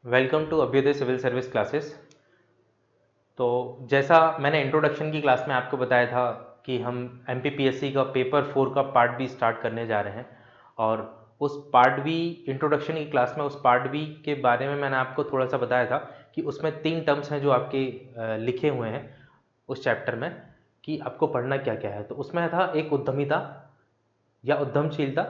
Welcome to Abhyudaya civil service classes. तो जैसा मैंने इंट्रोडक्शन की क्लास में आपको बताया था कि हम एमपीपीएससी का पेपर 4 का पार्ट बी स्टार्ट करने जा रहे हैं। और उस पार्ट बी इंट्रोडक्शन की क्लास में उस पार्ट बी के बारे में मैंने आपको थोड़ा सा बताया था कि उसमें 3 टर्म्स हैं जो आपके लिखे हुए हैं उस चैप्टर में, कि आपको पढ़ना क्या क्या है। तो उसमें था एक उद्यमिता या उद्यमशीलता,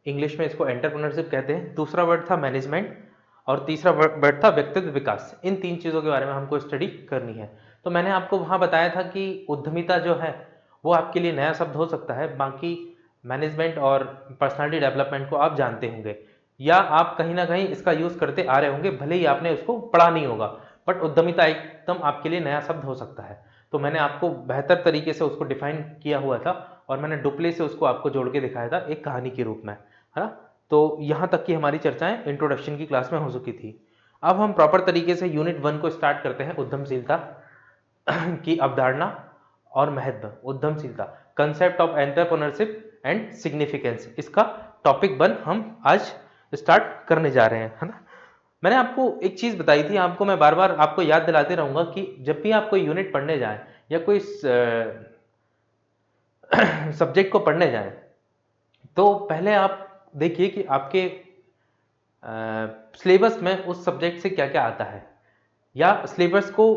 इंग्लिश में इसको एंटरप्रेन्योरशिप कहते हैं। दूसरा वर्ड था मैनेजमेंट और तीसरा वर्ड था व्यक्तित्व विकास। इन 3 चीज़ों के बारे में हमको स्टडी करनी है। तो मैंने आपको वहाँ बताया था कि उद्यमिता जो है वो आपके लिए नया शब्द हो सकता है, बाकी मैनेजमेंट और पर्सनालिटी डेवलपमेंट को आप जानते होंगे या आप कहीं ना कहीं इसका यूज़ करते आ रहे होंगे, भले ही आपने उसको पढ़ा नहीं होगा, बट उद्यमिता एकदम आपके लिए नया शब्द हो सकता है। तो मैंने आपको बेहतर तरीके से उसको डिफाइन किया हुआ था और मैंने डुप्ले से उसको आपको जोड़ के दिखाया था एक कहानी के रूप में, है ना। तो यहाँ तक की हमारी चर्चाएं इंट्रोडक्शन की क्लास में हो चुकी थी। अब हम प्रॉपर तरीके से यूनिट 1 को स्टार्ट करते हैं, उद्यमशीलता की अवधारणा और महत्व। उद्यमशीलता, concept of entrepreneurship and significance, इसका टॉपिक 1 हम आज स्टार्ट करने जा रहे हैं, है ना। मैंने आपको एक चीज बताई थी, आपको मैं बार बार आपको याद दिलाते रहूंगा कि जब भी आप कोई यूनिट पढ़ने जाएं या कोई सब्जेक्ट को पढ़ने जाएं, तो पहले आप देखिए कि आपके सिलेबस में उस सब्जेक्ट से क्या क्या आता है, या सिलेबस को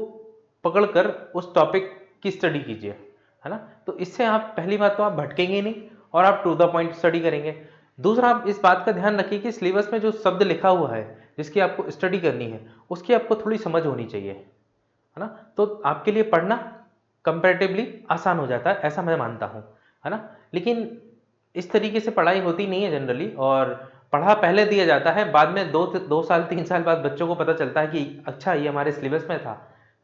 पकड़कर उस टॉपिक की स्टडी कीजिए, है ना। तो इससे आप पहली बात तो आप भटकेंगे नहीं और आप टू द पॉइंट स्टडी करेंगे। दूसरा, आप इस बात का ध्यान रखिए कि सिलेबस में जो शब्द लिखा हुआ है जिसकी आपको स्टडी करनी है उसकी आपको थोड़ी समझ होनी चाहिए, है ना। तो आपके लिए पढ़ना कंपैरेटिवली आसान हो जाता है, ऐसा मैं मानता हूँ, है ना। लेकिन इस तरीके से पढ़ाई होती नहीं है जनरली, और पढ़ा पहले दिया जाता है, बाद में 2 साल 3 साल बाद बच्चों को पता चलता है कि अच्छा ये हमारे सिलेबस में था,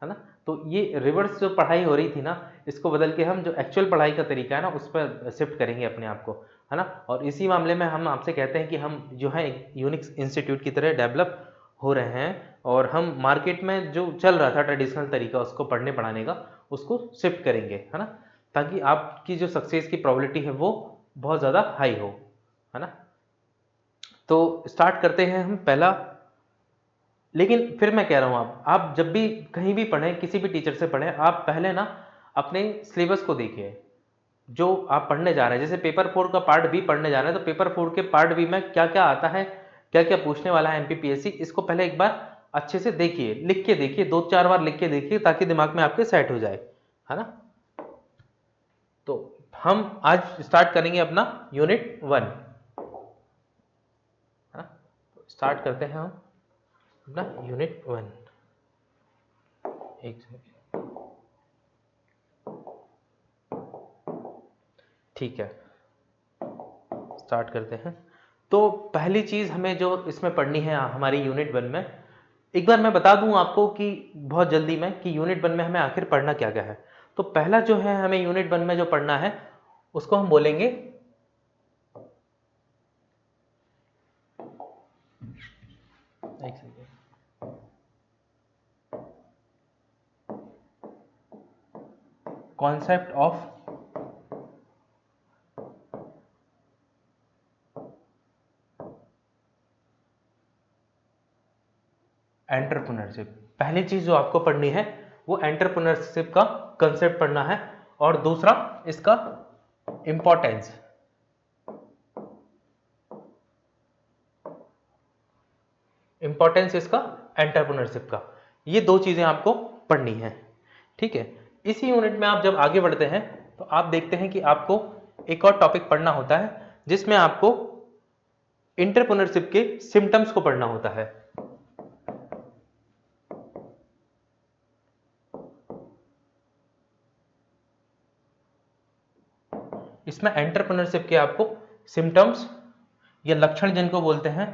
है ना। तो ये रिवर्स जो पढ़ाई हो रही थी ना, इसको बदल के हम जो एक्चुअल पढ़ाई का तरीका है ना उस पर शिफ्ट करेंगे अपने आप को, है ना। और इसी मामले में हम आपसे कहते हैं कि हम जो है एक यूनिक इंस्टीट्यूट की तरह डेवलप हो रहे हैं, और हम मार्केट में जो चल रहा था ट्रेडिशनल तरीका उसको पढ़ने पढ़ाने का, उसको शिफ्ट करेंगे, है ना, ताकि आपकी जो सक्सेस की प्रोबेबिलिटी है वो बहुत ज़्यादा हाई हो, है ना। तो स्टार्ट करते हैं हम पहला। लेकिन फिर मैं कह रहा हूँ, आप जब भी कहीं भी पढ़ें, किसी भी टीचर से पढ़ें, आप पहले ना अपने सिलेबस को देखिए जो आप पढ़ने जा रहे हैं। जैसे पेपर 4 का पार्ट बी पढ़ने जा रहे हैं, तो पेपर 4 के पार्ट बी में क्या क्या आता है, क्या क्या पूछने वाला है एमपीपीएससी, इसको पहले एक बार अच्छे से देखिए, लिख के देखिए, 2-4 बार लिख के देखिए, ताकि दिमाग में आपके सेट हो जाए, है ना। तो हम आज स्टार्ट करेंगे अपना यूनिट 1, है ना। तो स्टार्ट करते हैं हम अपना यूनिट 1। एक सेकंड, ठीक है, स्टार्ट करते हैं। तो पहली चीज हमें जो इसमें पढ़नी है हमारी यूनिट 1 में, एक बार मैं बता दूं आपको कि बहुत जल्दी में कि यूनिट 1 में हमें आखिर पढ़ना क्या क्या है। तो पहला जो है हमें यूनिट 1 में जो पढ़ना है उसको हम बोलेंगे, एक सेकंड, कॉन्सेप्ट ऑफ एंटरप्रेन्योरशिप। पहली चीज जो आपको पढ़नी है वो एंटरप्रेन्योरशिप का कंसेप्ट पढ़ना है, और दूसरा इसका इंपॉर्टेंस, इंपॉर्टेंस इसका एंटरप्रेन्योरशिप का, ये 2 चीजें आपको पढ़नी है, ठीक है। इसी यूनिट में आप जब आगे बढ़ते हैं तो आप देखते हैं कि आपको एक और टॉपिक पढ़ना होता है जिसमें आपको एंटरप्रेन्योरशिप के सिम्टम्स को पढ़ना होता है। इसमें एंटरप्रेन्योरशिप के आपको सिम्टम्स या लक्षण जिनको बोलते हैं,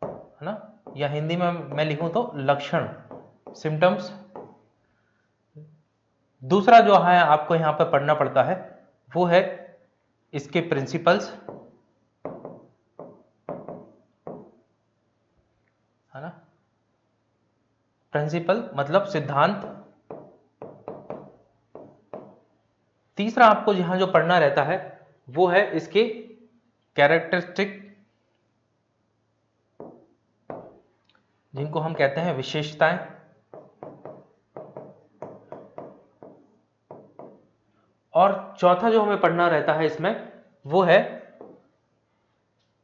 है ना, या हिंदी में मैं लिखूं तो लक्षण, सिम्टम्स। दूसरा जो है आपको यहां पर पढ़ना पड़ता है वो है इसके प्रिंसिपल्स, है ना। प्रिंसिपल मतलब सिद्धांत। तीसरा आपको यहां जो पढ़ना रहता है वो है इसके कैरेक्टरिस्टिक, जिनको हम कहते हैं विशेषताएं। और चौथा जो हमें पढ़ना रहता है इसमें वो है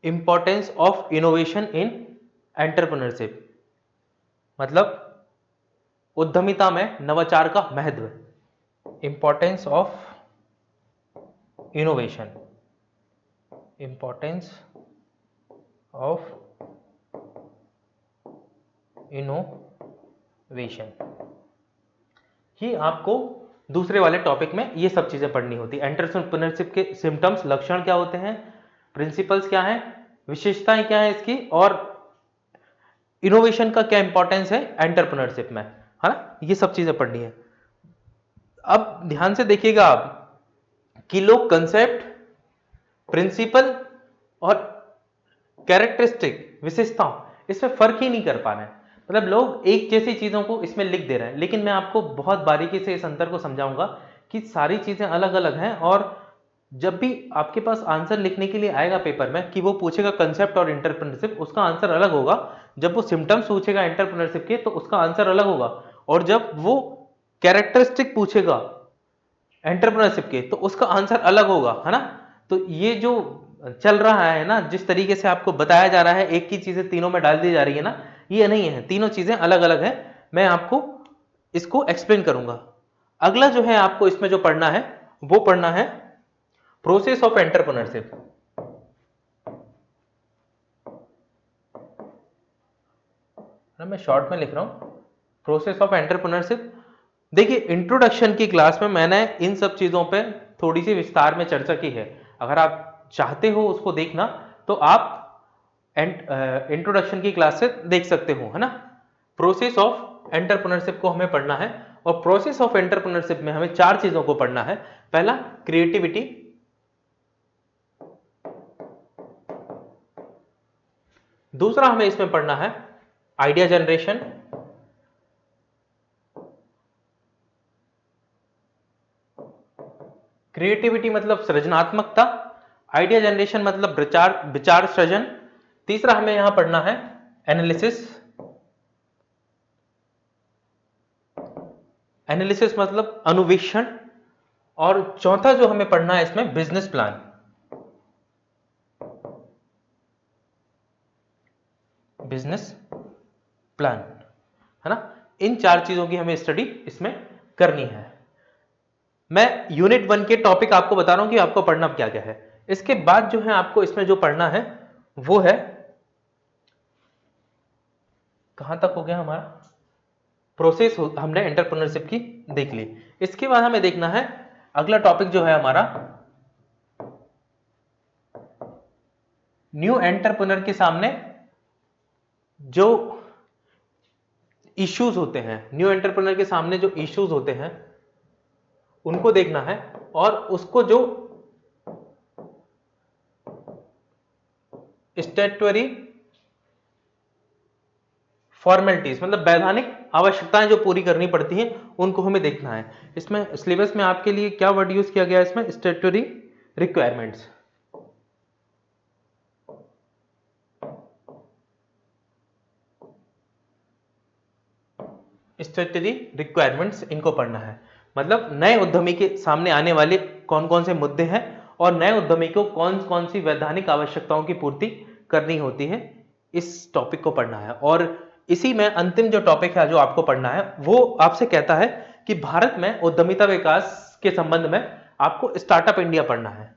importance of innovation in entrepreneurship, मतलब उद्यमिता में नवाचार का महत्व। Importance of innovation, importance of innovation, ही आपको दूसरे वाले टॉपिक में ये सब चीजें पढ़नी होती है। एंटरप्रेन्योरशिप के सिम्टम्स, लक्षण क्या होते हैं, प्रिंसिपल्स क्या है, विशेषताएं क्या है इसकी, और इनोवेशन का क्या इंपॉर्टेंस है एंटरप्रेन्योरशिप में, है ना, ये सब चीजें पढ़नी है। अब ध्यान से देखिएगा आप कि लोग कंसेप्ट, प्रिंसिपल और कैरेक्टरिस्टिक, विशेषताओं, इसमें फर्क ही नहीं कर पा रहे हैं। मतलब लोग एक जैसी चीजों को इसमें लिख दे रहे हैं, लेकिन मैं आपको बहुत बारीकी से इस अंतर को समझाऊंगा कि सारी चीजें अलग अलग हैं। और जब भी आपके पास आंसर लिखने के लिए आएगा पेपर में कि वो पूछेगा कंसेप्ट और एंटरप्रेन्योरशिप, उसका आंसर अलग होगा। जब वो सिम्टम्स पूछेगा एंटरप्रेन्योरशिप के तो उसका आंसर अलग होगा। और जब वो कैरेक्टरिस्टिक पूछेगा एंटरप्रेन्योरशिप के तो उसका आंसर अलग होगा, है ना। तो ये जो चल रहा है ना, जिस तरीके से आपको बताया जा रहा है, एक ही चीजें तीनों में डाल दी जा रही है ना, ये नहीं है, तीनों चीजें अलग अलग है। मैं आपको इसको एक्सप्लेन करूंगा। अगला जो है आपको इसमें जो पढ़ना है वो पढ़ना है प्रोसेस ऑफ एंटरप्रेन्योरशिप। मैं शॉर्ट में लिख रहा हूं, प्रोसेस ऑफ एंटरप्रेन्योरशिप। देखिए, इंट्रोडक्शन की क्लास में मैंने इन सब चीजों पे थोड़ी सी विस्तार में चर्चा की है। अगर आप चाहते हो उसको देखना तो आप इंट्रोडक्शन की क्लास से देख सकते हो, है ना। प्रोसेस ऑफ एंटरप्रेन्योरशिप को हमें पढ़ना है, और प्रोसेस ऑफ एंटरप्रेन्योरशिप में हमें चार चीजों को पढ़ना है। पहला, क्रिएटिविटी। दूसरा हमें इसमें पढ़ना है आइडिया जनरेशन। क्रिएटिविटी मतलब सृजनात्मकता, आइडिया जनरेशन मतलब विचार सृजन। तीसरा हमें यहां पढ़ना है एनालिसिस। एनालिसिस मतलब अनुवीक्षण। और चौथा जो हमें पढ़ना है इसमें बिजनेस प्लान। बिजनेस प्लान, है ना। इन चार चीजों की हमें स्टडी इसमें करनी है। मैं यूनिट 1 के टॉपिक आपको बता रहा हूं कि आपको पढ़ना क्या क्या है। इसके बाद जो है आपको इसमें जो पढ़ना है वो है, कहां तक हो गया हमारा प्रोसेस, हमने एंटरप्रेन्योरशिप की देख ली। इसके बाद हमें देखना है अगला टॉपिक जो है हमारा, न्यू एंटरप्रेन्योर के सामने जो इश्यूज होते हैं, न्यू एंटरप्रेन्योर के सामने जो इश्यूज होते हैं उनको देखना है, और उसको जो स्टैट्यूटरी फॉर्मेलिटीज मतलब वैधानिक आवश्यकताएं जो पूरी करनी पड़ती हैं उनको हमें देखना है। इसमें सिलेबस में आपके लिए क्या वर्ड यूज किया गया है इसमें, स्टैट्यूटरी रिक्वायरमेंट्स। स्टैट्यूटरी रिक्वायरमेंट्स, इनको पढ़ना है। मतलब नए उद्यमी के सामने आने वाले कौन कौन से मुद्दे हैं और नए उद्यमी को कौन कौन सी वैधानिक आवश्यकताओं की पूर्ति करनी होती है, इस टॉपिक को पढ़ना है। और इसी में अंतिम जो टॉपिक है जो आपको पढ़ना है वो आपसे कहता है कि भारत में उद्यमिता विकास के संबंध में आपको स्टार्टअप इंडिया पढ़ना है।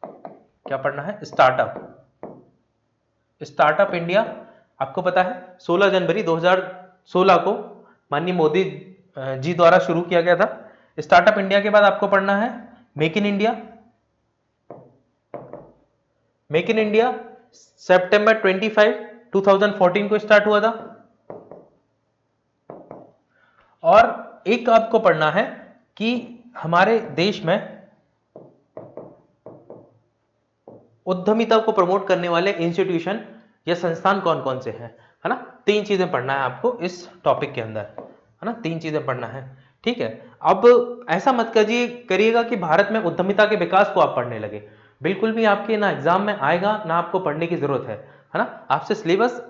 क्या पढ़ना है, स्टार्टअप इंडिया। आपको पता है 16 जनवरी 2016 को माननीय मोदी जी द्वारा शुरू किया गया था। स्टार्टअप इंडिया के बाद आपको पढ़ना है make in India. Make in India सितंबर 25, 2014 को स्टार्ट हुआ था। और एक आपको पढ़ना है कि हमारे देश में उद्यमिता को प्रमोट करने वाले इंस्टीट्यूशन या संस्थान कौन कौन से हैं, है ना। तीन चीजें पढ़ना है आपको इस टॉपिक के अंदर, है ना, तीन चीजें पढ़ना है, ठीक है। अब ऐसा मत करिएगा कि भारत में उद्यमिता के विकास को आप पढ़ने लगे। बिल्कुल भी आपके ना एग्जाम में आएगा ना आपको पढ़ने की जरूरत है ना। आपसे सिलेबस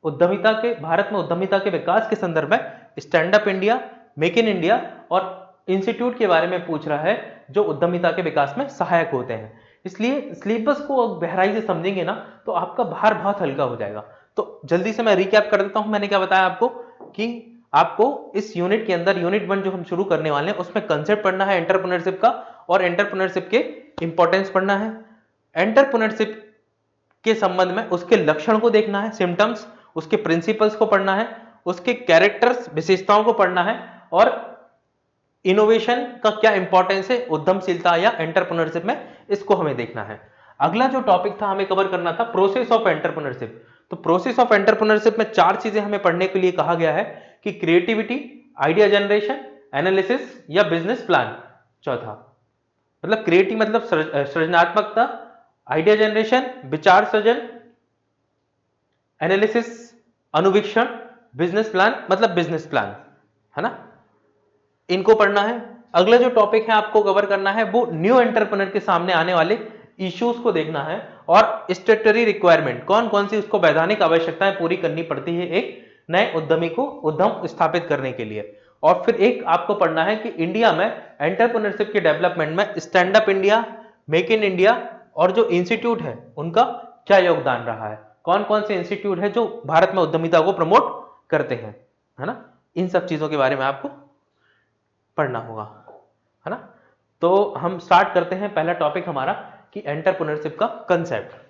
उद्यमिता के, भारत में उद्यमिता के विकास के संदर्भ में stand up India, make in India और इंस्टीट्यूट के बारे में पूछ रहा है जो उद्यमिता के विकास में सहायक होते हैं। इसलिए सिलेबस को गहराई से समझेंगे ना तो आपका भार बहुत हल्का हो जाएगा। तो जल्दी से मैं रिकैप कर देता हूं, मैंने क्या बताया आपको कि आपको इस यूनिट के अंदर यूनिट 1 जो हम शुरू करने वाले हैं उसमें कंसेप्ट पढ़ना है एंटरप्रेन्योरशिप का और एंटरप्रेन्योरशिप के इंपॉर्टेंस पढ़ना है। एंटरप्रेन्योरशिप के संबंध में उसके लक्षण को देखना है, सिम्टम्स, उसके प्रिंसिपल्स को पढ़ना है, उसके कैरेक्टर्स, विशेषताओं को पढ़ना है और इनोवेशन का क्या इंपॉर्टेंस है उद्यमशीलता या एंटरप्रेन्योरशिप में, इसको हमें देखना है। अगला जो टॉपिक था हमें कवर करना था प्रोसेस ऑफ एंटरप्रेन्योरशिप। तो प्रोसेस ऑफ एंटरप्रेन्योरशिप में 4 चीजें हमें पढ़ने के लिए कहा गया है कि क्रिएटिविटी, आइडिया जनरेशन, एनालिसिस या बिजनेस प्लान। चौथा मतलब क्रिएटिव मतलब सृजनात्मकता, आइडिया जनरेशन विचार सृजन, एनालिसिस अनुवीक्षण, बिजनेस प्लान मतलब बिजनेस प्लान, है ना, इनको पढ़ना है। अगला जो टॉपिक है आपको कवर करना है वो न्यू एंटरप्रेन्योर के सामने आने वाले इश्यूज को देखना है और स्टैट्यूटरी रिक्वायरमेंट, कौन कौन सी उसको वैधानिक आवश्यकताएं पूरी करनी पड़ती है एक नए उद्यमी को उद्यम स्थापित करने के लिए। और फिर एक आपको पढ़ना है कि इंडिया में एंटरप्रेन्योरशिप के डेवलपमेंट में stand up India, make in India और जो इंस्टीट्यूट है उनका क्या योगदान रहा है, कौन कौन से इंस्टीट्यूट है जो भारत में उद्यमिता को प्रमोट करते हैं, है ना, इन सब चीजों के बारे में आपको पढ़ना होगा, है ना। तो हम स्टार्ट करते हैं, पहला टॉपिक हमारा कि एंटरप्रेन्योरशिप का कंसेप्ट।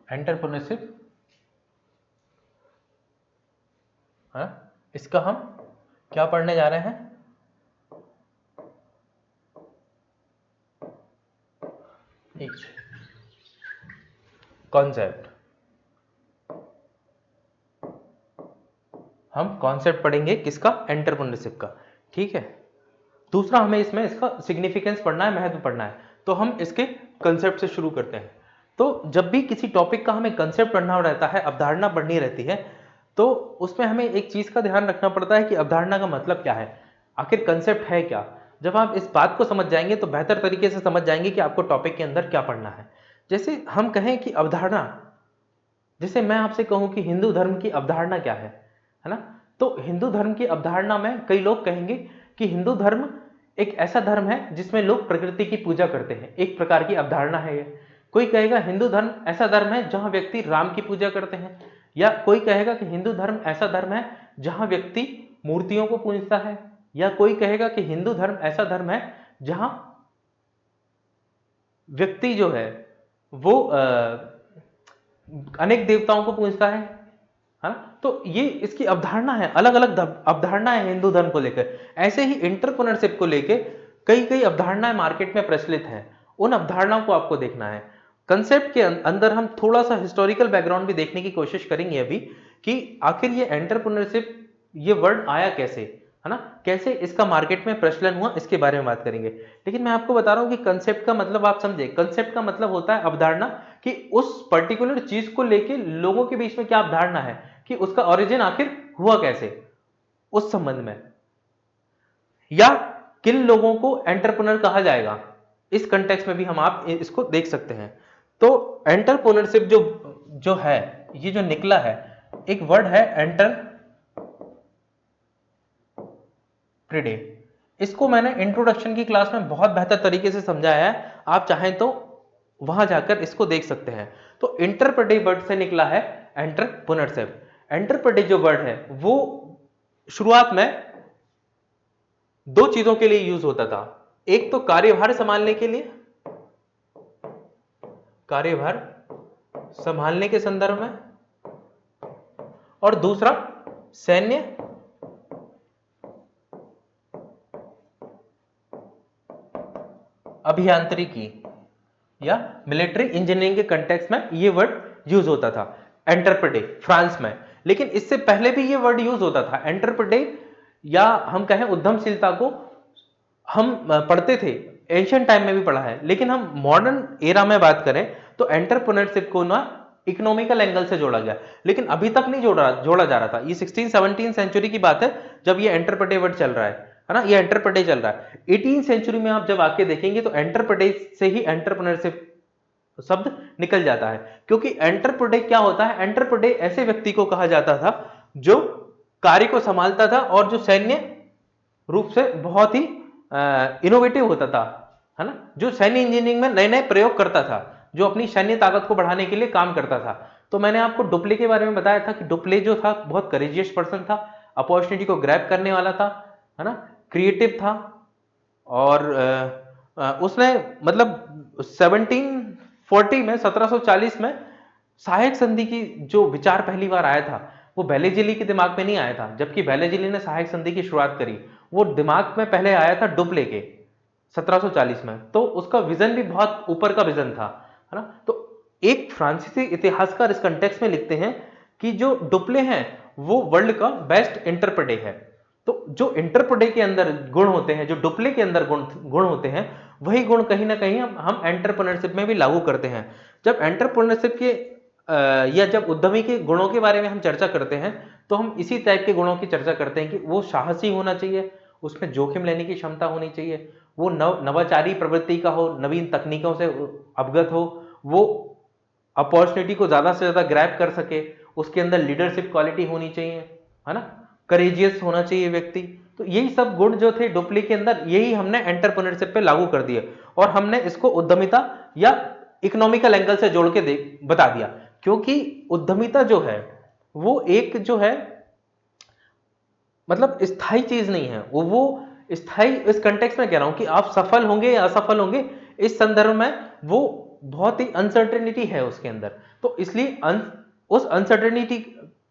एंटरप्रेन्योरशिप, इसका हम क्या पढ़ने जा रहे हैं, कॉन्सेप्ट। हम कॉन्सेप्ट पढ़ेंगे किसका, एंटरप्रेन्योरशिप का, ठीक है। दूसरा हमें इसमें इसका सिग्निफिकेंस पढ़ना है, महत्व पढ़ना है, तो हम इसके कंसेप्ट से शुरू करते हैं। तो जब भी किसी टॉपिक का हमें कंसेप्ट पढ़ना रहता है, अवधारणा पढ़नी रहती है, तो उसमें हमें एक चीज का ध्यान रखना पड़ता है कि अवधारणा का मतलब क्या है, आखिर कंसेप्ट है क्या। जब आप इस बात को समझ जाएंगे तो बेहतर तरीके से समझ जाएंगे कि आपको टॉपिक के अंदर क्या पढ़ना है। जैसे हम कहें कि अवधारणा, जैसे मैं आपसे कहूं कि हिंदू धर्म की अवधारणा क्या है ना, तो हिंदू धर्म की अवधारणा में कई लोग कहेंगे कि हिंदू धर्म एक ऐसा धर्म है जिसमें लोग प्रकृति की पूजा करते हैं, एक प्रकार की अवधारणा है ये। कोई कहेगा हिंदू धर्म ऐसा धर्म है जहां व्यक्ति राम की पूजा करते हैं, या कोई कहेगा कि हिंदू धर्म ऐसा धर्म है जहां व्यक्ति मूर्तियों को पूजता है, या कोई कहेगा कि हिंदू धर्म ऐसा धर्म है जहां व्यक्ति जो है वो अनेक देवताओं को पूजता है ना। तो ये इसकी अवधारणा है, अलग अलग अवधारणा है हिंदू धर्म को लेकर। ऐसे ही एंटरप्रेन्योरशिप को लेकर कई कई अवधारणाएं मार्केट में प्रचलित हैं, उन अवधारणाओं को आपको देखना है। कंसेप्ट के अंदर हम थोड़ा सा हिस्टोरिकल बैकग्राउंड भी देखने की कोशिश करेंगे अभी कि आखिर ये एंटरप्रेन्योरशिप, ये वर्ड आया कैसे, है ना, कैसे इसका मार्केट में प्रचलन हुआ, इसके बारे में बात करेंगे। लेकिन मैं आपको बता रहा हूं कि कंसेप्ट का मतलब आप समझे, कंसेप्ट का मतलब होता है अवधारणा, कि उस पर्टिकुलर चीज को लेके लोगों के बीच में क्या अवधारणा है, कि उसका ओरिजिन आखिर हुआ कैसे उस संबंध में, या किन लोगों को एंटरप्रेन्योर कहा जाएगा, इस कंटेक्स्ट में भी हम आप इसको देख सकते हैं। तो एंटरप्रेन्योरशिप जो है, ये जो निकला है एक वर्ड है एंटरप्रेन्योर। इसको मैंने इंट्रोडक्शन की क्लास में बहुत बेहतर तरीके से समझाया है, आप चाहें तो वहां जाकर इसको देख सकते हैं। तो इंटरप्रेटिव वर्ड से निकला है एंटरप्रेन्योरशिप। एंटरप्रेटिव जो वर्ड है वो शुरुआत में 2 चीजों के लिए यूज होता था, एक तो कार्यभार संभालने के लिए, कार्यभार संभालने के संदर्भ में, और दूसरा सैन्य अभियांत्रिकी या मिलिट्री इंजीनियरिंग के कंटेक्स्ट में ये वर्ड यूज होता था एंटरप्रेटिव फ्रांस में। लेकिन इससे पहले भी ये वर्ड यूज होता था एंटरप्रेटिव, या हम कहें उद्यमशीलता को हम पढ़ते थे, एंशिएंट टाइम में भी पढ़ा है, लेकिन हम मॉडर्न एरा में बात करें तो एंटरप्रेन्योरशिप को ना इकोनॉमिकल एंगल से जोड़ा गया, लेकिन अभी तक नहीं जोड़ा जा रहा था। ये 16-17 सेंचुरी की बात है जब ये एंटरप्रेटिव वर्ड चल रहा है है ना, ये एंटर पर डे चल रहा है। 18 सेंचुरी में आप जब आके देखेंगे तो एंटर पर डे से ही एंटरप्रेन्योरशिप शब्द निकल जाता है, क्योंकि एंटर पर डे क्या होता है, एंटर पर डे ऐसे व्यक्ति को कहा जाता था जो कार्य को संभालता था और जो सैन्य रूप से बहुत ही इनोवेटिव होता था, है ना, जो सैन्य इंजीनियरिंग में नए नए प्रयोग करता था, जो अपनी सैन्य ताकत को बढ़ाने के लिए काम करता था। तो मैंने आपको डुप्ले के बारे में बताया था कि डुप्ले जो था बहुत करेजियस पर्सन था, अपॉर्चुनिटी को ग्रैब करने वाला था, है ना, क्रिएटिव था, और उसने मतलब 1740 में सहायक संधि की जो विचार पहली बार आया था वो बेलेजिली के दिमाग में नहीं आया था, जबकि बेलेजिली ने सहायक संधि की शुरुआत करी, वो दिमाग में पहले आया था डुप्ले के 1740 में। तो उसका विजन भी बहुत ऊपर का विजन था, है ना। तो एक फ्रांसीसी इतिहासकार इस कंटेक्स्ट में लिखते हैं कि जो डुप्ले हैं वो वर्ल्ड का बेस्ट इंटरप्रेटे है। तो जो इंटरप्रेटे के अंदर गुण होते हैं, जो डुप्ले के अंदर गुण होते हैं, वही गुण कहीं ना कहीं हम एंटरप्रेन्योरशिप में भी लागू करते हैं। जब एंटरप्रेन्योरशिप के या जब उद्यमी के गुणों के बारे में हम चर्चा करते हैं तो हम इसी टाइप के गुणों की चर्चा करते हैं कि वो साहसी होना चाहिए, उसमें जोखिम लेने की क्षमता होनी चाहिए, वो नवाचारी प्रवृत्ति का हो, नवीन तकनीकों से अवगत हो, वो अपॉर्चुनिटी को ज्यादा से ज्यादा ग्रैब कर सके, उसके अंदर लीडरशिप क्वालिटी होनी चाहिए, है ना, करेजियस होना चाहिए व्यक्ति। तो यही सब गुण जो थे डुप्ले के अंदर, यही हमने एंटरप्रेन्योरशिप पे लागू कर दिए और हमने इसको उद्यमिता या इकोनॉमिकल एंगल से जोड़ के बता दिया। क्योंकि उद्यमिता जो है वो एक जो है मतलब स्थायी चीज नहीं है, वो स्थायी इस कंटेक्स्ट में कह रहा हूं कि आप सफल होंगे या असफल होंगे, इस संदर्भ में वो बहुत ही अनसर्टेनिटी है उसके अंदर। तो इसलिए उस अनसर्टेनिटी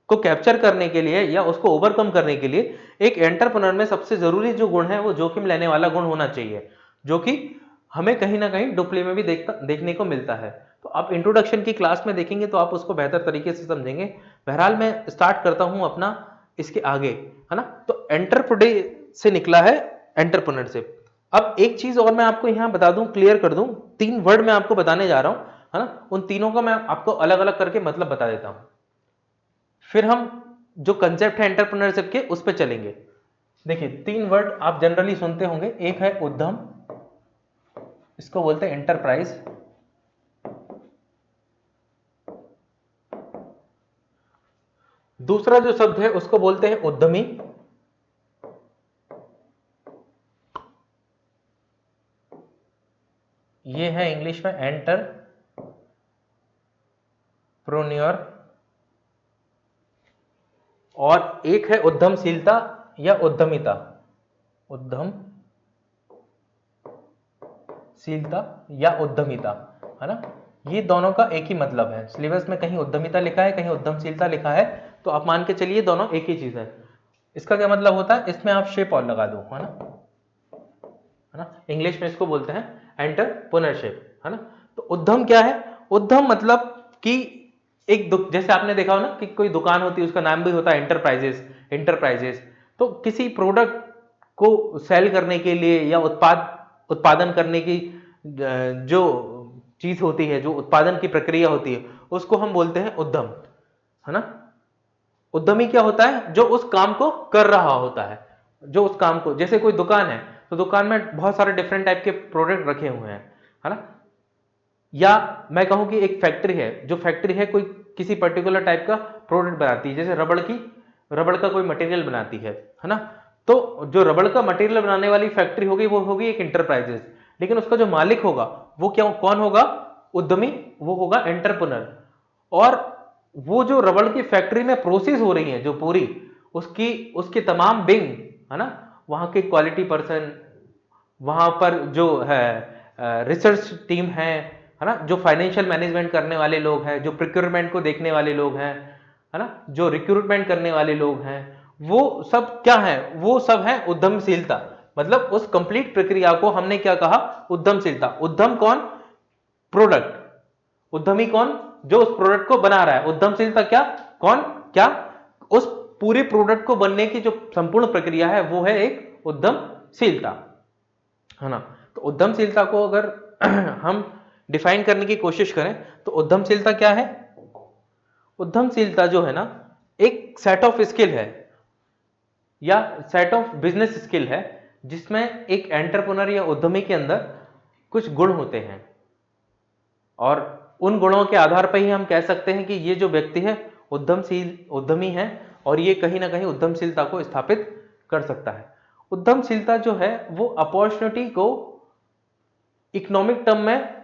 को कैप्चर करने के लिए या उसको ओवरकम करने के लिए एक एंटरप्रेन्योर में सबसे जरूरी जो गुण है वो जोखिम लेने वाला गुण होना चाहिए, जो कि हमें कहीं ना कहीं डुप्ले में भी देखने को मिलता है। तो आप इंट्रोडक्शन की क्लास में देखेंगे तो आप उसको बेहतर तरीके से समझेंगे। बहरहाल मैं स्टार्ट करता हूं अपना इसके आगे, है ना। तो एंटरप्रेन्योर से निकला है एंटरप्रेन्योरशिप। अब एक चीज और मैं आपको यहां बता दूं, क्लियर कर दूं, 3 वर्ड मैं आपको बताने जा रहा हूं, है ना, उन तीनों का मैं आपको अलग अलग करके मतलब बता देता हूं, फिर हम जो कंसेप्ट है एंटरप्रेन्योरशिप के उस पर चलेंगे। देखिए 3 वर्ड आप जनरली सुनते होंगे, एक है उद्यम, इसको बोलते हैं एंटरप्राइज, दूसरा जो शब्द है उसको बोलते हैं उद्यमी, ये है इंग्लिश में एंटरप्रेन्योर, और एक है उद्यमशीलता या उद्यमिता, उद्यमशीलता या उद्यमिता, है ना। ये दोनों का एक ही मतलब है। सिलेबस में कहीं उद्यमिता लिखा है, कहीं उद्यमशीलता लिखा है, तो आप मान के चलिए दोनों एक ही चीज है। इसका क्या मतलब होता है, इसमें आप शेप और लगा दो, है ना, इंग्लिश में इसको बोलते हैं एंटरप्रेन्योरशिप, है ना। तो उद्यम क्या है, उद्यम मतलब कि एक जैसे आपने देखा हो ना कि कोई दुकान होती है उसका नाम भी होता है एंटरप्राइजेस। तो किसी प्रोडक्ट को सेल करने के लिए या उत्पादन करने की जो चीज होती है, जो उत्पादन की प्रक्रिया होती है, उसको हम बोलते हैं उद्यम, है ना। उद्यमी क्या होता है, जो उस काम को कर रहा होता है, जो उस काम को, जैसे कोई दुकान है तो दुकान में बहुत सारे डिफरेंट टाइप के प्रोडक्ट रखे हुए हैं, है ना। या मैं कहूं कि एक फैक्ट्री है, जो फैक्ट्री है कोई किसी पर्टिकुलर टाइप का प्रोडक्ट बनाती है, जैसे रबड़ का कोई मटेरियल बनाती है ना। तो जो रबड़ का मटेरियल बनाने वाली फैक्ट्री होगी वो होगी एक इंटरप्राइजेस, लेकिन उसका जो मालिक होगा वो क्या, कौन होगा, उद्यमी, वो होगा एंटरप्रेन्योर। और वो जो रबड़ की फैक्ट्री में प्रोसेस हो रही है जो पूरी, उसकी तमाम विंग, है ना, वहां के क्वालिटी पर्सन, वहां पर जो है रिसर्च टीम है ना, जो फाइनेंशियल मैनेजमेंट करने वाले लोग हैं, जो प्रिक्योरमेंट को देखने वाले लोग हैं, है ना, जो रिक्रूटमेंट करने वाले लोग हैं, वो सब क्या है, वो सब है उद्यमशीलता। मतलब उस कंप्लीट प्रक्रिया को हमने क्या कहा, उद्यमशीलता। उद्यम कौन, प्रोडक्ट, उद्यमी कौन, जो उस प्रोडक्ट को बना रहा है, उद्यमशीलता क्या, कौन, क्या, उस पूरे प्रोडक्ट को बनने की जो संपूर्ण प्रक्रिया है वो है एक उद्यमशीलता, है ना। तो उद्यमशीलता को अगर हम डिफाइन करने की कोशिश करें तो उद्यमशीलता क्या है, उद्यमशीलता जो है ना एक सेट ऑफ स्किल है या सेट ऑफ बिजनेस स्किल है जिसमें एक एंटरप्रेन्योर या उद्यमी के अंदर कुछ गुण होते हैं, और उन गुणों के आधार पर ही हम कह सकते हैं कि ये जो व्यक्ति है उद्यमी है, और ये कहीं ना कहीं उद्यमशीलता को स्थापित कर सकता है। उद्यमशीलता जो है वो अपॉर्चुनिटी को इकोनॉमिक टर्म में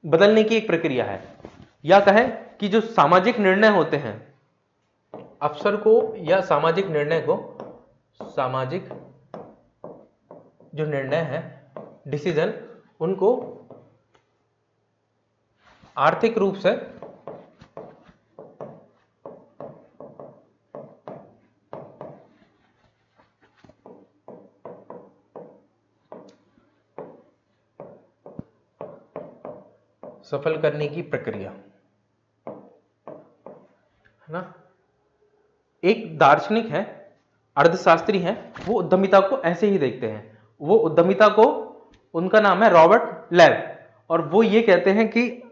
बदलने की एक प्रक्रिया है, या कहें कि जो सामाजिक निर्णय होते हैं, अवसर को या सामाजिक निर्णय को, सामाजिक जो निर्णय है, डिसीजन, उनको आर्थिक रूप से सफल करने की प्रक्रिया है ना। एक दार्शनिक है, अर्थशास्त्री है, वो उद्यमिता को ऐसे ही देखते हैं। वो उद्यमिता को, उनका नाम है रॉबर्ट लेव, और वो ये कहते हैं कि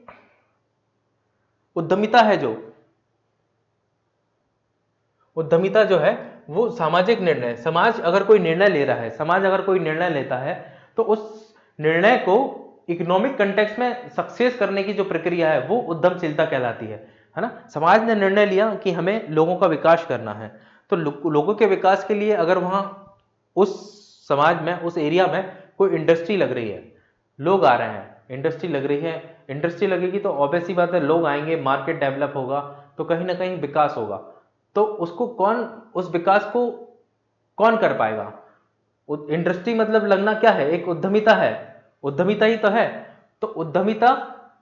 उद्यमिता जो है वो सामाजिक निर्णय, समाज अगर कोई निर्णय ले रहा है, समाज अगर कोई निर्णय लेता है, तो उस निर्णय को इकोनॉमिक कंटेक्स्ट में सक्सेस करने की जो प्रक्रिया है वो उद्यमशीलता कहलाती है ना। समाज ने निर्णय लिया कि हमें लोगों का विकास करना है, तो लोगों के विकास के लिए अगर वहां उस समाज में, उस एरिया में कोई इंडस्ट्री लग रही है, लोग आ रहे हैं, इंडस्ट्री लग रही है, इंडस्ट्री लगेगी तो ऑब्वियस सी बात है, लोग आएंगे, मार्केट डेवलप होगा, तो कहीं ना कहीं विकास होगा। तो उसको उस विकास को कौन कर पाएगा? इंडस्ट्री मतलब लगना क्या है? एक उद्यमिता है, उद्यमिता ही तो है। तो उद्यमिता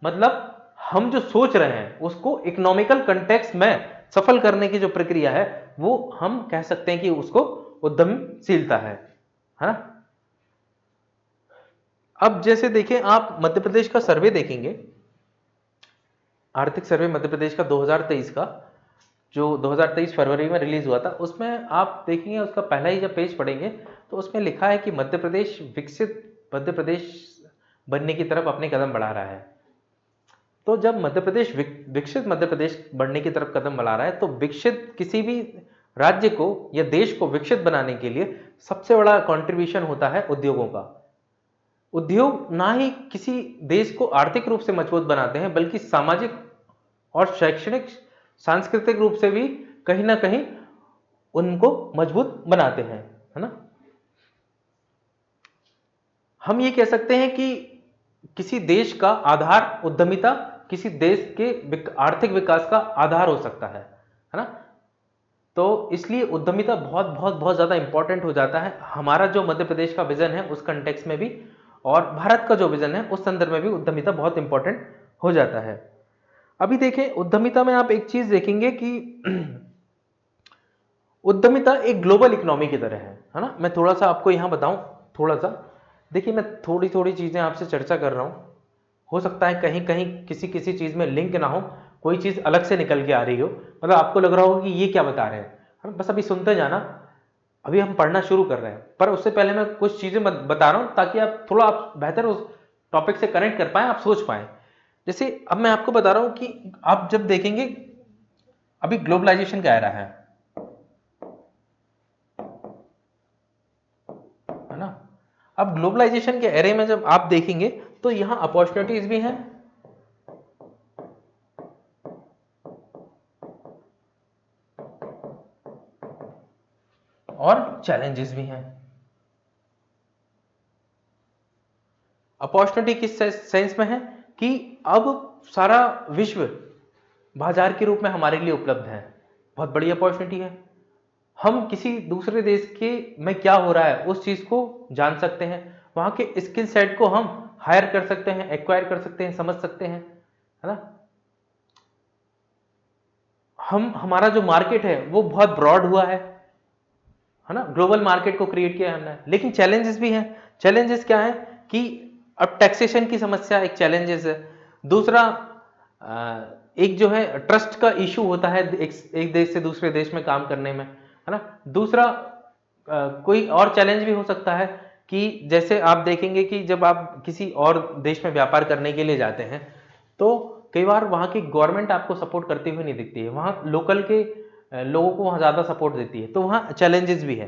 मतलब हम जो सोच रहे हैं उसको इकोनॉमिकल कंटेक्स्ट में सफल करने की जो प्रक्रिया है वो हम कह सकते हैं कि उसको उद्यमशीलता है ना। अब जैसे देखें, आप मध्य प्रदेश का सर्वे देखेंगे, आर्थिक सर्वे मध्य प्रदेश का 2023 का, जो 2023 फरवरी में रिलीज हुआ था, उसमें आप देखेंगे, उसका पहला ही जब पेज पढ़ेंगे तो उसमें लिखा है कि मध्य प्रदेश विकसित मध्य प्रदेश बनने की तरफ अपने कदम बढ़ा रहा है। तो जब मध्य प्रदेश विकसित मध्य प्रदेश बनने की तरफ कदम बढ़ा रहा है, तो विकसित, किसी भी राज्य को या देश को विकसित बनाने के लिए सबसे बड़ा कंट्रीब्यूशन होता है उद्योगों का। उद्योग ना ही किसी देश को आर्थिक रूप से मजबूत बनाते हैं, बल्कि सामाजिक और शैक्षणिक, सांस्कृतिक रूप से भी कहीं ना कहीं उनको मजबूत बनाते हैं, है ना। हम ये कह सकते हैं कि किसी देश का आधार उद्यमिता किसी देश के आर्थिक विकास का आधार हो सकता है ना। तो इसलिए उद्यमिता बहुत बहुत बहुत ज्यादा इंपॉर्टेंट हो जाता है। हमारा जो मध्य प्रदेश का विजन है उस कंटेक्स्ट में भी, और भारत का जो विजन है उस संदर्भ में भी उद्यमिता बहुत इंपॉर्टेंट हो जाता है। अभी देखें, उद्यमिता में आप एक चीज देखेंगे कि उद्यमिता एक ग्लोबल इकोनॉमी की तरह है ना। मैं थोड़ा सा आपको यहां बताऊं, थोड़ा सा देखिए, मैं थोड़ी थोड़ी चीजें आपसे चर्चा कर रहा हूं, हो सकता है कहीं कहीं किसी किसी चीज में लिंक ना हो, कोई चीज अलग से निकल के आ रही हो, मतलब आपको लग रहा हो कि ये क्या बता रहे हैं, बस अभी सुनते जाना, अभी हम पढ़ना शुरू कर रहे हैं। पर उससे पहले मैं कुछ चीजें बता रहा हूं ताकि आप थोड़ा बेहतर उस टॉपिक से कनेक्ट कर पाए, आप सोच पाए। जैसे अब मैं आपको बता रहा हूं कि आप जब देखेंगे, अभी ग्लोबलाइजेशन का एरा है ना। अब ग्लोबलाइजेशन के एरे में जब आप देखेंगे तो यहां अपॉर्चुनिटीज भी हैं और चैलेंजेस भी हैं। अपॉर्चुनिटी किस सेंस में है कि अब सारा विश्व बाजार के रूप में हमारे लिए उपलब्ध है, बहुत बड़ी अपॉर्चुनिटी है। हम किसी दूसरे देश के में क्या हो रहा है उस चीज को जान सकते हैं, वहां के स्किल सेट को हम हायर कर सकते हैं, एक्वायर कर सकते हैं, समझ सकते हैं, है ना। हमारा जो मार्केट है वो बहुत ब्रॉड हुआ है ना, ग्लोबल मार्केट को क्रिएट किया है हमने। लेकिन चैलेंजेस भी हैं। चैलेंजेस क्या है कि अब टैक्सेशन की समस्या एक चैलेंजेस है। दूसरा, एक जो है ट्रस्ट का इशू होता है एक देश से दूसरे देश में काम करने में, है ना। दूसरा, कोई और चैलेंज भी हो सकता है कि जैसे आप देखेंगे कि जब आप किसी और देश में व्यापार करने के लिए जाते हैं तो कई बार वहां की गवर्नमेंट आपको सपोर्ट करती हुई नहीं दिखती है, वहां लोकल के लोगों को वहां ज्यादा सपोर्ट देती है, तो वहां चैलेंजेस भी है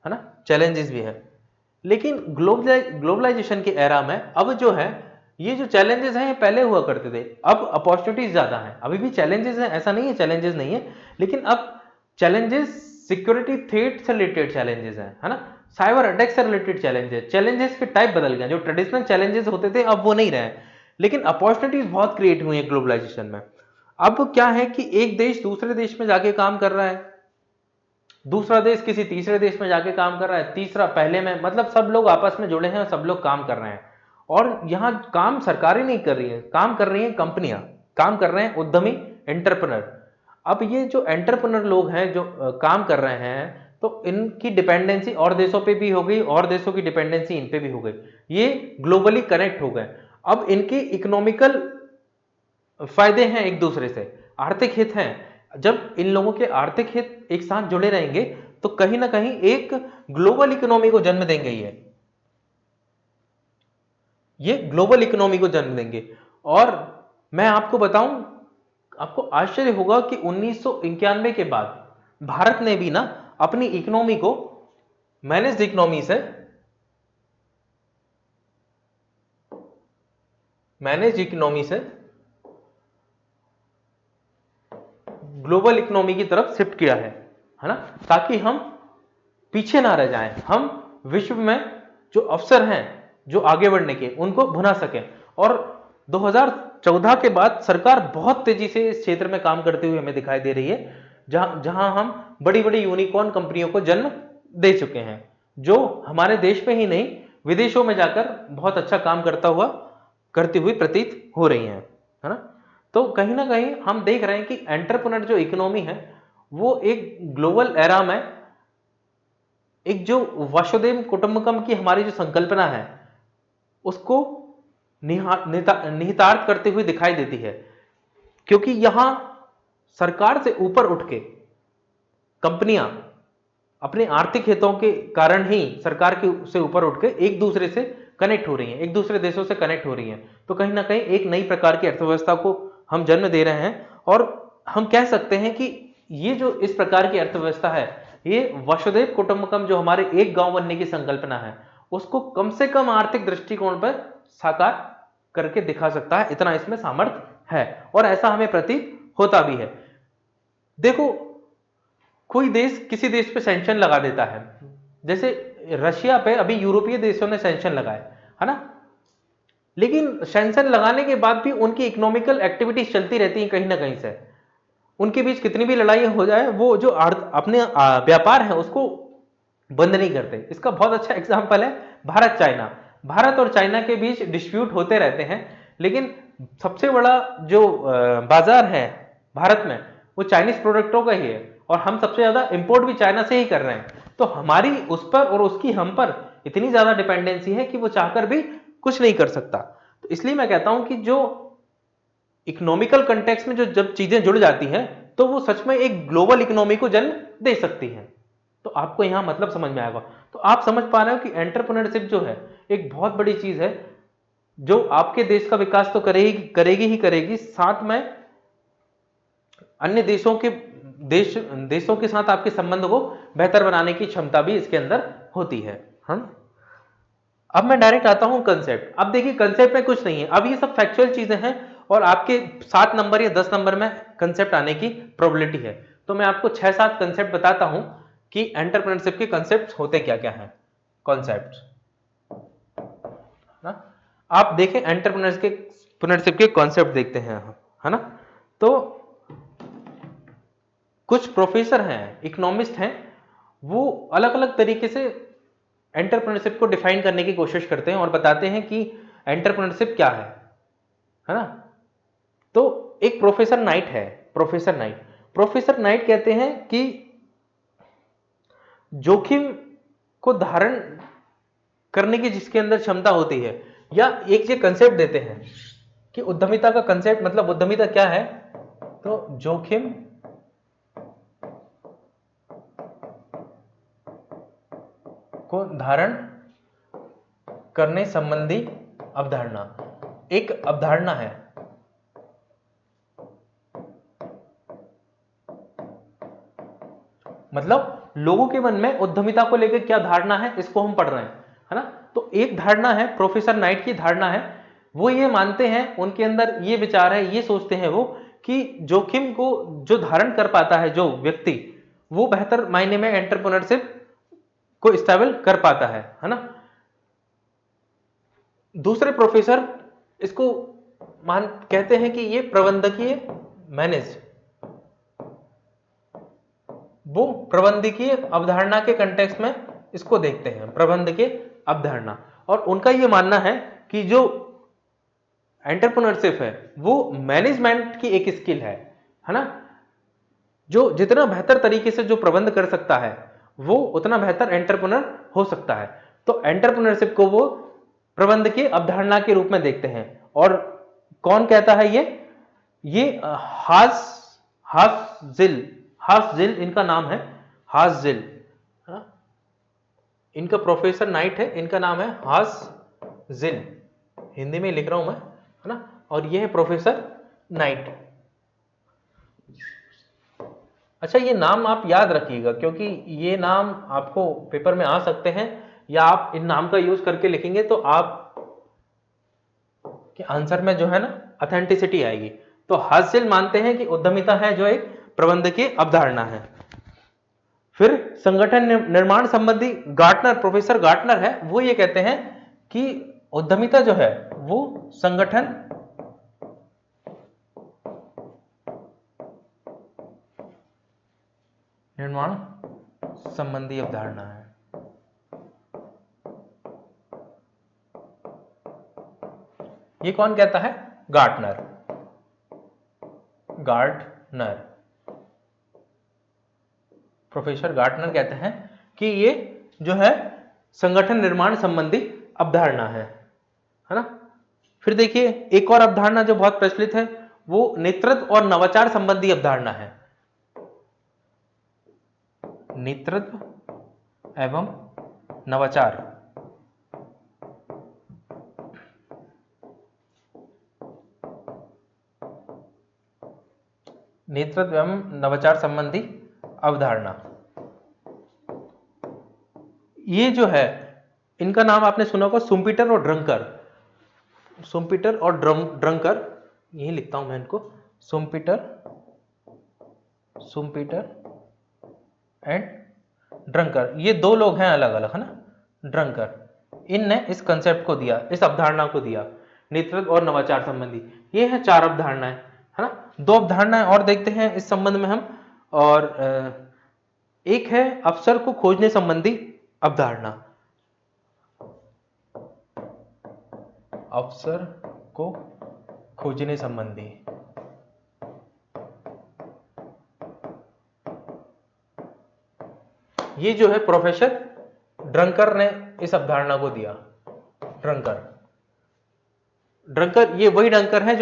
ना, चैलेंजेस भी है। लेकिन ग्लोबलाइजेशन के एरा में अब जो है ये जो चैलेंजेस हैं ये पहले हुआ करते थे, अब अपॉर्चुनिटीज ज्यादा हैं। अभी भी चैलेंजेस हैं, ऐसा नहीं है चैलेंजेस नहीं है, लेकिन अब चैलेंजेस सिक्योरिटी थ्रेट से रिलेटेड चैलेंजेस हैं, है ना, साइबर अटैक से रिलेटेड चैलेंजेस के टाइप बदल गए। जो ट्रेडिशनल चैलेंजेस होते थे अब वो नहीं रहे, लेकिन अपॉर्चुनिटीज बहुत क्रिएट हुई है ग्लोबलाइजेशन में। अब क्या है कि एक देश दूसरे देश में जाके काम कर रहा है, दूसरा देश किसी तीसरे देश में जाके काम कर रहा है, तीसरा पहले में, मतलब सब लोग आपस में जुड़े हैं और सब लोग काम कर रहे हैं। और यहाँ काम सरकारें नहीं कर रही है, काम कर रही हैं कंपनियां, काम कर रहे हैं उद्यमी, एंटरप्रेन्योर। अब ये जो एंटरप्रेन्योर लोग हैं जो काम कर रहे हैं, तो इनकी डिपेंडेंसी और देशों पे भी हो गई और देशों की डिपेंडेंसी इन पे भी हो गई, ये ग्लोबली कनेक्ट हो गए। अब इनके इकोनॉमिकल फायदे हैं एक दूसरे से, आर्थिक हित हैं। जब इन लोगों के आर्थिक हित एक साथ जुड़े रहेंगे तो कहीं ना कहीं एक ग्लोबल इकोनॉमी को जन्म देंगे। ये ग्लोबल इकोनॉमी को जन्म देंगे। और मैं आपको बताऊं, आपको आश्चर्य होगा कि 1991 के बाद भारत ने भी ना अपनी इकोनॉमी को मैनेज्ड इकोनॉमी से ग्लोबल इकोनॉमी की तरफ शिफ्ट किया है ना, ताकि हम पीछे ना रह जाएं, हम विश्व में जो अवसर हैं जो आगे बढ़ने के उनको भुना सकें। और 2014 के बाद सरकार बहुत तेजी से इस क्षेत्र में काम करते हुए हमें दिखाई दे रही है, जहां हम बड़ी बड़ी यूनिकॉर्न कंपनियों को जन्म दे चुके हैं, जो हमारे देश में ही नहीं विदेशों में जाकर बहुत अच्छा काम करती हुई प्रतीत हो रही हैं, है ना। तो कहीं ना कहीं हम देख रहे हैं कि एंटरप्रेन्योर जो इकोनॉमी है वो एक ग्लोबल एरा में एक जो वसुधैव कुटुंबकम की हमारी जो संकल्पना है उसको निहितार्थ करते हुए दिखाई देती है। क्योंकि यहां सरकार से ऊपर उठ के कंपनियां अपने आर्थिक हितों के कारण ही सरकार के से ऊपर उठ के एक दूसरे से कनेक्ट हो रही हैं, एक दूसरे देशों से कनेक्ट हो रही हैं। तो कहीं ना कहीं एक नई प्रकार की अर्थव्यवस्था को हम जन्म दे रहे हैं। और हम कह सकते हैं कि ये जो इस प्रकार की अर्थव्यवस्था है, ये वसुधैव कुटुंबकम जो हमारे एक गांव बनने की संकल्पना है उसको कम से कम आर्थिक दृष्टिकोण पर साकार करके दिखा सकता है, इतना इसमें सामर्थ्य है। और ऐसा हमें प्रतीत होता भी है। देखो, कोई देश किसी देश पे सैंक्शन लगा देता है, जैसे रशिया पे अभी यूरोपीय देशों ने सैंक्शन लगाए, है ना, लेकिन सैंक्शन लगाने के बाद भी उनकी इकोनॉमिकल एक्टिविटीज चलती रहती हैं कहीं ना कहीं से। उनके बीच कितनी भी लड़ाई हो जाए वो जो अपने व्यापार है उसको बंद नहीं करते। इसका बहुत अच्छा एग्जांपल है भारत चाइना। भारत और चाइना के बीच डिस्प्यूट होते रहते हैं, लेकिन सबसे बड़ा जो बाजार है भारत में वो चाइनीज प्रोडक्टों का ही है, और हम सबसे ज्यादा इंपोर्ट भी चाइना से ही कर रहे हैं। तो हमारी उस पर और उसकी हम पर इतनी ज्यादा डिपेंडेंसी है कि वो चाहकर भी कुछ नहीं कर सकता। तो इसलिए मैं कहता हूं कि जो इकोनॉमिकल कंटेक्स्ट में जो जब चीजें जुड़ जाती हैं तो वो सच में एक ग्लोबल इकोनॉमी को जन्म दे सकती हैं। तो आपको यहां मतलब समझ में आएगा। तो आप समझ पा रहे हो कि एंटरप्रेन्योरशिप जो है एक बहुत बड़ी चीज है, जो आपके देश का विकास तो करेगी ही करेगी, साथ में अन्य देशों के साथ आपके संबंध को बेहतर बनाने की क्षमता भी इसके अंदर होती है। हम अब मैं डायरेक्ट आता हूं कंसेप्ट। अब देखिए कंसेप्ट में कुछ नहीं है, अब ये सब फैक्चुअल चीजें हैं और आपके 7 नंबर या 10 नंबर में कंसेप्ट आने की प्रोबेबिलिटी है। तो मैं आपको 6-7 कंसेप्ट बताता हूं कि एंटरप्रेन्योरशिप के कंसेप्ट होते क्या क्या हैं। कॉन्सेप्ट ना, आप देखें एंटरप्रेन्योरशिप के कॉन्सेप्ट देखते हैं, है ना। तो कुछ प्रोफेसर हैं, इकोनॉमिस्ट हैं, वो अलग अलग तरीके से एंटरप्रेन्योरशिप को डिफाइन करने की कोशिश करते हैं और बताते हैं कि एंटरप्रेन्योरशिप क्या है ना। तो एक प्रोफेसर नाइट है, प्रोफेसर नाइट कहते हैं कि जोखिम को धारण करने की जिसके अंदर क्षमता होती है, या एक ये कंसेप्ट देते हैं कि उद्यमिता का कंसेप्ट, मतलब उद्यमिता क्या है, तो जोखिम को धारण करने संबंधी अवधारणा, एक अवधारणा है। मतलब लोगों के मन में उद्यमिता को लेकर क्या धारणा है इसको हम पढ़ रहे हैं, है ना। तो एक धारणा है, प्रोफेसर नाइट की धारणा है, वो ये मानते हैं, उनके अंदर ये विचार है, ये सोचते हैं वो कि जोखिम को जो धारण कर पाता है जो व्यक्ति, वो बेहतर मायने में एंटरप्रेन्योरशिप को स्टेबल कर पाता है ना। दूसरे प्रोफेसर इसको कहते हैं कि ये प्रबंधकीय मैनेज, वो प्रबंधकीय अवधारणा के कंटेक्स्ट में इसको देखते हैं, प्रबंधकीय अवधारणा। और उनका ये मानना है कि जो एंटरप्रेन्योरशिप है वो मैनेजमेंट की एक स्किल है ना। जो जितना बेहतर तरीके से जो प्रबंध कर सकता है वो उतना बेहतर एंटरप्रेन्योर हो सकता है। तो एंटरप्रेन्योरशिप को वो प्रबंध की अवधारणा के रूप में देखते हैं। और कौन कहता है ये हासजिल इनका नाम है, हासजिल, इनका प्रोफेसर नाइट है, इनका नाम है हासजिल, हिंदी में लिख रहा हूं मैं, है ना। और ये है प्रोफेसर नाइट। अच्छा, ये नाम आप याद रखिएगा क्योंकि ये नाम आपको पेपर में आ सकते हैं, या आप इन नाम का यूज करके लिखेंगे तो आप के आंसर में जो है ना ऑथेंटिसिटी आएगी। तो हासिल मानते हैं कि उद्यमिता है जो एक प्रबंध की अवधारणा है। फिर संगठन निर्माण संबंधी गार्टनर, प्रोफेसर गार्टनर है, वो ये कहते हैं कि उद्यमिता जो है वो संगठन निर्माण संबंधी अवधारणा है। ये कौन कहता है? गार्टनर। प्रोफेसर गार्टनर कहते हैं कि ये जो है संगठन निर्माण संबंधी अवधारणा है ना। फिर देखिए एक और अवधारणा जो बहुत प्रचलित है वो नेतृत्व और नवाचार संबंधी अवधारणा है। नेतृत्व एवं नवाचार, नेतृत्व एवं नवाचार संबंधी अवधारणा, ये जो है इनका नाम आपने सुना होगा शुम्पीटर और ड्रंकर। शुम्पीटर और ड्रंकर, यही लिखता हूं मैं इनको, शुम्पीटर एंड ड्रंकर, ये दो लोग हैं अलग अलग, है ना। ड्रंकर, इनने इस कंसेप्ट को दिया, इस अवधारणा को दिया, नेतृत्व और नवाचार संबंधी। ये है चार अवधारणाएं, है ना। दो अवधारणाएं और देखते हैं इस संबंध में हम, और एक है अवसर को खोजने संबंधी अवधारणा, अवसर को खोजने संबंधी। ये जो है प्रोफेसर ड्रंकर ने इस अवधारणा को दिया। ड्रंकर ये वही ड्रंकर है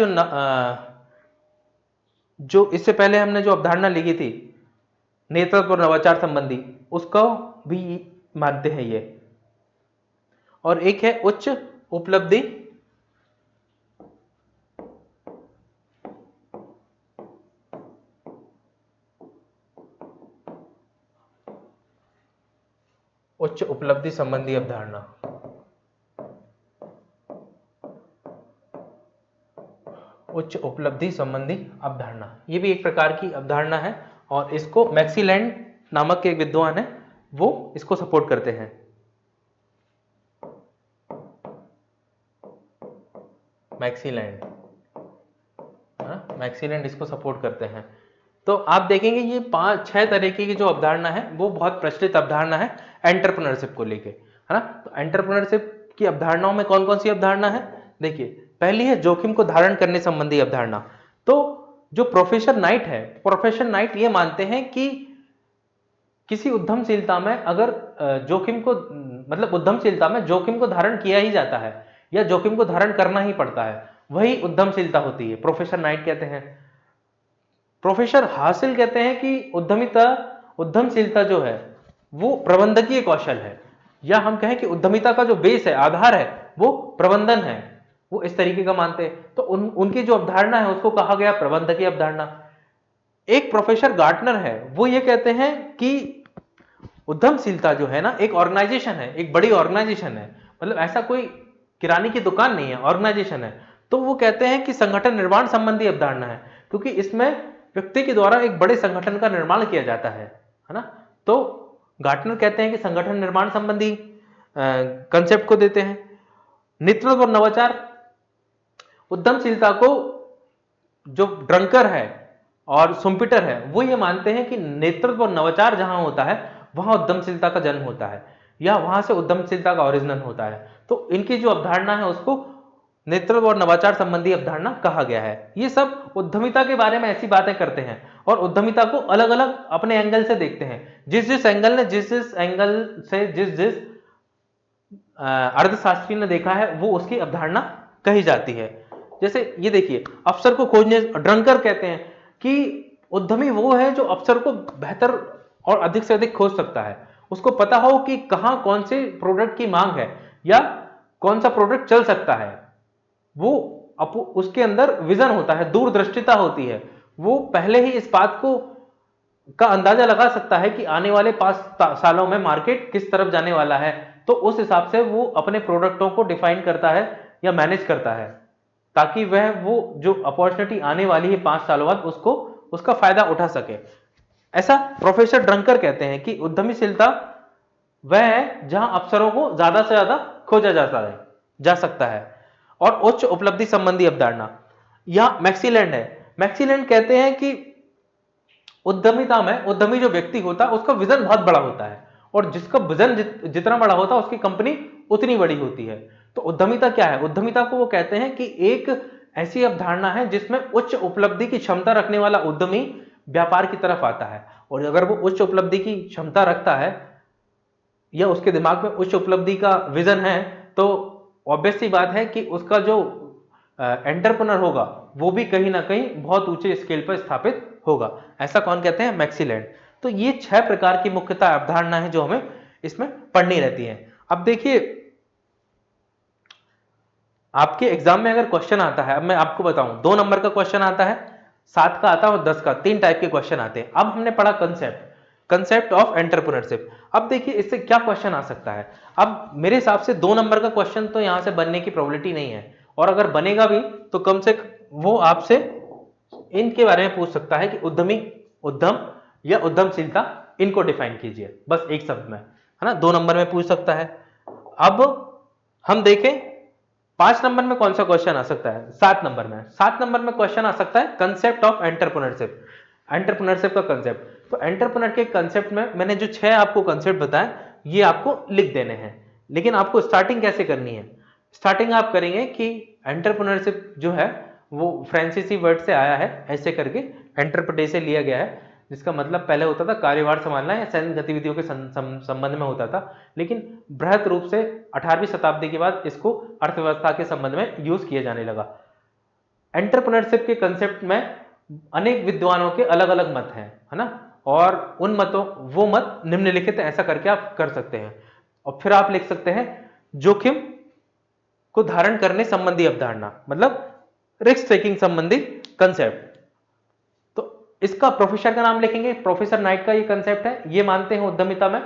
जो इससे पहले हमने जो अवधारणा लिखी थी नेतृत्व और नवाचार संबंधी, उसको भी मानते हैं ये। और एक है उच्च उपलब्धि संबंधी अवधारणा। उच्च उपलब्धि संबंधी अवधारणा, ये भी एक प्रकार की अवधारणा है और इसको मैक्सीलैंड नामक के एक विद्वान है वो इसको सपोर्ट करते हैं। मैक्सीलैंड इसको सपोर्ट करते हैं। तो आप देखेंगे ये 5-6 तरीके की जो अवधारणा है वो बहुत प्रचलित अवधारणा है एंटरप्रेन्योरशिप को लेके, है ना। तो एंटरप्रेन्योरशिप की अवधारणाओं में कौन कौन सी अवधारणा है? देखिए पहली है जोखिम को धारण करने संबंधी अवधारणा। तो जो प्रोफेसर नाइट है, प्रोफेसर नाइट ये मानते हैं कि किसी उद्यमशीलता में अगर जोखिम को, मतलब उद्यमशीलता में जोखिम को धारण किया ही जाता है या जोखिम को धारण करना ही पड़ता है, वही उद्यमशीलता होती है, प्रोफेसर नाइट कहते हैं। प्रोफेसर हासिल कहते हैं कि उद्यमशीलता जो है वो प्रबंधकीय कौशल है, या हम कहें कि उद्यमिता का जो बेस है, आधार है, वो प्रबंधन है, वो इस तरीके का मानते हैं। तो उनकी जो अवधारणा है उसको कहा गया प्रबंधकीय अवधारणा। एक प्रोफेसर गार्टनर है, वो ये कहते हैं कि उद्यमशीलता जो है ना एक ऑर्गेनाइजेशन है, एक बड़ी ऑर्गेनाइजेशन है, मतलब ऐसा कोई किराने की दुकान नहीं है, ऑर्गेनाइजेशन है। तो वो कहते हैं कि संगठन निर्माण संबंधी अवधारणा है, क्योंकि इसमें व्यक्ति के द्वारा एक बड़े संगठन का निर्माण किया जाता है ना। तो गार्टनर कहते हैं कि संगठन निर्माण संबंधी कंसेप्ट को देते हैं। नेतृत्व और नवाचार, उद्यमशीलता को जो ड्रंकर है और सुम्पिटर है वो ये मानते हैं कि नेतृत्व और नवाचार जहां होता है वहां उद्यमशीलता का जन्म होता है, या वहां से उद्यमशीलता का ओरिजिनल होता है। तो इनकी जो अवधारणा है उसको नेतृत्व और नवाचार संबंधी अवधारणा कहा गया है। ये सब उद्यमिता के बारे में ऐसी बातें करते हैं और उद्यमिता को अलग अलग अपने एंगल से देखते हैं। जिस जिस एंगल से जिस अर्थशास्त्री ने देखा है वो उसकी अवधारणा कही जाती है। जैसे ये देखिए, अवसर को खोजने, ड्रंकर कहते हैं कि उद्यमी वो है जो अवसर को बेहतर और अधिक से अधिक खोज सकता है। उसको पता हो कि कहां कौन से प्रोडक्ट की मांग है या कौन सा प्रोडक्ट चल सकता है। वो उसके अंदर विजन होता है, दूरदृष्टिता होती है। वो पहले ही इस बात को का अंदाजा लगा सकता है कि आने वाले 5 सालों में मार्केट किस तरफ जाने वाला है। तो उस हिसाब से वो अपने प्रोडक्टों को डिफाइन करता है या मैनेज करता है, ताकि वह वो जो अपॉर्चुनिटी आने वाली है 5 सालों बाद उसका फायदा उठा सके। ऐसा प्रोफेसर ड्रंकर कहते हैं कि उद्यमशीलता वह है जहां अवसरों को ज्यादा से ज्यादा खोजा जा सकता है। और उच्च उपलब्धि संबंधी अवधारणा, यहां मैक्सीलैंड है। मैक्सीलैंड कहते हैं कि उद्यमिता में उद्यमी जो व्यक्ति होता है उसका विजन बहुत बड़ा होता है, और जिसका विजन जितना बड़ा होता है उसकी कंपनी उतनी बड़ी होती है। तो उद्यमिता क्या है? उद्यमिता को वो कहते हैं कि एक ऐसी अवधारणा है जिसमें उच्च उपलब्धि की क्षमता रखने वाला उद्यमी व्यापार की तरफ आता है। और अगर वो उच्च उपलब्धि की क्षमता रखता है या उसके दिमाग में उच्च उपलब्धि का विजन है, तो ऑब्वियस सी बात है कि उसका जो एंटरप्रेन्योर होगा वो भी कहीं ना कहीं बहुत ऊंचे स्केल पर स्थापित होगा। ऐसा कौन कहते हैं? मैक्सीलैंड। तो ये 6 प्रकार की मुख्यतः अवधारणा है जो हमें इसमें पढ़नी रहती है। अब देखिए, आपके एग्जाम में अगर क्वेश्चन आता है, अब मैं आपको बताऊं, 2 नंबर का क्वेश्चन आता है, 7 का आता है और 10 का, 3 टाइप के क्वेश्चन आते हैं। अब हमने पढ़ा कंसेप्ट ऑफ एंटरप्रेन्योरशिप। अब देखिए इससे क्या क्वेश्चन आ सकता है। अब मेरे हिसाब से 2 नंबर का क्वेश्चन तो यहां से बनने की प्रोबेबिलिटी नहीं है, और अगर बनेगा भी तो कम से वो आपसे इनके बारे में पूछ सकता है कि उद्यम या उद्यमशीलता, इनको डिफाइन कीजिए, बस एक शब्द में, है ना। 2 नंबर में पूछ सकता है। अब हम देखें 5 नंबर में कौन सा क्वेश्चन आ सकता है। 7 नंबर में क्वेश्चन आ सकता है कंसेप्ट ऑफ एंटरप्रेन्योरशिप का कंसेप्ट। तो एंटरप्रेन्योर के कंसेप्ट में मैंने जो 6 आपको कंसेप्ट बताए ये आपको लिख देने हैं। लेकिन आपको स्टार्टिंग कैसे करनी है? स्टार्टिंग आप करेंगे कि एंटरप्रेन्योरशिप जो है वो फ्रांसीसी वर्ड से आया है, ऐसे करके एंटरप्रेटे से लिया गया है, जिसका मतलब पहले होता था कार्यभार संभालना या सैन्य गतिविधियों के संबंध में होता था, लेकिन बृहत रूप से 18वीं शताब्दी के बाद इसको अर्थव्यवस्था के संबंध में यूज किया जाने लगा। एंटरप्रेन्योरशिप के कंसेप्ट में अनेक विद्वानों के अलग अलग मत हैं, है ना, और उन मतों वो मत निम्नलिखित, ऐसा करके आप कर सकते हैं। और फिर आप लिख सकते हैं जोखिम को धारण करने संबंधी अवधारणा, मतलब रिस्क टेकिंग संबंधी कंसेप्ट। तो इसका प्रोफेसर का नाम लिखेंगे, प्रोफेसर नाइट का ये कंसेप्ट है। ये मानते हैं उद्यमिता में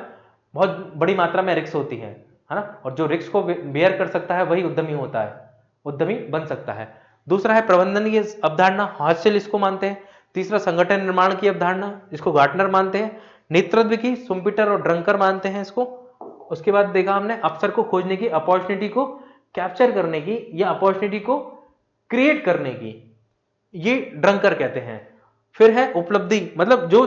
बहुत बड़ी मात्रा में रिस्क होती है ना, और जो रिस्क को बेयर कर सकता है वही उद्यमी होता है, उद्यमी बन सकता है। दूसरा है प्रबंधन की अवधारणा, हॉस्टल इसको मानते हैं। तीसरा संगठन निर्माण की अवधारणा, इसको गार्टनर मानते हैं। नेतृत्व की सुम्पिटर और ड्रंकर मानते हैं इसको। उसके बाद देखा हमने अवसर को खोजने की, अपॉर्चुनिटी को कैप्चर करने की या अपॉर्चुनिटी को क्रिएट करने की, ये ड्रंकर कहते हैं। फिर है उपलब्धि, मतलब जो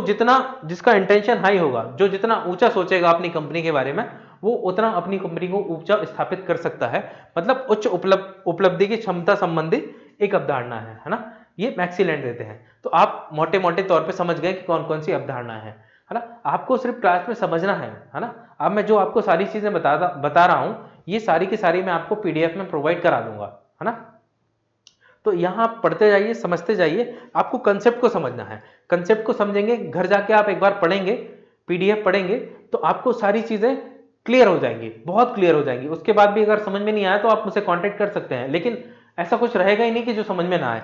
जिसका इंटेंशन हाई होगा, जो जितना ऊंचा सोचेगा अपनी कंपनी के बारे में, वो उतना अपनी कंपनी को ऊंचा स्थापित कर सकता है। मतलब उच्च उपलब्धि की क्षमता संबंधी एक अवधारणा है ना। ये मैक्सीलैंड देते हैं। तो आप मोटे मोटे तौर पे समझ गए कि कौन कौन सी अवधारणा है ना। आपको सिर्फ क्लास में समझना है ना। अब मैं जो आपको सारी चीजें बता रहा हूं, ये सारी की सारी मैं आपको पीडीएफ में प्रोवाइड करा दूंगा, है ना। तो यहां आप पढ़ते जाइए, समझते जाइए। आपको कंसेप्ट को समझना है। कंसेप्ट को समझेंगे, घर जाके आप एक बार पढ़ेंगे, पीडीएफ पढ़ेंगे, तो आपको सारी चीजें क्लियर हो जाएंगी, बहुत क्लियर हो जाएंगी। उसके बाद भी अगर समझ में नहीं आया तो आप मुझसे कांटेक्ट कर सकते हैं, लेकिन ऐसा कुछ रहेगा ही नहीं कि जो समझ में ना आए।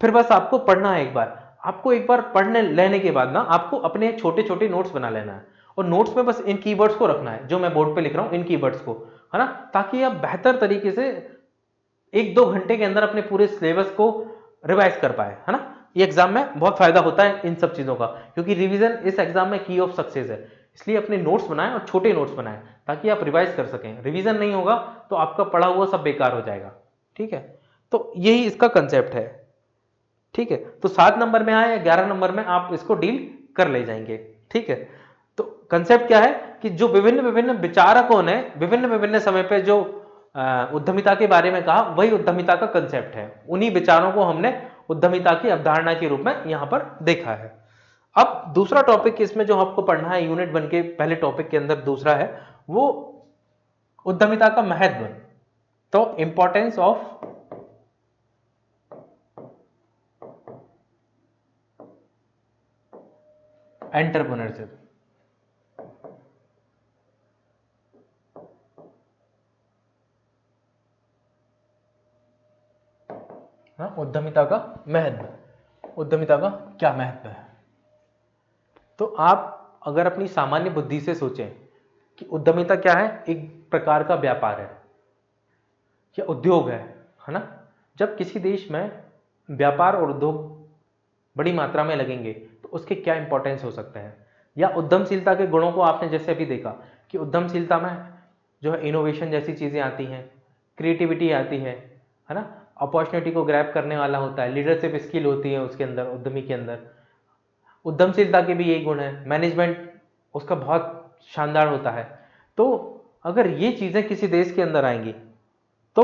फिर बस आपको पढ़ना है एक बार। आपको एक बार पढ़ने लेने के बाद ना आपको अपने छोटे छोटे नोट्स बना लेना है, और नोट्स में बस इन कीवर्ड्स को रखना है जो मैं बोर्ड पे लिख रहा हूँ, इन कीवर्ड्स को, है ना, ताकि आप बेहतर तरीके से 1-2 घंटे के अंदर अपने पूरे सिलेबस को रिवाइज कर पाए, है ना। ये एग्जाम में बहुत फायदा होता है इन सब चीजों का, क्योंकि रिवीजन इस एग्जाम में की ऑफ सक्सेस है। इसलिए अपने नोट्स बनाएं और छोटे नोट्स बनाएं ताकि आप रिवाइज कर सकें। रिवीजन नहीं होगा तो आपका पढ़ा हुआ सब बेकार हो जाएगा, ठीक है। तो यही इसका कंसेप्ट है, ठीक है। तो 7 नंबर में आए या 11 नंबर में आप इसको डील कर ले जाएंगे, ठीक है। तो कंसेप्ट क्या है कि जो विभिन्न विभिन्न विचारकों ने विभिन्न विभिन्न समय पे जो उद्यमिता के बारे में कहा, वही उद्यमिता का कंसेप्ट है। उन्हीं विचारों को हमने उद्यमिता की अवधारणा के रूप में यहां पर देखा है। अब दूसरा टॉपिक इसमें जो आपको पढ़ना है यूनिट 1 के पहले टॉपिक के अंदर दूसरा है वो उद्यमिता का महत्व। तो इंपॉर्टेंस ऑफ एंटरप्रेन्योरशिप। उद्यमिता का महत्व, उद्यमिता का क्या महत्व है। तो आप अगर अपनी सामान्य बुद्धि से सोचें कि उद्यमिता क्या है, एक प्रकार का व्यापार है या उद्योग है ना। जब किसी देश में व्यापार और उद्योग बड़ी मात्रा में लगेंगे तो उसके क्या इंपॉर्टेंस हो सकते हैं, या उद्यमशीलता के गुणों को आपने जैसे अभी देखा कि उद्यमशीलता में जो है इनोवेशन जैसी चीजें आती हैं, क्रिएटिविटी आती है ना, अपॉर्चुनिटी को ग्रैब करने वाला होता है, लीडरशिप स्किल होती है उसके अंदर, उद्यमी के अंदर। उद्यमशीलता के भी यही गुण है, मैनेजमेंट उसका बहुत शानदार होता है। तो अगर ये चीजें किसी देश के अंदर आएंगी तो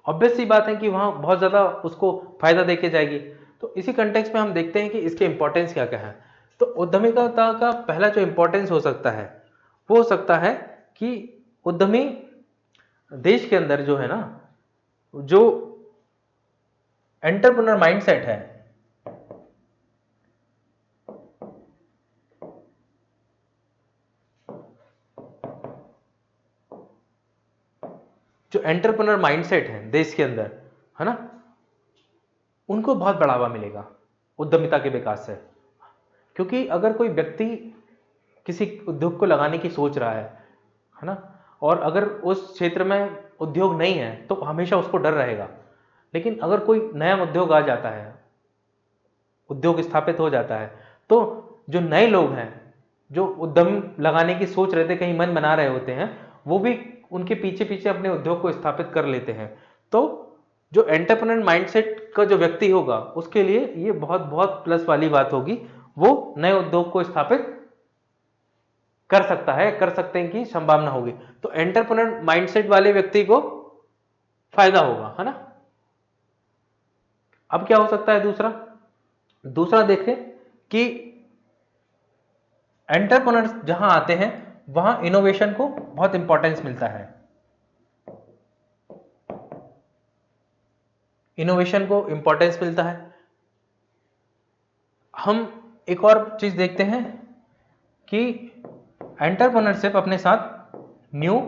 ऑब्वियस सी बात है कि वहां बहुत ज्यादा उसको फायदा देके जाएगी। तो इसी कंटेक्स्ट में हम देखते हैं कि इसके इंपॉर्टेंस क्या क्या है। तो उद्यमिता का पहला जो इंपॉर्टेंस हो सकता है वो हो सकता है कि उद्यमी देश के अंदर जो है ना, जो एंटरप्रेन्योर माइंडसेट है, जो एंटरप्रेन्योर माइंडसेट है देश के अंदर, है ना, उनको बहुत बढ़ावा मिलेगा उद्यमिता के विकास से। क्योंकि अगर कोई व्यक्ति किसी उद्योग को लगाने की सोच रहा है ना, और अगर उस क्षेत्र में उद्योग नहीं है तो हमेशा उसको डर रहेगा। लेकिन अगर कोई नया उद्योग आ जाता है, उद्योग स्थापित हो जाता है, तो जो नए लोग हैं जो उद्यम लगाने की सोच रहे थे, कहीं मन बना रहे होते हैं, वो भी उनके पीछे पीछे अपने उद्योग को स्थापित कर लेते हैं। तो जो एंटरप्रेन्योर माइंडसेट का जो व्यक्ति होगा उसके लिए ये बहुत बहुत प्लस वाली बात होगी, वो नए उद्योग को स्थापित कर सकता है, कर सकते हैं की संभावना होगी। तो एंटरप्रेन्योर माइंडसेट वाले व्यक्ति को फायदा होगा, है ना। अब क्या हो सकता है दूसरा, दूसरा देखें कि एंटरप्रेन्योर्स जहां आते हैं वहां इनोवेशन को बहुत इंपॉर्टेंस मिलता है, इनोवेशन को इंपॉर्टेंस मिलता है। हम एक और चीज देखते हैं कि एंटरप्रेन्योरशिप अपने साथ न्यू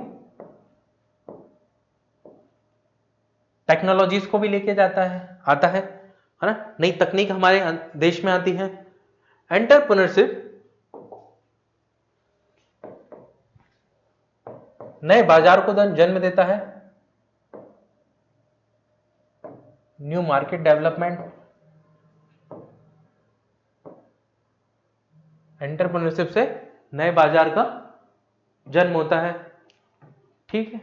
टेक्नोलॉजीज को भी लेके जाता है, आता है ना, नई तकनीक हमारे देश में आती है। एंटरप्रेन्योरशिप नए बाजार को जन्म देता है, न्यू मार्केट डेवलपमेंट। एंटरप्रेन्योरशिप से नए बाजार का जन्म होता है, ठीक है।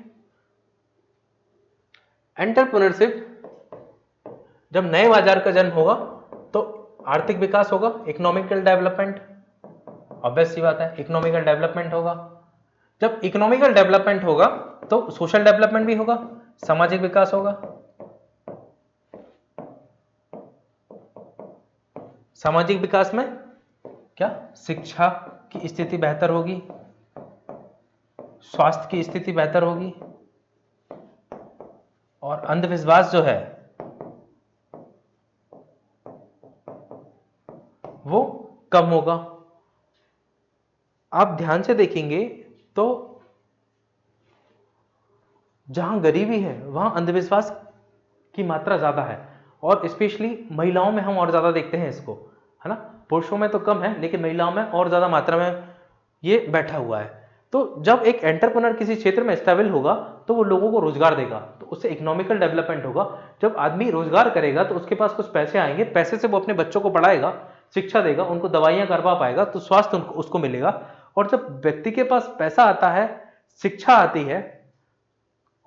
एंटरप्रेन्योरशिप जब नए बाजार का जन्म होगा तो आर्थिक विकास होगा, इकोनॉमिकल डेवलपमेंट, ऑब्वियस सी बात है इकोनॉमिकल डेवलपमेंट होगा। जब इकोनॉमिकल डेवलपमेंट होगा तो सोशल डेवलपमेंट भी होगा, सामाजिक विकास होगा। सामाजिक विकास में क्या, शिक्षा की स्थिति बेहतर होगी, स्वास्थ्य की स्थिति बेहतर होगी, और अंधविश्वास जो है वो कम होगा। आप ध्यान से देखेंगे तो जहां गरीबी है वहां अंधविश्वास की मात्रा ज्यादा है, और स्पेशली महिलाओं में हम और ज्यादा देखते हैं इसको, है ना। पुरुषों में तो कम है लेकिन महिलाओं में और ज्यादा मात्रा में ये बैठा हुआ है। तो जब एक एंटरप्रेन्योर किसी क्षेत्र में स्टेबल होगा तो वो लोगों को रोजगार देगा, तो उससे इकोनॉमिकल डेवलपमेंट होगा। जब आदमी रोजगार करेगा तो उसके पास कुछ पैसे आएंगे, पैसे से वो अपने बच्चों को पढ़ाएगा, शिक्षा देगा, उनको दवाइयां करवा पाएगा, तो स्वास्थ्य उसको मिलेगा। और जब व्यक्ति के पास पैसा आता है, शिक्षा आती है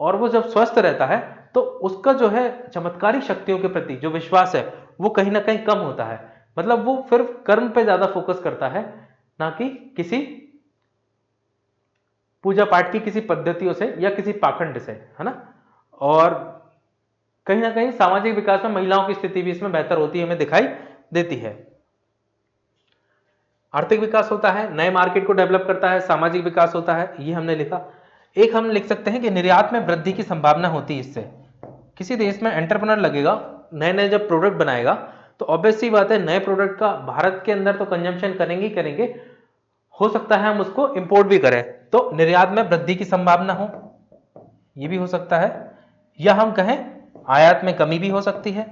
और वो जब स्वस्थ रहता है तो उसका जो है चमत्कारी शक्तियों के प्रति जो विश्वास है वो कहीं ना कहीं कम होता है। मतलब वो फिर कर्म पे ज्यादा फोकस करता है, ना कि किसी पूजा पाठ की किसी पद्धतियों से या किसी पाखंड से, है ना। और कहीं ना कहीं सामाजिक विकास में महिलाओं की स्थिति भी इसमें बेहतर होती है, हमें दिखाई देती है। आर्थिक विकास होता है, नए मार्केट को डेवलप करता है, सामाजिक विकास होता है, ये हमने लिखा। एक हम लिख सकते हैं कि निर्यात में वृद्धि की संभावना होती है। इससे किसी देश में एंटरप्रेन्योर लगेगा, नए नए जब प्रोडक्ट बनाएगा तो ऑब्वियस सी बात है नए प्रोडक्ट का भारत के अंदर तो कंजम्पशन करेंगे ही करेंगे, हो सकता है हम उसको इंपोर्ट भी करें, तो निर्यात में वृद्धि की संभावना हो, ये भी हो सकता है। या हम कहें आयात में कमी भी हो सकती है।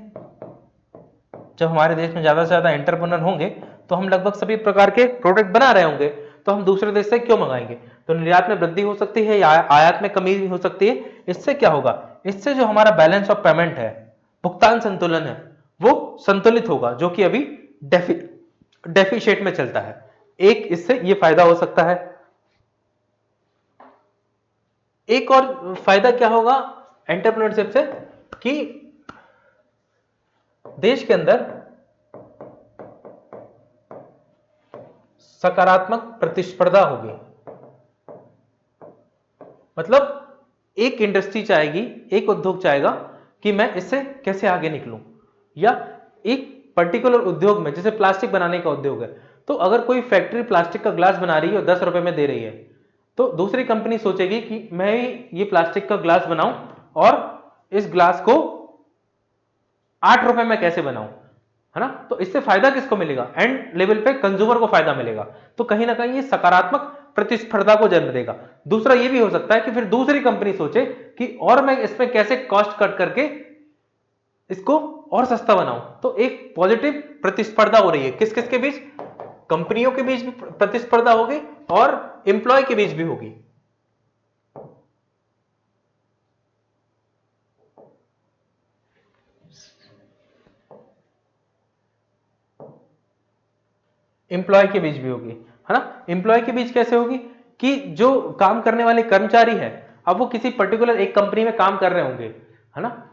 जब हमारे देश में ज्यादा से ज्यादा एंटरप्रेन्योर होंगे तो हम लगभग सभी प्रकार के प्रोडक्ट बना रहे होंगे, तो हम दूसरे देश से क्यों मंगाएंगे। तो निर्यात में वृद्धि हो सकती है या आयात में कमी भी हो सकती है। इससे क्या होगा, इससे जो हमारा बैलेंस ऑफ पेमेंट है, भुगतान संतुलन है, वो संतुलित होगा, जो कि अभी डेफिशिएट में चलता है। एक इससे ये फायदा हो सकता है। एक और फायदा क्या होगा एंटरप्रेन्योरशिप से, कि देश के अंदर सकारात्मक प्रतिस्पर्धा होगी। मतलब एक इंडस्ट्री चाहेगी, एक उद्योग चाहेगा कि मैं इससे कैसे आगे निकलूं, या एक पर्टिकुलर उद्योग में, जैसे प्लास्टिक बनाने का उद्योग है, तो अगर कोई फैक्ट्री प्लास्टिक का ग्लास बना रही है और 10 रुपए में दे रही है, तो दूसरी कंपनी सोचेगी कि मैं ये प्लास्टिक का ग्लास बनाऊं और इस ग्लास को 8 रुपए में कैसे बनाऊं, है ना। तो इससे फायदा किसको मिलेगा, एंड लेवल पे कंज्यूमर को फायदा मिलेगा। तो कहीं ना कहीं ये सकारात्मक प्रतिस्पर्धा को जन्म देगा। दूसरा ये भी हो सकता है कि फिर दूसरी कंपनी सोचे कि और मैं इसमें कैसे कॉस्ट कट करके इसको और सस्ता बनाऊं। तो एक पॉजिटिव प्रतिस्पर्धा हो रही है, किस किस के बीच, कंपनियों के बीच भी प्रतिस्पर्धा होगी और एम्प्लॉय के बीच भी होगी। एम्प्लॉय के बीच भी होगी, है ना। एम्प्लॉय के बीच कैसे होगी, कि जो काम करने वाले कर्मचारी हैं, अब वो किसी पर्टिकुलर एक कंपनी में काम कर रहे होंगे, है ना,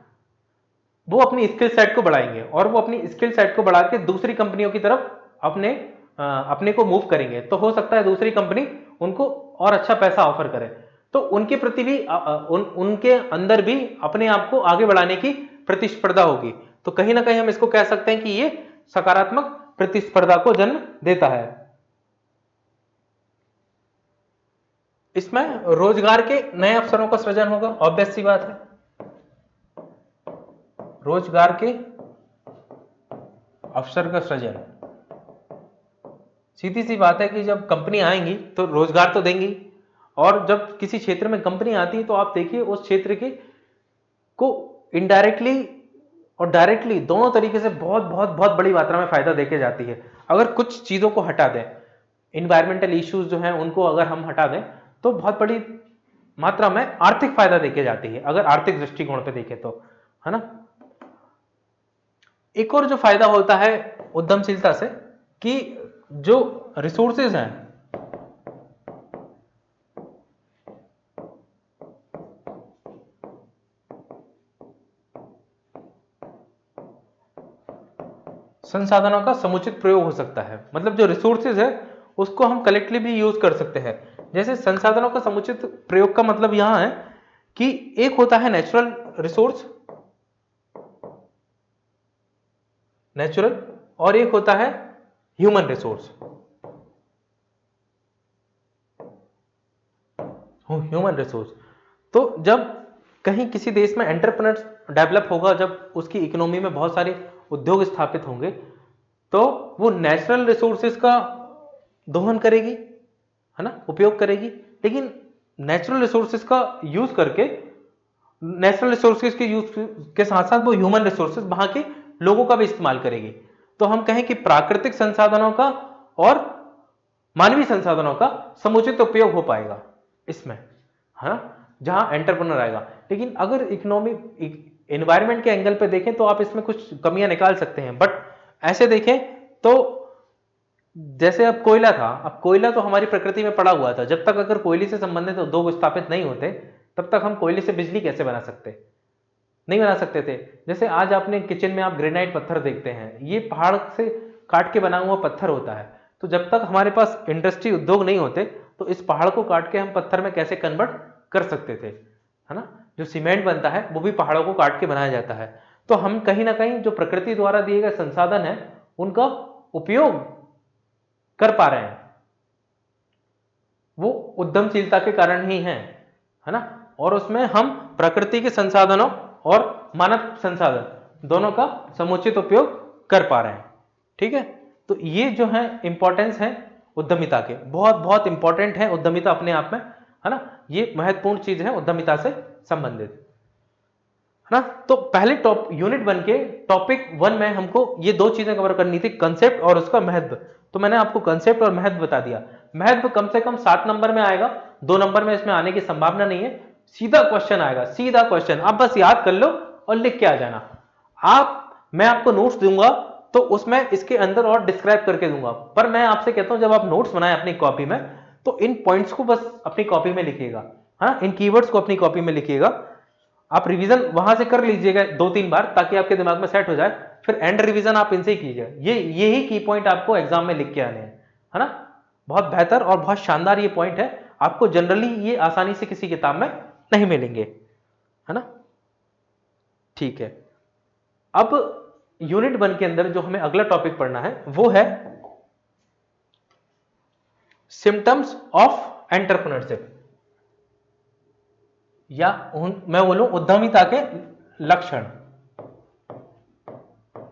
वो अपनी स्किल सेट को बढ़ाएंगे और वो अपनी स्किल सेट को बढ़ा के दूसरी कंपनियों की तरफ अपने को मूव करेंगे। तो हो सकता है दूसरी कंपनी उनको और अच्छा पैसा ऑफर करे, तो उनके प्रति भी उनके अंदर भी अपने आप को आगे बढ़ाने की प्रतिस्पर्धा होगी। तो कहीं ना कहीं हम इसको कह सकते हैं कि ये सकारात्मक प्रतिस्पर्धा को जन्म देता है। इसमें रोजगार के नए अवसरों का सृजन होगा, ऑब्वियस सी बात है। रोजगार के अवसर का सृजन, सीधी सी बात है कि जब कंपनी आएंगी तो रोजगार तो देंगी, और जब किसी क्षेत्र में कंपनी आती है तो आप देखिए उस क्षेत्र के को इनडायरेक्टली और डायरेक्टली दोनों तरीके से बहुत बहुत बहुत बड़ी मात्रा में फायदा देके जाती है। अगर कुछ चीजों को हटा दें, इन्वायरमेंटल इश्यूज जो हैं उनको अगर हम हटा दें, तो बहुत बड़ी मात्रा में आर्थिक फायदा देके जाती है, अगर आर्थिक दृष्टिकोण पे देखें तो, है ना। एक और जो फायदा होता है उद्यमशीलता से, कि जो रिसोर्सेज हैं, संसाधनों का समुचित प्रयोग हो सकता है। मतलब जो रिसोर्सेज है उसको हम कलेक्टिवली यूज कर सकते हैं। जैसे संसाधनों का समुचित प्रयोग का मतलब यहां है कि एक होता है नेचुरल रिसोर्स, नेचुरल, और एक होता है ह्यूमन रिसोर्स, ह्यूमन रिसोर्स। तो जब कहीं किसी देश में एंटरप्रेन्योर डेवलप होगा, जब उसकी इकोनॉमी में बहुत सारे उद्योग स्थापित होंगे, तो वो नेचुरल रिसोर्सेज का दोहन करेगी, है ना, उपयोग करेगी। लेकिन नेचुरल रिसोर्सेज का यूज करके, नेचुरल रिसोर्सेज के यूज के साथ साथ वो ह्यूमन रिसोर्सेज वहां के लोगों का भी इस्तेमाल करेगी। तो हम कहें कि प्राकृतिक संसाधनों का और मानवीय संसाधनों का समुचित उपयोग हो पाएगा इसमें, है ना, जहां एंटरप्रेन्योर आएगा। लेकिन अगर इकोनॉमिक एनवायरनमेंट के एंगल पे देखें तो आप इसमें कुछ कमियां निकाल सकते हैं, बट ऐसे देखें तो जैसे अब कोयला था, अब कोयला तो हमारी प्रकृति में पड़ा हुआ था, जब तक अगर कोयले से संबंधित उद्योग स्थापित नहीं होते तब तक हम कोयले से बिजली कैसे बना सकते, नहीं बना सकते थे। जैसे आज आपने किचन में आप ग्रेनाइट पत्थर देखते हैं, ये पहाड़ से काट के बना हुआ पत्थर होता है। तो जब तक हमारे पास इंडस्ट्री उद्योग नहीं होते तो इस पहाड़ को काट के हम पत्थर में कैसे कन्वर्ट कर सकते थे, है ना। जो सीमेंट बनता है वो भी पहाड़ों को काट के बनाया जाता है। तो हम कहीं ना कहीं जो प्रकृति द्वारा दिए गए संसाधन है उनका उपयोग कर पा रहे हैं, वो उद्यमशीलता के कारण ही है ना। और उसमें हम प्रकृति के संसाधनों और मानव संसाधन दोनों का समुचित उपयोग कर पा रहे हैं। ठीक है, तो ये जो है इंपॉर्टेंस है उद्यमिता के, बहुत बहुत इंपॉर्टेंट है उद्यमिता अपने आप में, है ना। ये महत्वपूर्ण चीज है उद्यमिता से संबंधित, है ना। तो पहले यूनिट 1 के टॉपिक 1 में हमको ये दो चीजें कवर करनी थी, कंसेप्ट और उसका महत्व। तो मैंने आपको कंसेप्ट और महत्व बता दिया। महत्व कम से कम 7 नंबर में आएगा, 2 नंबर में इसमें आने की संभावना नहीं है। सीधा क्वेश्चन आएगा, सीधा क्वेश्चन, आप बस याद कर लो और लिख के आ जाना। मैं आपको नोट्स दूंगा तो उसमें इसके अंदर और डिस्क्राइब करके दूंगा, पर मैं आपसे कहता हूं जब आप नोट्स बनाए अपनी कॉपी में तो इन पॉइंट्स को बस अपनी कॉपी में लिखिएगा, हाँ, इन कीवर्ड्स को अपनी कॉपी में लिखिएगा। आप रिवीजन वहां से कर लीजिएगा 2-3 बार ताकि आपके दिमाग में सेट हो जाए, फिर एंड रिवीजन आप इनसे ही कीजिए। यही की पॉइंट आपको एग्जाम में लिख के आने हैं, है ना। बहुत बेहतर और बहुत शानदार ये पॉइंट है, आपको जनरली ये आसानी से किसी किताब में नहीं मिलेंगे, है ना। ठीक है, अब यूनिट 1 के अंदर जो हमें अगला टॉपिक पढ़ना है वो है सिम्टम्स ऑफ एंटरप्रेन्योरशिप, या मैं बोलूं उद्यमिता के लक्षण,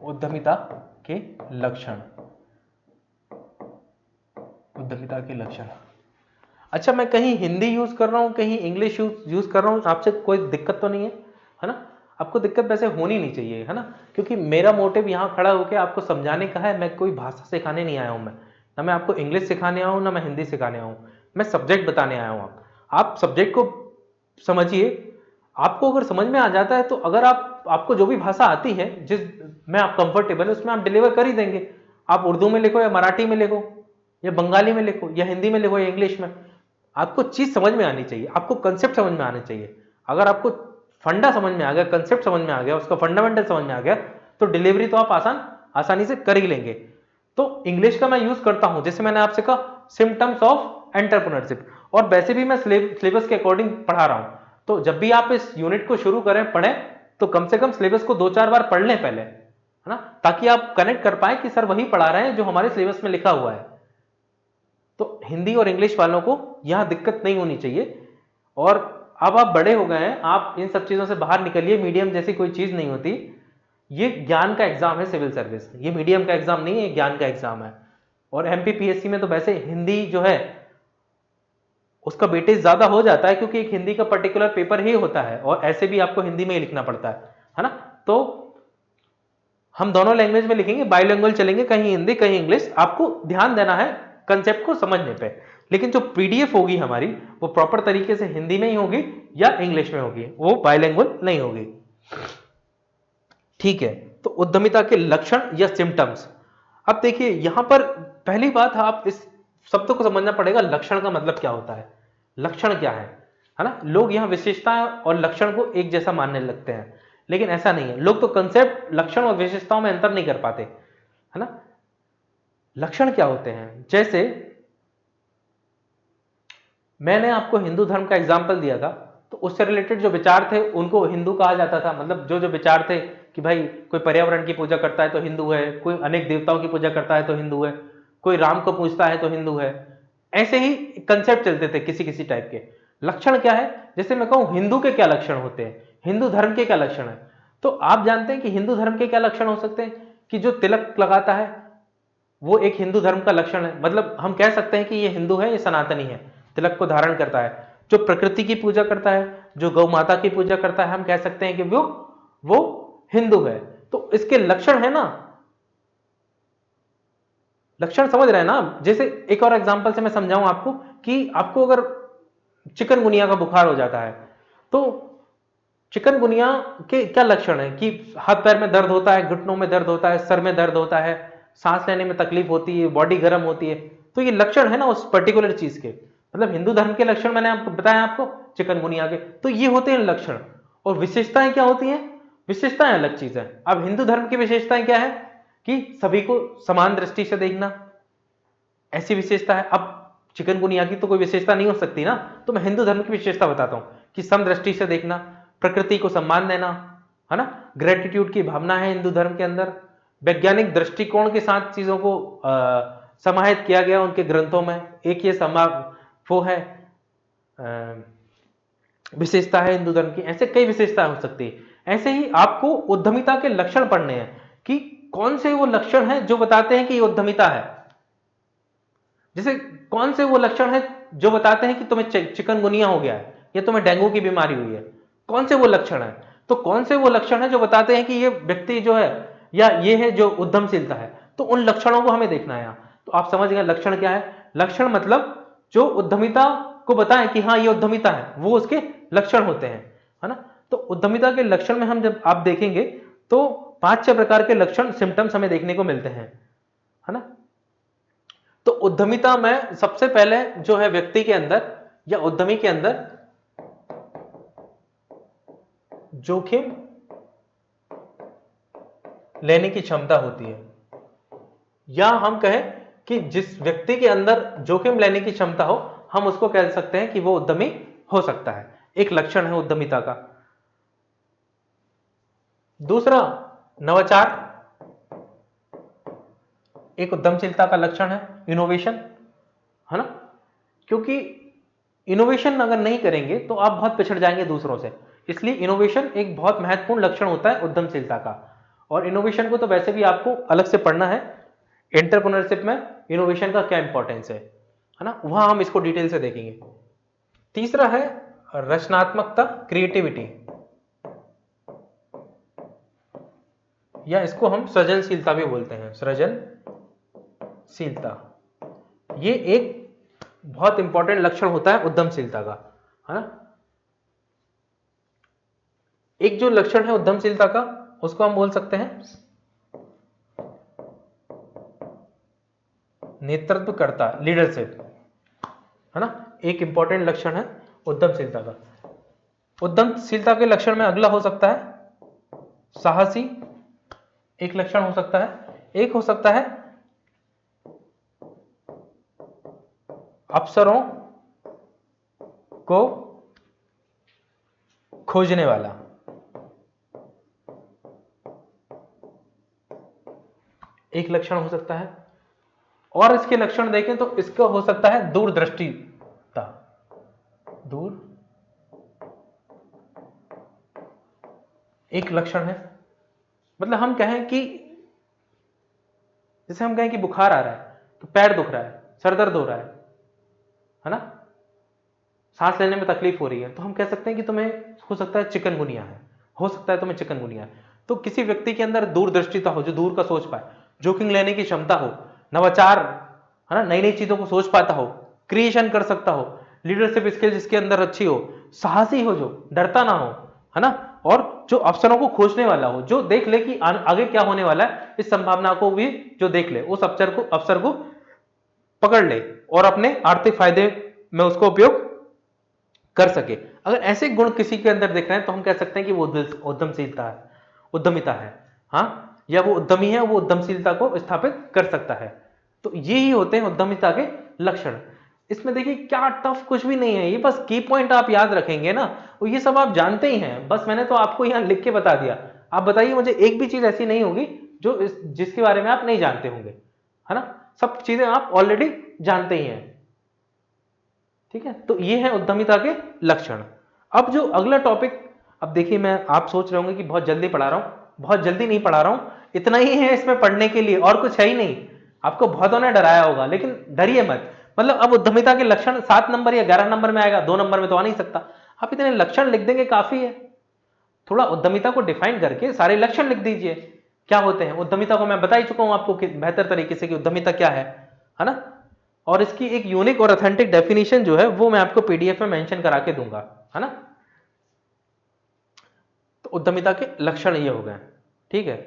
उद्यमिता के लक्षण, उद्यमिता के लक्षण। अच्छा, मैं कहीं हिंदी यूज कर रहा हूं, कहीं इंग्लिश यूज कर रहा हूं, आपसे कोई दिक्कत तो नहीं है ना। आपको दिक्कत वैसे होनी नहीं चाहिए, है ना, क्योंकि मेरा मोटिव यहां खड़ा होकर आपको समझाने का है। मैं कोई भाषा सिखाने नहीं आया हूं, मैं ना मैं आपको इंग्लिश सिखाने आया हूं ना मैं हिंदी सिखाने आया हूं, मैं सब्जेक्ट बताने आया हूं। आप सब्जेक्ट को समझिए, आपको अगर समझ में आ जाता है तो अगर आपको जो भी भाषा आती है जिस में आप कंफर्टेबल है उसमें आप डिलीवर कर ही देंगे। आप उर्दू में लिखो या मराठी में लिखो या बंगाली में लिखो या हिंदी में लिखो या इंग्लिश में, आपको चीज समझ में आनी चाहिए, आपको कंसेप्ट समझ में आने चाहिए। अगर आपको फंडा समझ में आ गया, कंसेप्ट समझ में आ गया, उसका फंडामेंटल समझ में आ गया तो डिलीवरी तो आप आसानी से कर ही लेंगे। तो इंग्लिश का मैं यूज करता हूं, जैसे मैंने आपसे कहा सिम्टम्स ऑफ एंटरप्रेन्योरशिप, और वैसे भी मैं सिलेबस के अकॉर्डिंग पढ़ा रहा हूं। तो जब भी आप इस यूनिट को शुरू करें, पढ़ें, तो कम से कम सिलेबस को 2-4 बार पढ़ लें पहले, है ना, ताकि आप कनेक्ट कर पाए कि सर वही पढ़ा रहे हैं जो हमारे सिलेबस में लिखा हुआ है। तो हिंदी और इंग्लिश वालों को यहां दिक्कत नहीं होनी चाहिए। और अब आप बड़े हो गए हैं, आप इन सब चीजों से बाहर निकलिए, मीडियम जैसी कोई चीज नहीं होती। ये ज्ञान का एग्जाम है सिविल सर्विस, ये मीडियम का एग्जाम नहीं है, ज्ञान का एग्जाम है। और एमपीपीएससी में तो वैसे हिंदी जो है उसका वेटेज ज्यादा हो जाता है, क्योंकि एक हिंदी का पर्टिकुलर पेपर ही होता है और ऐसे भी आपको हिंदी में ही लिखना पड़ता है ना। तो हम दोनों लैंग्वेज में लिखेंगे, बाइलिंगुअल चलेंगे, कहीं हिंदी कहीं इंग्लिश। आपको ध्यान देना है कंसेप्ट को समझने पे, लेकिन जो पीडीएफ होगी हमारी वो प्रॉपर तरीके से हिंदी में ही होगी या इंग्लिश में होगी, वो बाइलिंगुअल नहीं होगी। ठीक है, तो उद्यमिता के लक्षण या सिम्टम्स। अब देखिए यहां पर पहली बात, आप इस शब्द को समझना पड़ेगा, लक्षण का मतलब क्या होता है, लक्षण क्या है ना। लोग यहां विशेषताएं और लक्षण को एक जैसा मानने लगते हैं, लेकिन ऐसा नहीं है। लोग तो कंसेप्ट, लक्षण और विशेषताओं में अंतर नहीं कर पाते, है ना। लक्षण क्या होते हैं, जैसे मैंने आपको हिंदू धर्म का एग्जाम्पल दिया था, तो उससे रिलेटेड जो विचार थे उनको हिंदू कहा जाता था। मतलब जो जो विचार थे कि भाई कोई पर्यावरण की पूजा करता है तो हिंदू है, कोई अनेक देवताओं की पूजा करता है तो हिंदू है, कोई राम को पूजता है तो हिंदू है, ऐसे ही कंसेप्ट चलते थे किसी किसी टाइप के। लक्षण क्या है, जैसे मैं कहूं हिंदू के क्या लक्षण होते हैं, हिंदू धर्म के क्या लक्षण है, तो आप जानते हैं कि हिंदू धर्म के क्या लक्षण हो सकते हैं, कि जो तिलक लगाता है वो एक हिंदू धर्म का लक्षण है। मतलब हम कह सकते हैं कि ये हिंदू है, ये सनातनी है, तिलक को धारण करता है। जो प्रकृति की पूजा करता है, जो गौ माता की पूजा करता है, हम कह सकते हैं कि वो हिंदू है। तो इसके लक्षण है ना, लक्षण समझ रहे हैं ना आप? जैसे एक और एग्जांपल से मैं समझाऊं आपको कि आपको अगर चिकनगुनिया का बुखार हो जाता है तो चिकनगुनिया के क्या लक्षण है कि हाथ पैर में दर्द होता है, घुटनों में दर्द होता है, सर में दर्द होता है, सांस लेने में तकलीफ होती है, बॉडी गर्म होती है। तो ये लक्षण है ना उस पर्टिकुलर चीज के, मतलब हिंदू धर्म के लक्षण मैंने आपको बताया आपको चिकनगुनिया के, तो ये होते हैं लक्षण। और विशेषताएं क्या होती हैं? विशेषताएं अलग चीज है। अब हिंदू धर्म की विशेषताएं क्या है कि सभी को समान दृष्टि से देखना, ऐसी विशेषता है। अब चिकनगुनिया की तो कोई विशेषता नहीं हो सकती ना, तो मैं हिंदू धर्म की विशेषता बताता हूं कि समदृष्टि से देखना, प्रकृति को सम्मान देना, है ना, ग्रेटिट्यूड की भावना है हिंदू धर्म के अंदर, वैज्ञानिक दृष्टिकोण के साथ चीजों को समाहित किया गया उनके ग्रंथों में, एक ये वो है विशेषता है हिंदू धर्म की। ऐसे कई विशेषताएं हो सकती है। ऐसे ही आपको उद्यमिता के लक्षण पढ़ने हैं कि कौन से वो लक्षण हैं जो बताते हैं कि ये उद्यमिता है। जैसे कौन से वो लक्षण है जो बताते हैं कि तुम्हें चिकनगुनिया हो गया है या तुम्हें डेंगू की बीमारी हुई है, कौन से वो लक्षण है? तो कौन से वो लक्षण है जो बताते हैं कि ये व्यक्ति जो है या ये है जो उद्यमशीलता है, तो उन लक्षणों को हमें देखना है यहाँ। तो आप समझ गए लक्षण क्या है? लक्षण मतलब जो उद्यमिता को बताएं कि हाँ ये उद्यमिता है, वो उसके लक्षण होते हैं, है ना। तो उद्यमिता के लक्षण में हम जब आप देखेंगे तो 5-6 प्रकार के लक्षण सिम्टम्स हमें देखने को मिलते हैं, है ना। तो उद्यमिता में सबसे पहले जो है व्यक्ति के अंदर या उद्यमी के अंदर जोखिम लेने की क्षमता होती है, या हम कहें कि जिस व्यक्ति के अंदर जोखिम लेने की क्षमता हो हम उसको कह सकते हैं कि वो उद्यमी हो सकता है। एक लक्षण है उद्यमिता का। दूसरा, नवाचार एक उद्यमशीलता का लक्षण है, इनोवेशन, है ना। क्योंकि इनोवेशन अगर नहीं करेंगे तो आप बहुत पिछड़ जाएंगे दूसरों से, इसलिए इनोवेशन एक बहुत महत्वपूर्ण लक्षण होता है उद्यमशीलता का। और इनोवेशन को तो वैसे भी आपको अलग से पढ़ना है, एंटरप्रेन्योरशिप में इनोवेशन का क्या इंपॉर्टेंस है ना, वहां हम इसको डिटेल से देखेंगे। तीसरा है रचनात्मकता, क्रिएटिविटी, या इसको हम सृजनशीलता भी बोलते हैं, सृजनशीलता। ये एक बहुत इंपॉर्टेंट लक्षण होता है उद्यमशीलता का, है ना। एक जो लक्षण है उद्यमशीलता का उसको हम बोल सकते हैं नेतृत्वकर्ता, लीडरशिप, है ना। एक इंपॉर्टेंट लक्षण है उद्यमशीलता का। उद्यमशीलता के लक्षण में अगला हो सकता है साहसी, एक लक्षण हो सकता है। एक हो सकता है अवसरों को खोजने वाला, एक लक्षण हो सकता है। और इसके लक्षण देखें तो इसका हो सकता है दूरदृष्टिता, दूर एक लक्षण है। मतलब हम कहें कि जैसे हम कहें कि बुखार आ रहा है तो पैर दुख रहा है, सर दर्द हो रहा है ना, सांस लेने में तकलीफ हो रही है, तो हम कह सकते हैं कि तुम्हें हो सकता है चिकनगुनिया है, हो सकता है तुम्हें चिकनगुनिया है। तो किसी व्यक्ति के अंदर दूरदृष्टिता हो, जो दूर का सोच पाए, जोखिम लेने की क्षमता हो, नवाचार, है ना, नई नई चीजों को सोच पाता हो, क्रिएशन कर सकता हो, लीडरशिप स्किल जिसके अंदर अच्छी हो, साहसी हो, जो डरता ना हो, है ना, और जो अवसरों को खोजने वाला हो, जो देख ले कि आगे क्या होने वाला है, इस संभावना को भी जो देख ले, उस अवसर को पकड़ ले और अपने आर्थिक फायदे में उसको उपयोग कर सके। अगर ऐसे गुण किसी के अंदर दिख रहे हैं तो हम कह सकते हैं कि वो उद्यमशीलता है, उद्यमिता है, हाँ, या वो उद्यमी है, वो उद्यमशीलता को स्थापित कर सकता है। तो ये ही होते हैं उद्यमिता के लक्षण। इसमें देखिए क्या टफ कुछ भी नहीं है, ये बस की पॉइंट आप याद रखेंगे ना, और ये सब आप जानते ही हैं, बस मैंने तो आपको यहाँ लिख के बता दिया। आप बताइए मुझे एक भी चीज ऐसी नहीं होगी जो जिसके बारे में आप नहीं जानते होंगे, है ना, सब चीजें आप ऑलरेडी जानते ही हैं। ठीक है, तो ये है उद्यमिता के लक्षण। अब जो अगला टॉपिक, अब देखिए मैं, आप सोच रहे होंगे कि बहुत जल्दी पढ़ा रहा हूं, बहुत जल्दी नहीं पढ़ा रहा हूं, इतना ही है इसमें पढ़ने के लिए और कुछ है ही नहीं। आपको बहुतों ने डराया होगा, लेकिन डरिए मत। मतलब अब उद्यमिता के लक्षण 7 नंबर या 11 नंबर में आएगा, 2 नंबर में तो आ नहीं सकता। आप इतने लक्षण लिख देंगे काफी है। थोड़ा उद्यमिता को डिफाइन करके सारे लक्षण लिख दीजिए क्या होते हैं। उद्यमिता को मैं बता ही चुका हूं आपको कि बेहतर तरीके से कि उद्यमिता क्या है ना। और इसकी एक यूनिक और ऑथेंटिक डेफिनेशन जो है वो मैं आपको पीडीएफ में मेंशन करा के दूंगा, है ना। तो उद्यमिता के लक्षण ये हो गए, ठीक है।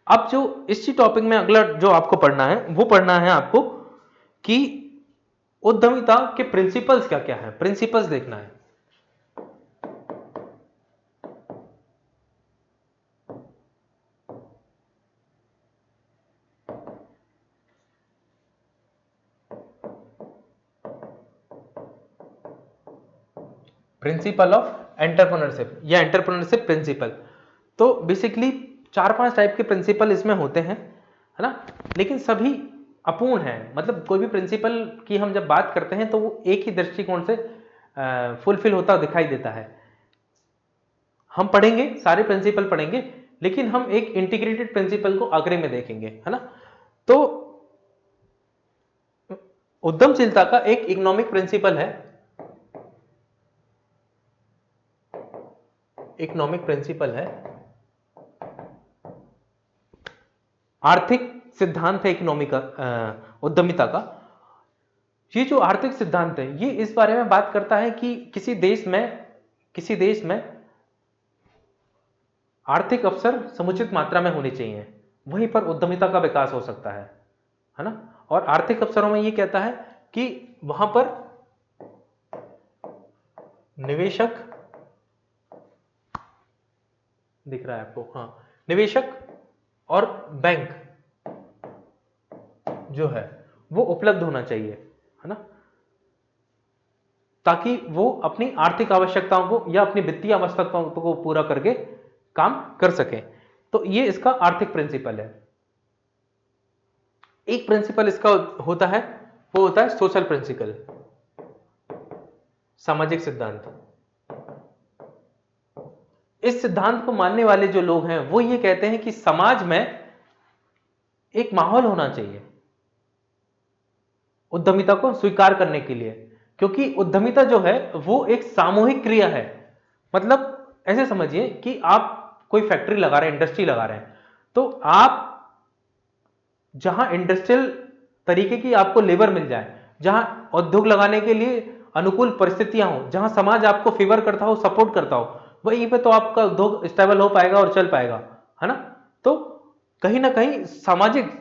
अब जो इसी टॉपिक में अगला जो आपको पढ़ना है वो पढ़ना है आपको कि उद्यमिता के प्रिंसिपल्स क्या क्या है, प्रिंसिपल्स देखना है। प्रिंसिपल ऑफ एंटरप्रेन्योरशिप या एंटरप्रेन्योरशिप प्रिंसिपल। तो बेसिकली 4-5 टाइप के प्रिंसिपल इसमें होते हैं, है ना, लेकिन सभी अपूर्ण है। मतलब कोई भी प्रिंसिपल की हम जब बात करते हैं तो वो एक ही दृष्टिकोण से फुलफिल होता दिखाई देता है। हम पढ़ेंगे, सारे प्रिंसिपल पढ़ेंगे, लेकिन हम एक इंटीग्रेटेड प्रिंसिपल को आगे में देखेंगे, है ना। तो उद्यमशीलता का एक इकोनॉमिक प्रिंसिपल है, इकोनॉमिक प्रिंसिपल है, आर्थिक सिद्धांत है इकोनॉमिक उद्यमिता का। ये जो आर्थिक सिद्धांत है ये इस बारे में बात करता है कि किसी देश में आर्थिक अवसर समुचित मात्रा में होने चाहिए, वहीं पर उद्यमिता का विकास हो सकता है ना। और आर्थिक अवसरों में ये कहता है कि वहां पर निवेशक दिख रहा है आपको, हाँ, निवेशक और बैंक जो है वो उपलब्ध होना चाहिए, है ना, ताकि वो अपनी आर्थिक आवश्यकताओं को या अपनी वित्तीय आवश्यकताओं को पूरा करके काम कर सके। तो ये इसका आर्थिक प्रिंसिपल है। एक प्रिंसिपल इसका होता है, वो होता है सोशल प्रिंसिपल, सामाजिक सिद्धांत। इस सिद्धांत को मानने वाले जो लोग हैं वो ये कहते हैं कि समाज में एक माहौल होना चाहिए उद्यमिता को स्वीकार करने के लिए, क्योंकि उद्यमिता जो है वो एक सामूहिक क्रिया है। मतलब ऐसे समझिए कि आप कोई फैक्ट्री लगा रहे हैं, इंडस्ट्री लगा रहे हैं, तो आप जहां इंडस्ट्रियल तरीके की आपको लेबर मिल जाए, जहां उद्योग लगाने के लिए अनुकूल परिस्थितियां हो, जहां समाज आपको फेवर करता हो, सपोर्ट करता हो, वहीं पे तो आपका उद्योग स्टेबल हो पाएगा और चल पाएगा, है ना। तो कहीं ना कहीं सामाजिक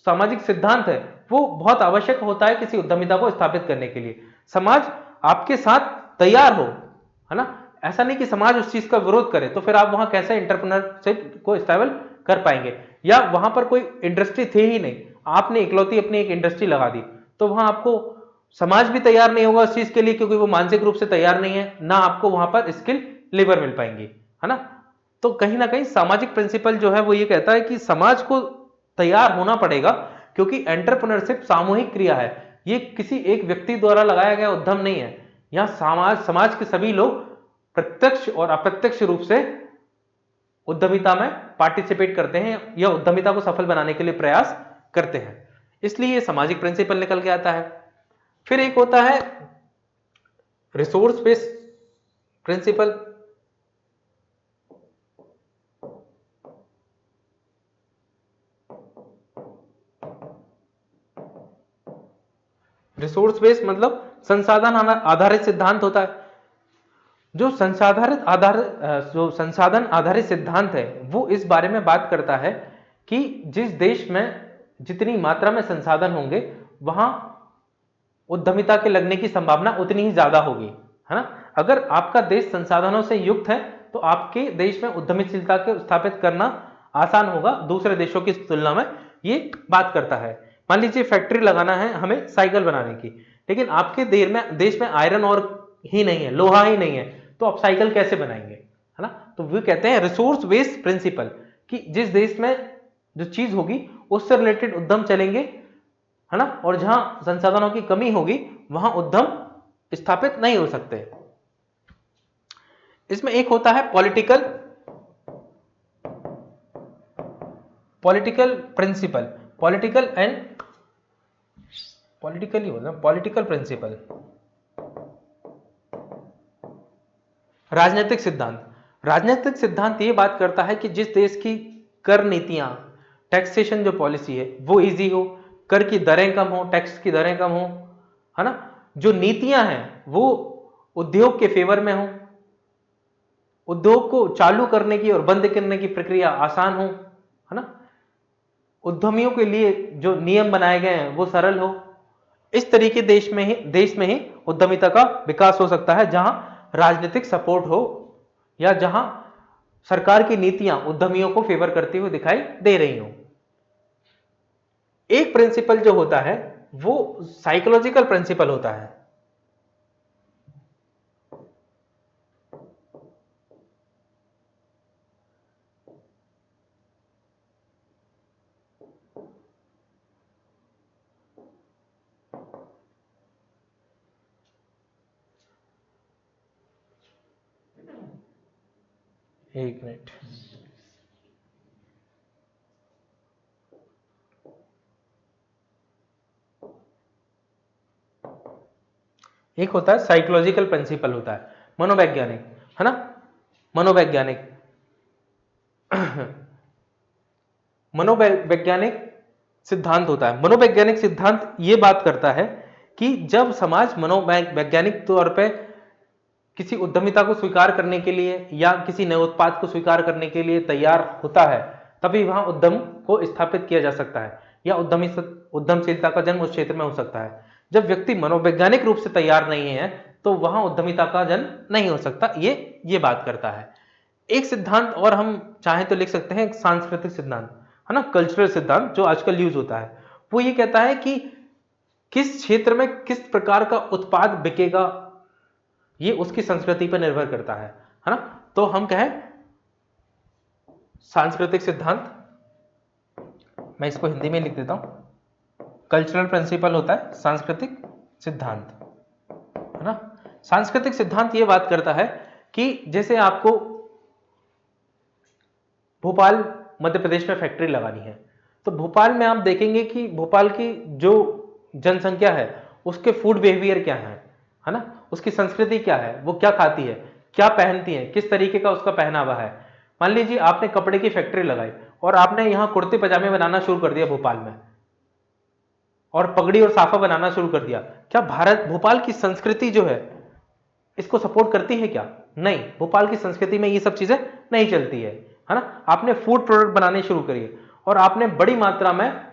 सामाजिक सिद्धांत है वो बहुत आवश्यक होता है किसी उद्यमिता को स्थापित करने के लिए। समाज आपके साथ तैयार हो, है ना। ऐसा नहीं कि समाज उस चीज का विरोध करे, तो फिर आप वहां कैसे एंटरप्रेन्योरशिप को स्टेबल कर पाएंगे। या वहां पर कोई इंडस्ट्री थी ही नहीं, आपने इकलौती अपनी एक इंडस्ट्री लगा दी, तो वहां आपको समाज भी तैयार नहीं होगा उस चीज के लिए, क्योंकि वो मानसिक रूप से तैयार नहीं है, ना आपको वहां पर स्किल लेबर मिल पाएंगी, है ना। तो कहीं ना कहीं सामाजिक प्रिंसिपल जो है वो ये कहता है कि समाज को तैयार होना पड़ेगा, क्योंकि एंटरप्रेन्योरशिप सामूहिक क्रिया है, ये किसी एक व्यक्ति द्वारा लगाया गया उद्यम नहीं है। यहां समाज के सभी लोग प्रत्यक्ष और अप्रत्यक्ष रूप से उद्यमिता में पार्टिसिपेट करते हैं या उद्यमिता को सफल बनाने के लिए प्रयास करते हैं, इसलिए ये सामाजिक प्रिंसिपल निकल के आता है। फिर एक होता है resource based principle. Resource based मतलब संसाधन आधारित सिद्धांत होता है। जो संसाधन आधारित सिद्धांत है वो इस बारे में बात करता है कि जिस देश में जितनी मात्रा में संसाधन होंगे वहां उद्यमिता के लगने की संभावना उतनी ही ज्यादा होगी, है ना। अगर आपका देश संसाधनों से युक्त है तो आपके देश में उद्यमशीलता को स्थापित करना आसान होगा दूसरे देशों की तुलना में, ये बात करता है। मान लीजिए फैक्ट्री लगाना है हमें साइकिल बनाने की, लेकिन आपके देश में आयरन और ही नहीं है, लोहा ही नहीं है, तो आप साइकिल कैसे बनाएंगे, है ना। तो वो कहते हैं रिसोर्स बेस्ड प्रिंसिपल, कि जिस देश में जो चीज होगी उससे रिलेटेड उद्यम चलेंगे, है ना, और जहां संसाधनों की कमी होगी वहां उद्यम स्थापित नहीं हो सकते। इसमें एक होता है पॉलिटिकल प्रिंसिपल, पॉलिटिकल प्रिंसिपल, राजनीतिक सिद्धांत। राजनीतिक सिद्धांत ये बात करता है कि जिस देश की कर नीतियां, टैक्सेशन जो पॉलिसी है वो इजी हो, कर की दरें कम हो, टैक्स की दरें कम हो, है ना, जो नीतियां हैं वो उद्योग के फेवर में हो, उद्योग को चालू करने की और बंद करने की प्रक्रिया आसान हो, है ना, उद्यमियों के लिए जो नियम बनाए गए हैं वो सरल हो। इस तरीके देश में ही उद्यमिता का विकास हो सकता है, जहां राजनीतिक सपोर्ट हो या जहां सरकार की नीतियां उद्यमियों को फेवर करती हुई दिखाई दे रही हो। एक प्रिंसिपल जो होता है वो साइकोलॉजिकल प्रिंसिपल होता है। एक मिनट, एक होता है साइकोलॉजिकल प्रिंसिपल, होता है मनोवैज्ञानिक, है ना, मनोवैज्ञानिक मनोवैज्ञानिक सिद्धांत होता है। मनोवैज्ञानिक सिद्धांत ये बात करता है कि जब समाज मनोवैज्ञानिक तौर पे किसी उद्यमिता को स्वीकार करने के लिए या किसी नए उत्पाद को स्वीकार करने के लिए तैयार होता है, तभी वहां उद्यम को स्थापित किया जा सकता है या उद्यमशीलता का जन्म उस क्षेत्र में हो सकता है। जब व्यक्ति मनोवैज्ञानिक रूप से तैयार नहीं है तो वहां उद्यमिता का जन्म नहीं हो सकता। ये बात करता है। एक सिद्धांत और हम चाहें तो लिख सकते हैं, सांस्कृतिक सिद्धांत, है ना, कल्चरल सिद्धांत जो आजकल यूज होता है। वो ये कहता है कि किस क्षेत्र में किस प्रकार का उत्पाद बिकेगा, ये उसकी संस्कृति पर निर्भर करता है ना। तो हम कहें सांस्कृतिक सिद्धांत, मैं इसको हिंदी में लिख देता हूं, कल्चरल प्रिंसिपल होता है सांस्कृतिक सिद्धांत, है ना। सांस्कृतिक सिद्धांत ये बात करता है कि जैसे आपको भोपाल मध्य प्रदेश में फैक्ट्री लगानी है, तो भोपाल में आप देखेंगे कि भोपाल की जो जनसंख्या है उसके फूड बिहेवियर क्या है ना, उसकी संस्कृति क्या है, वो क्या खाती है, क्या पहनती है, किस तरीके का उसका पहनावा है। मान लीजिए आपने कपड़े की फैक्ट्री लगाई और आपने यहां कुर्ते पजामे बनाना शुरू कर दिया भोपाल में, और पगड़ी और साफा बनाना शुरू कर दिया, क्या भोपाल की संस्कृति जो है इसको सपोर्ट करती है क्या? नहीं, भोपाल की संस्कृति में ये सब चीजें नहीं चलती है ना। आपने फूड प्रोडक्ट बनाने शुरू करिए और आपने बड़ी मात्रा में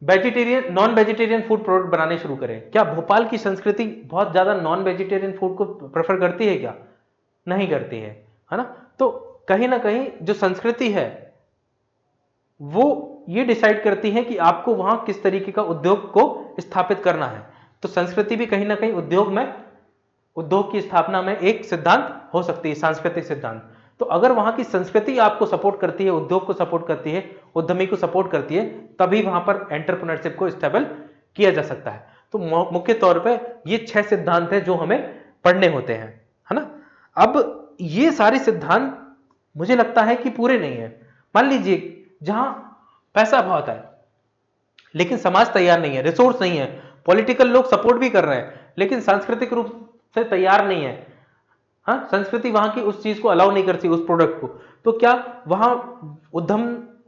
vegetarian non vegetarian food product बनाने शुरू करें, क्या भोपाल की संस्कृति बहुत ज्यादा नॉन वेजिटेरियन फूड को प्रेफर करती है क्या? नहीं करती है ना। तो कहीं ना कहीं जो संस्कृति है वो ये डिसाइड करती है कि आपको वहां किस तरीके का उद्योग को स्थापित करना है। तो संस्कृति भी कहीं ना कहीं उद्योग की स्थापना में एक सिद्धांत हो सकती है, सांस्कृतिक सिद्धांत। तो अगर वहां की संस्कृति आपको सपोर्ट करती है, उद्योग को सपोर्ट करती है, उद्यमी को सपोर्ट करती है, तभी वहां पर एंटरप्रेन्योरशिप को स्टेबल किया जा सकता है। तो मुख्य तौर पे ये 6 सिद्धांत है जो हमें पढ़ने होते हैं, है ना। अब ये सारे सिद्धांत मुझे लगता है कि पूरे नहीं है। मान लीजिए जहां पैसा बहुत है लेकिन समाज तैयार नहीं है, रिसोर्स नहीं है, पॉलिटिकल लोग सपोर्ट भी कर रहे हैं लेकिन सांस्कृतिक रूप से तैयार नहीं है, हाँ, संस्कृति वहां की उस चीज को अलाउ नहीं करती, उस प्रोडक्ट को, तो क्या वहां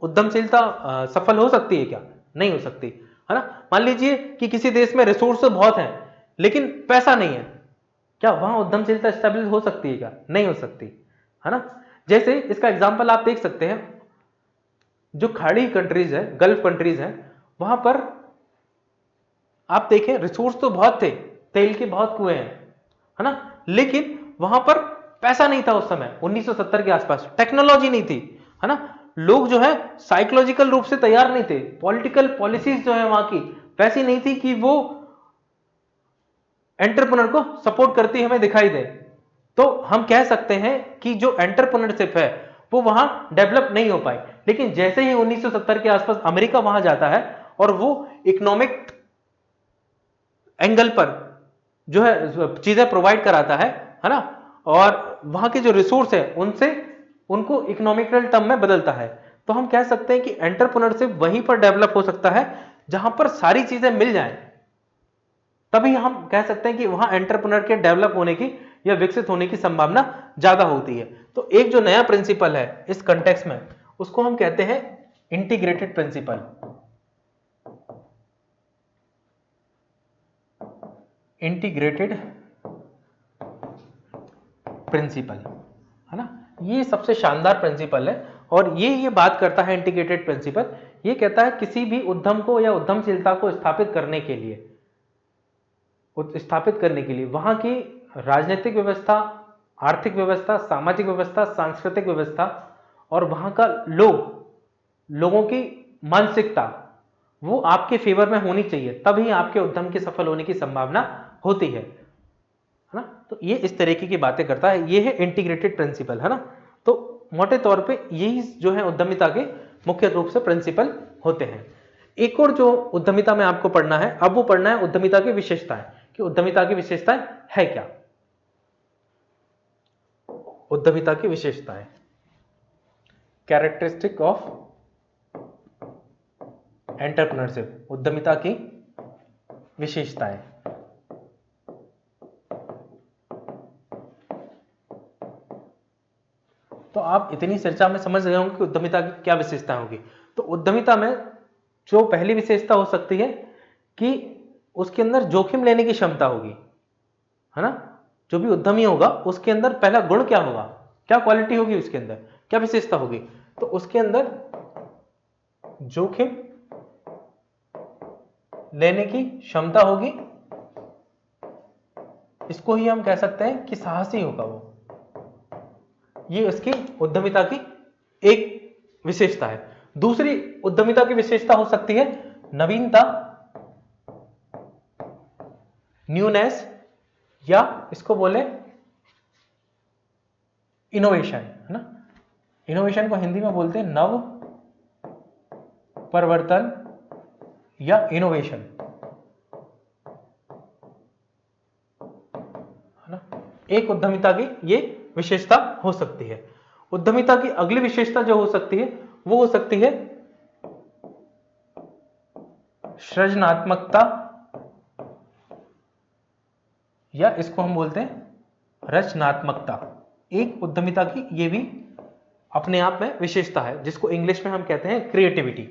उद्यमशीलता सफल हो सकती है क्या? नहीं हो सकती, है ना। मान लीजिए कि किसी देश में रिसोर्स तो बहुत है लेकिन पैसा नहीं है, क्या वहां उद्यमशीलता स्टेबल हो सकती है क्या? नहीं हो सकती, है ना। जैसे इसका एग्जांपल आप देख सकते हैं, जो खाड़ी कंट्रीज है, गल्फ कंट्रीज है, वहां पर आप देखें रिसोर्स तो बहुत थे, तेल के बहुत कुएं हैं, है ना, लेकिन वहां पर पैसा नहीं था उस समय 1970 के आसपास, टेक्नोलॉजी नहीं थी, है ना। लोग जो है साइकोलॉजिकल रूप से तैयार नहीं थे, पॉलिटिकल पॉलिसीज जो है वहां की वैसी नहीं थी कि वो एंटरप्रेन्योर को सपोर्ट करती हमें दिखाई दे। तो हम कह सकते हैं कि जो एंटरप्रेन्योरशिप है वो वहां डेवलप नहीं हो पाई। लेकिन जैसे ही 1970 के आसपास अमेरिका वहां जाता है और वो इकोनॉमिक एंगल पर जो है चीजें प्रोवाइड कराता है ना, और वहां के जो रिसोर्स है उनसे उनको इकोनॉमिकल टर्म में बदलता है, तो हम कह सकते हैं कि एंटरप्रेन्योरशिप वहीं पर डेवलप हो सकता है जहां पर सारी चीजें मिल जाएं, तभी हम कह सकते हैं कि वहां एंटरप्रेन्योर के डेवलप होने की या विकसित होने की संभावना ज्यादा होती है। तो एक जो नया प्रिंसिपल है इस कंटेक्स्ट में, उसको हम कहते हैं इंटीग्रेटेड प्रिंसिपल। इंटीग्रेटेड प्रिंसिपल, है ना, ये सबसे शानदार प्रिंसिपल है। और ये बात करता है इंटीग्रेटेड प्रिंसिपल, ये कहता है किसी भी उद्यम को या उद्यमशीलता को स्थापित करने के लिए वहां की राजनीतिक व्यवस्था, आर्थिक व्यवस्था, सामाजिक व्यवस्था, सांस्कृतिक व्यवस्था और वहां का लोगों की मानसिकता वो आपके फेवर में होनी चाहिए, तभी आपके उद्यम के सफल होने की संभावना होती है ना। तो ये इस तरीके की बातें करता है, ये है इंटीग्रेटेड प्रिंसिपल, है ना। तो मोटे तौर पे यही जो है उद्यमिता के मुख्य रूप से प्रिंसिपल होते हैं। एक और जो उद्यमिता में आपको पढ़ना है, अब वो पढ़ना है उद्यमिता की विशेषताएं, कि उद्यमिता की विशेषताएं है क्या। उद्यमिता की विशेषताएं, कैरेक्टरिस्टिक ऑफ एंटरप्रेन्योरशिप, उद्यमिता की विशेषताएं। तो आप इतनी चर्चा में समझ गए होंगे कि उद्यमिता की क्या विशेषताएं होगी। तो उद्यमिता में जो पहली विशेषता हो सकती है कि उसके अंदर जोखिम लेने की क्षमता होगी, है ना। जो भी उद्यमी होगा उसके अंदर पहला गुण क्या होगा, क्या क्वालिटी होगी उसके अंदर, क्या विशेषता होगी, तो उसके अंदर जोखिम लेने की क्षमता होगी। इसको ही हम कह सकते हैं कि साहसी होगा वो, ये उसकी उद्यमिता की एक विशेषता है। दूसरी उद्यमिता की विशेषता हो सकती है नवीनता, न्यूनेस, या इसको बोले इनोवेशन, है ना। इनोवेशन को हिंदी में बोलते हैं नव परिवर्तन या इनोवेशन, है ना। एक उद्यमिता की ये विशेषता हो सकती है। उद्यमिता की अगली विशेषता जो हो सकती है वो हो सकती है सृजनात्मकता, या इसको हम बोलते हैं रचनात्मकता। एक उद्यमिता की ये भी अपने आप में विशेषता है, जिसको इंग्लिश में हम कहते हैं क्रिएटिविटी।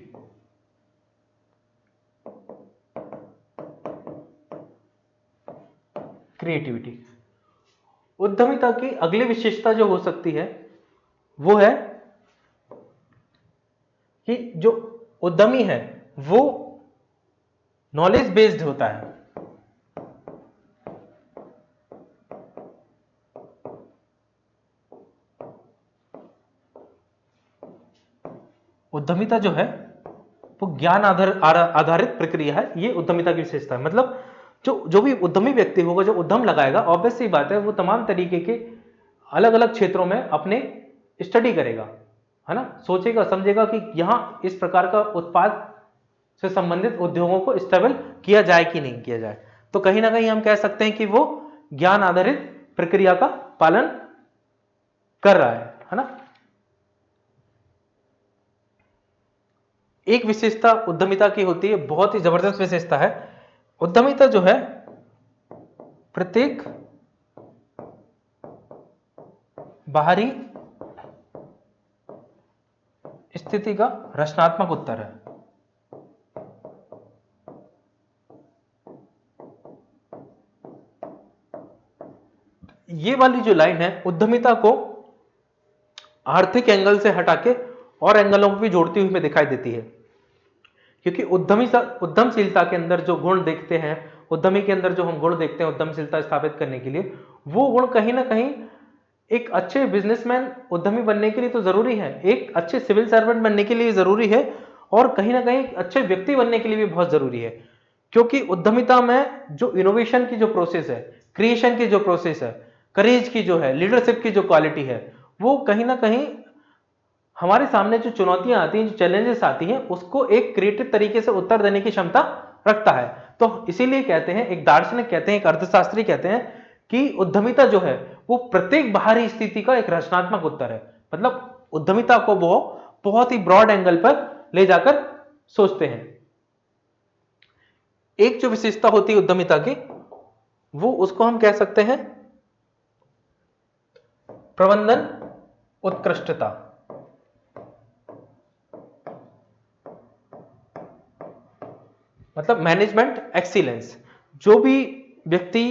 क्रिएटिविटी। उद्यमिता की अगली विशेषता जो हो सकती है वो है कि जो उद्यमी है वो नॉलेज बेस्ड होता है। उद्यमिता जो है वो ज्ञान आधारित प्रक्रिया है, ये उद्यमिता की विशेषता है। मतलब जो भी उद्यमी व्यक्ति होगा, जो उद्यम लगाएगा, ऑब्वियस सी बात है वो तमाम तरीके के अलग अलग क्षेत्रों में अपने स्टडी करेगा, है ना। सोचेगा समझेगा कि यहां इस प्रकार का उत्पाद से संबंधित उद्योगों को स्टेबल किया जाए कि नहीं किया जाए। तो कहीं ना कहीं हम कह सकते हैं कि वो ज्ञान आधारित प्रक्रिया का पालन कर रहा है ना। एक विशेषता उद्यमिता की होती है, बहुत ही जबरदस्त विशेषता है। उद्यमिता जो है प्रत्येक बाहरी स्थिति का रचनात्मक उत्तर है। ये वाली जो लाइन है उद्यमिता को आर्थिक एंगल से हटा के और एंगलों को भी जोड़ती हुई में दिखाई देती है, क्योंकि उद्यमशीलता के अंदर जो गुण देखते हैं, उद्यमी के अंदर जो हम गुण देखते हैं उद्यमशीलता स्थापित करने के लिए, वो गुण कहीं ना कहीं एक अच्छे बिजनेसमैन उद्यमी बनने के लिए तो जरूरी है, एक अच्छे सिविल सर्वेंट बनने के लिए जरूरी है, और कहीं ना कहीं अच्छे व्यक्ति बनने के लिए भी बहुत जरूरी है। क्योंकि उद्यमिता में जो इनोवेशन की जो प्रोसेस है, क्रिएशन की जो प्रोसेस है, करेज की जो है, लीडरशिप की जो क्वालिटी है, वो कहीं ना कहीं हमारे सामने जो चुनौतियां आती हैं, जो चैलेंजेस आती हैं, उसको एक क्रिएटिव तरीके से उत्तर देने की क्षमता रखता है। तो इसीलिए कहते हैं, एक दार्शनिक कहते हैं, एक अर्थशास्त्री कहते हैं कि उद्यमिता जो है वो प्रत्येक बाहरी स्थिति का एक रचनात्मक उत्तर है। मतलब उद्यमिता को वो बहुत ही ब्रॉड एंगल पर ले जाकर सोचते हैं। एक जो विशेषता होती है उद्यमिता की, वो उसको हम कह सकते हैं प्रबंधन उत्कृष्टता, मतलब मैनेजमेंट एक्सीलेंस। जो भी व्यक्ति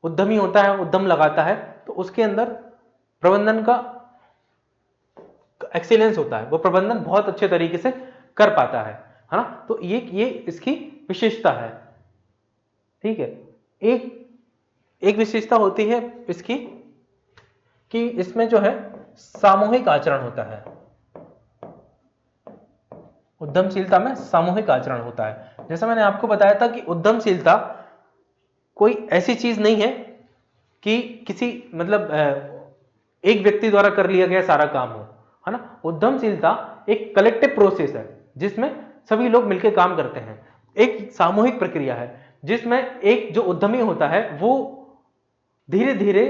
उद्यमी होता है, उद्यम लगाता है, तो उसके अंदर प्रबंधन का एक्सीलेंस होता है, वो प्रबंधन बहुत अच्छे तरीके से कर पाता है ना। तो ये इसकी विशेषता है। ठीक है, एक विशेषता होती है इसकी कि इसमें जो है सामूहिक आचरण होता है। उद्यमशीलता में सामूहिक आचरण होता है। जैसा मैंने आपको बताया था कि उद्यमशीलता कोई ऐसी चीज नहीं है कि किसी मतलब एक व्यक्ति द्वारा कर लिया गया सारा काम हो, है ना। उद्यमशीलता एक कलेक्टिव प्रोसेस है जिसमें सभी लोग मिलकर काम करते हैं। एक सामूहिक प्रक्रिया है जिसमें एक जो उद्यमी होता है वो धीरे धीरे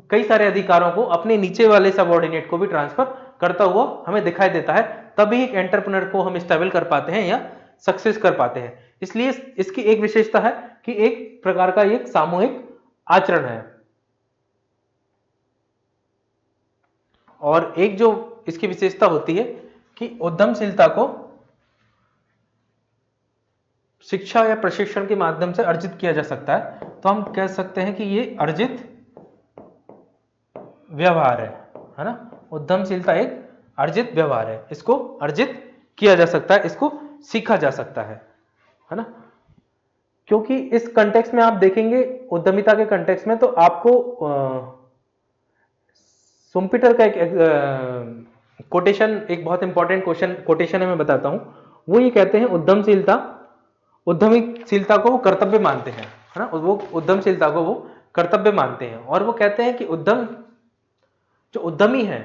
कई सारे अधिकारों को अपने नीचे वाले सबऑर्डिनेट को भी ट्रांसफर करता हुआ हमें दिखाई देता है। तभी एक एंटरप्रेन्योर को हम स्टेबल कर पाते हैं या सक्सेस कर पाते हैं। इसलिए इसकी एक विशेषता है कि एक प्रकार का एक सामूहिक आचरण है। और एक जो इसकी विशेषता होती है कि उद्यमशीलता को शिक्षा या प्रशिक्षण के माध्यम से अर्जित किया जा सकता है। तो हम कह सकते हैं कि ये अर्जित व्यवहार है ना। उद्यमशीलता एक अर्जित व्यवहार है, इसको अर्जित किया जा सकता है, इसको सीखा जा सकता है ना। क्योंकि इस कंटेक्स्ट में आप देखेंगे, उद्यमिता के कंटेक्स्ट में, तो आपको सुम्पीटर का एक कोटेशन, एक बहुत इंपॉर्टेंट कोटेशन है, मैं बताता हूं। वो ये कहते हैं उद्यमशीलता को वो कर्तव्य मानते हैं, है ना। वो उद्यमशीलता को वो कर्तव्य मानते हैं और वो कहते हैं कि जो उद्यमी है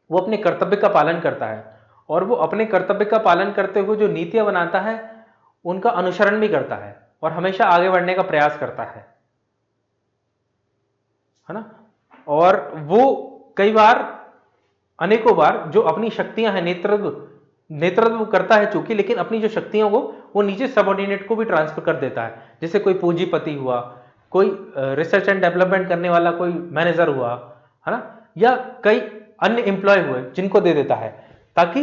वो अपने कर्तव्य का पालन करता है और वो अपने कर्तव्य का पालन करते हुए जो नीतियां बनाता है उनका अनुसरण भी करता है और हमेशा आगे बढ़ने का प्रयास करता है ना। और वो कई बार, अनेकों बार जो अपनी शक्तियां हैं, नेतृत्व करता है चूंकि, लेकिन अपनी जो शक्तियों को वो नीचे सबऑर्डिनेट को भी ट्रांसफर कर देता है। जैसे कोई पूंजीपति हुआ, कोई रिसर्च एंड डेवलपमेंट करने वाला कोई मैनेजर हुआ, है ना, या कई अन्य एम्प्लॉय हुए जिनको दे देता है ताकि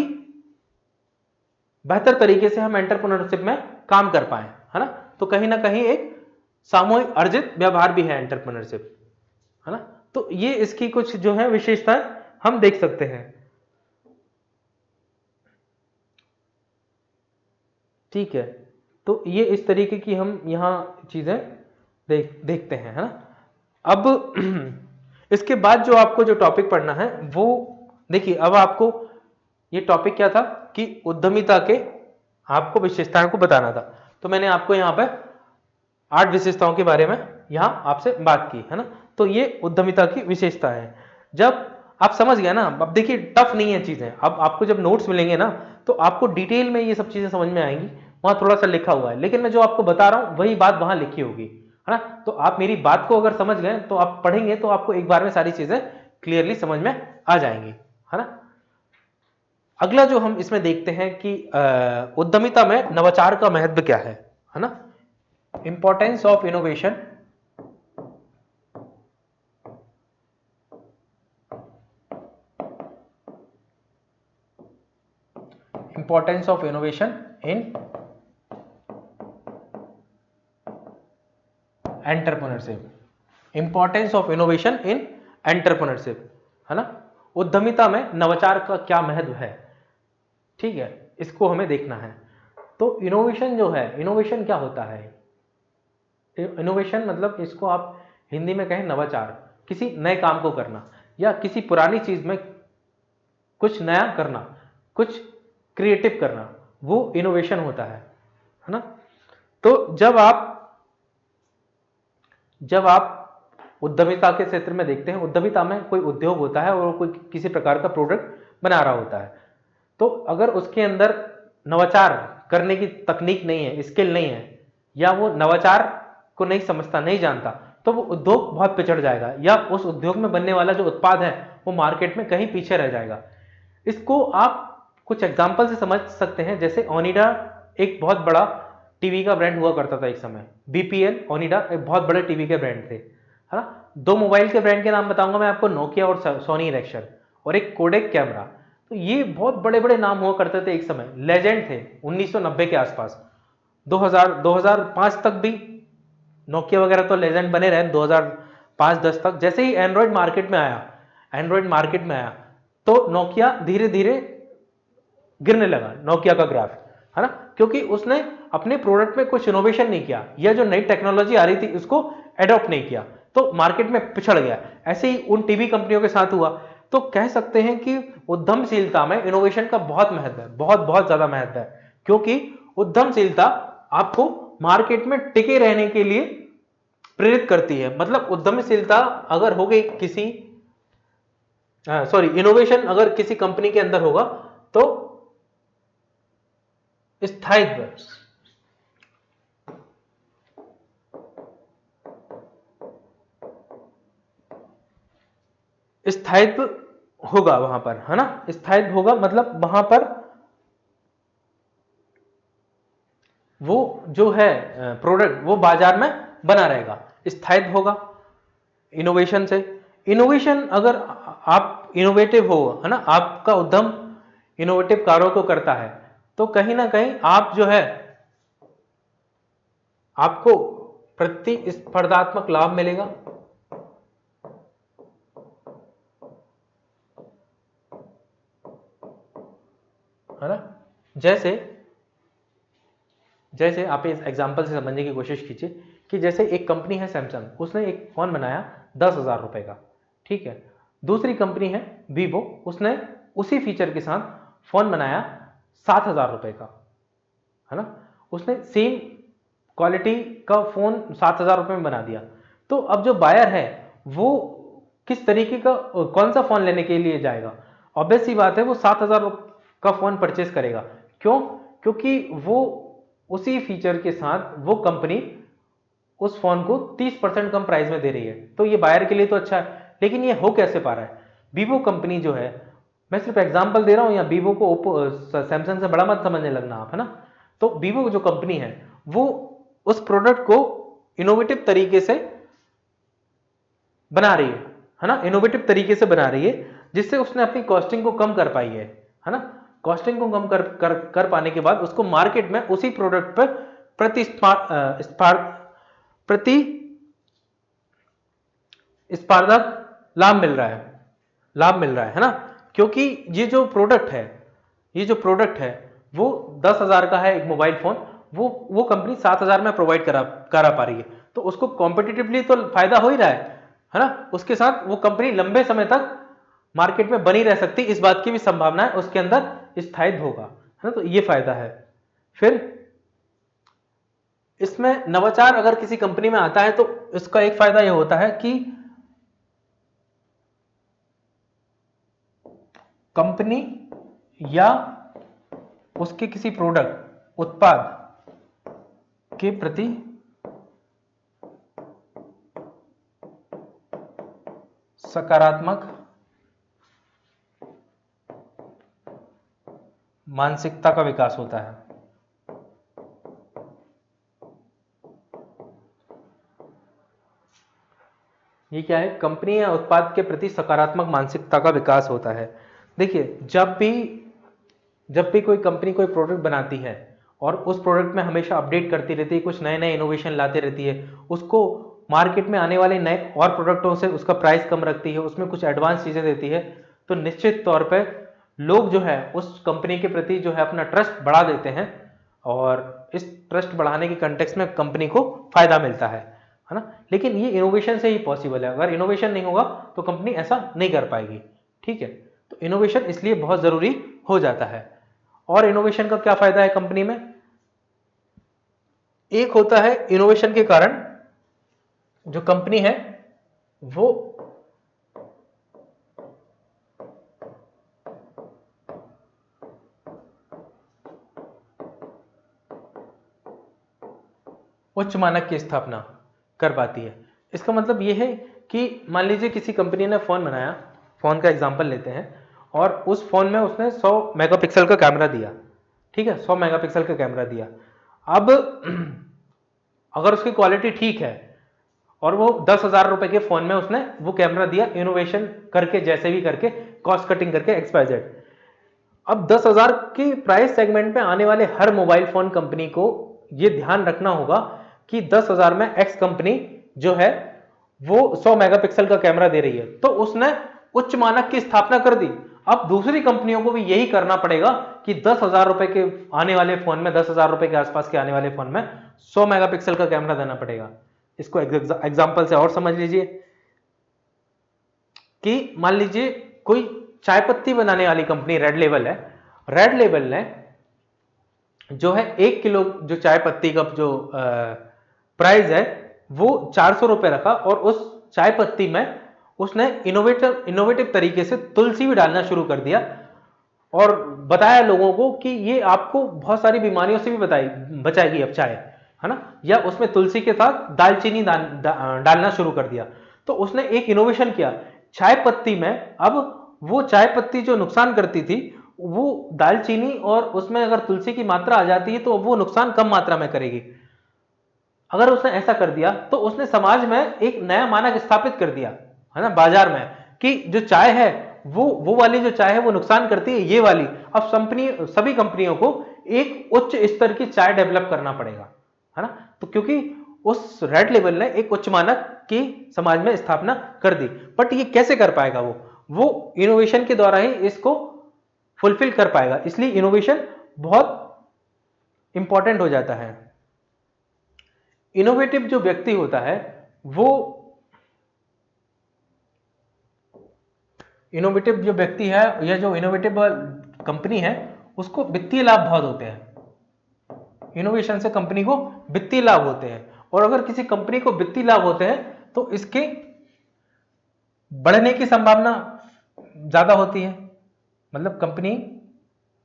बेहतर तरीके से हम एंटरप्रेन्योरशिप में काम कर पाए, है ना। तो कहीं ना कहीं एक सामूहिक अर्जित व्यवहार भी है एंटरप्रेन्योरशिप, है ना। तो ये इसकी कुछ जो है विशेषताएं हम देख सकते हैं। ठीक है, तो ये इस तरीके की हम यहां चीजें देखते हैं, है ना। अब इसके बाद जो आपको जो टॉपिक पढ़ना है वो देखिए, अब आपको ये टॉपिक क्या था कि उद्यमिता के आपको विशेषताओं को बताना था। तो मैंने आपको यहाँ पे 8 विशेषताओं के बारे में यहां आपसे बात की, है ना। तो ये उद्यमिता की विशेषता है। जब आप समझ गए ना, अब देखिए टफ नहीं है चीजें। अब आपको जब नोट्स मिलेंगे ना तो आपको डिटेल में ये सब चीजें समझ में आएंगी। वहां थोड़ा सा लिखा हुआ है, लेकिन मैं जो आपको बता रहा हूं वही बात वहां लिखी होगी, है ना। तो आप मेरी बात को अगर समझ गए तो आप पढ़ेंगे तो आपको एक बार में सारी चीजें क्लियरली समझ में आ जाएंगी, है ना। अगला जो हम इसमें देखते हैं कि उद्यमिता में नवाचार का महत्व क्या है ना। Importance of innovation in entrepreneurship. Importance of innovation in entrepreneurship, है ना। उद्यमिता में नवाचार का क्या महत्व है, ठीक है, इसको हमें देखना है। तो इनोवेशन जो है, इनोवेशन क्या होता है? इनोवेशन मतलब इसको आप हिंदी में कहें नवाचार, किसी नए काम को करना या किसी पुरानी चीज में कुछ नया करना, कुछ क्रिएटिव करना, वो इनोवेशन होता है ना। तो जब आप उद्यमिता के क्षेत्र में देखते हैं, उद्यमिता में कोई उद्योग होता है और कोई किसी प्रकार का प्रोडक्ट बना रहा होता है, तो अगर उसके अंदर नवाचार करने की तकनीक नहीं है, स्किल नहीं है, या वो नवाचार को नहीं समझता, नहीं जानता, तो वो उद्योग बहुत पिछड़ जाएगा या उस उद्योग में बनने वाला जो उत्पाद है वो मार्केट में कहीं पीछे रह जाएगा। इसको आप कुछ एग्जाम्पल से समझ सकते हैं। जैसे ओनिडा एक बहुत बड़ा टीवी का ब्रांड हुआ करता था एक समय, बीपीएल, ओनिडा एक बहुत बड़े टीवी के ब्रांड थे, है ना। दो मोबाइल के ब्रांड के नाम बताऊंगा मैं आपको, नोकिया और सोनी इरेक्शन, और एक कोडेक कैमरा। तो ये बहुत बड़े बड़े नाम हुआ करते थे, एक समय लेजेंड थे 1990 के आसपास। 2005 तक भी नोकिया वगैरह तो लेजेंड बने रहे, 2005-10 तक। जैसे ही एंड्रॉयड मार्केट में आया तो नोकिया धीरे धीरे गिरने लगा, नोकिया का ग्राफ, है ना, क्योंकि उसने अपने प्रोडक्ट में कुछ इनोवेशन नहीं किया, या जो नई टेक्नोलॉजी आ रही थी उसको एडॉप्ट नहीं किया, तो मार्केट में पिछड़ गया। ऐसे ही उन टीवी कंपनियों के साथ हुआ। तो कह सकते हैं कि उद्यमशीलता में इनोवेशन का बहुत महत्व है, बहुत बहुत ज्यादा महत्व है, क्योंकि उद्यमशीलता आपको मार्केट में टिके रहने के लिए प्रेरित करती है। मतलब उद्यमशीलता अगर हो गई किसी इनोवेशन अगर किसी कंपनी के अंदर होगा तो स्थायित्व स्थायित्व होगा वहां पर, है ना। स्थायित्व होगा मतलब वहां पर वो जो है प्रोडक्ट वो बाजार में बना रहेगा, स्थायित्व होगा इनोवेशन से। इनोवेशन अगर आप इनोवेटिव हो, है ना, आपका उद्यम इनोवेटिव कार्यों को करता है, तो कहीं ना कहीं आप जो है आपको प्रतिस्पर्धात्मक लाभ मिलेगा, है ना। जैसे जैसे आप इस एग्जांपल से समझने की कोशिश कीजिए कि जैसे एक कंपनी है सैमसंग, उसने एक फोन बनाया 10,000 रुपए का, ठीक है। दूसरी कंपनी है वीवो, उसने उसी फीचर के साथ फोन बनाया 7,000 रुपए का, है ना। उसने सेम क्वालिटी का फोन 7,000 रुपए में बना दिया। तो अब जो बायर है वो किस तरीके का कौन सा फोन लेने के लिए जाएगा? ऑब्वियस सी बात है वो 7,000 का फोन परचेस करेगा। क्यों? क्योंकि वो उसी फीचर के साथ वो कंपनी उस फोन को 30% कम प्राइस में दे रही है। तो ये बायर के लिए तो अच्छा है, लेकिन ये हो कैसे पा रहा है? वीवो कंपनी जो है, मैं सिर्फ एग्जांपल दे रहा हूं, या वीवो को ओप्पो सैमसंग से बड़ा मत समझने लगना आप, है ना। तो वीवो जो कंपनी है वो उस प्रोडक्ट को इनोवेटिव तरीके से बना रही है ना, इनोवेटिव तरीके से बना रही है, जिससे उसने अपनी कॉस्टिंग को कम कर पाई है ना। कॉस्टिंग को कम कर पाने के बाद उसको मार्केट में उसी प्रोडक्ट पर प्रतिस्पर्धा लाभ मिल रहा है ना। क्योंकि ये जो प्रोडक्ट है वो 10,000 का है, एक मोबाइल फोन, वो कंपनी 7,000 में प्रोवाइड करा पा रही है। तो उसको कॉम्पिटिटिवली तो फायदा हो ही रहा है ना। उसके साथ वो कंपनी लंबे समय तक मार्केट में बनी रह सकती, इस बात की भी संभावना है, उसके अंदर स्थायित्व होगा, है ना। तो ये फायदा है। फिर इसमें नवाचार अगर किसी कंपनी में आता है तो इसका एक फायदा यह होता है कि कंपनी या उसके किसी प्रोडक्ट उत्पाद के प्रति सकारात्मक मानसिकता का विकास होता है। ये क्या है? कंपनी या उत्पाद के प्रति सकारात्मक मानसिकता का विकास होता है। देखिए, जब भी कोई कंपनी कोई प्रोडक्ट बनाती है और उस प्रोडक्ट में हमेशा अपडेट करती रहती है, कुछ नए नए इनोवेशन लाते रहती है, उसको मार्केट में आने वाले नए और प्रोडक्टों से उसका प्राइस कम रखती है, उसमें कुछ एडवांस चीजें देती है, तो निश्चित तौर पर लोग जो है उस कंपनी के प्रति जो है अपना ट्रस्ट बढ़ा देते हैं, और इस ट्रस्ट बढ़ाने के कंटेक्स्ट में कंपनी को फायदा मिलता है ना। लेकिन ये इनोवेशन से ही पॉसिबल है, अगर इनोवेशन नहीं होगा तो कंपनी ऐसा नहीं कर पाएगी, ठीक है। तो इनोवेशन इसलिए बहुत जरूरी हो जाता है। और इनोवेशन का क्या फायदा है कंपनी में? एक होता है इनोवेशन के कारण जो कंपनी है वो उच्च मानक की स्थापना कर पाती है। इसका मतलब यह है कि मान लीजिए किसी कंपनी ने फोन बनाया, फोन का एग्जांपल लेते हैं, और उस फोन में उसने 100 मेगापिक्सल का कैमरा दिया, ठीक है, 100 मेगापिक्सल का कैमरा दिया। अब अगर उसकी क्वालिटी ठीक है और वो 10,000 रुपए के फोन में उसने वो कैमरा दिया, इनोवेशन करके, जैसे भी करके, कॉस्ट कटिंग करके, XYZ। अब 10,000 के प्राइस सेगमेंट में आने वाले हर मोबाइल फोन कंपनी को ये ध्यान रखना होगा कि 10,000 में एक्स कंपनी जो है वो 100 मेगापिक्सल का कैमरा दे रही है, तो उसने उच्च मानक की स्थापना कर दी। अब दूसरी कंपनियों को भी यही करना पड़ेगा कि 10,000 रुपए के आने वाले फोन में, 10,000 रुपए के आसपास के आने वाले फोन में 100 मेगापिक्सल का कैमरा देना पड़ेगा। इसको एग्जांपल से और समझ लीजिए कि मान लीजिए कोई चाय पत्ती बनाने वाली कंपनी रेड लेबल है। रेड लेबल ने जो है 1 किलो जो चाय पत्ती का जो प्राइस है वो 400 रुपए रखा, और उस चाय पत्ती में उसने इनोवेटिव तरीके से तुलसी भी डालना शुरू कर दिया, और बताया लोगों को कि ये आपको बहुत सारी बीमारियों से भी बचाएगी अब चाय, है ना। या उसमें तुलसी के साथ दालचीनी डालना शुरू कर दिया। तो उसने एक इनोवेशन किया चाय पत्ती में। अब वो चाय पत्ती जो नुकसान करती थी, वो दालचीनी और उसमें अगर तुलसी की मात्रा आ जाती है तो वो नुकसान कम मात्रा में करेगी। अगर उसने ऐसा कर दिया तो उसने समाज में एक नया मानक स्थापित कर दिया, है ना, बाजार में, कि जो चाय है वो वाली जो चाय है वो नुकसान करती है, ये वाली। अब सभी कंपनियों को एक उच्च स्तर की चाय डेवलप करना पड़ेगा, है ना। तो क्योंकि उस रेड लेबल ने एक उच्च मानक की समाज में स्थापना कर दी। बट ये कैसे कर पाएगा? वो इनोवेशन के द्वारा ही इसको फुलफिल कर पाएगा। इसलिए इनोवेशन बहुत इंपॉर्टेंट हो जाता है। इनोवेटिव जो व्यक्ति होता है वो इनोवेटिव जो व्यक्ति है या जो इनोवेटिव कंपनी है उसको वित्तीय लाभ बहुत होते हैं। इनोवेशन से कंपनी को वित्तीय लाभ होते हैं, और अगर किसी कंपनी को वित्तीय लाभ होते हैं तो इसके बढ़ने की संभावना ज्यादा होती है। मतलब कंपनी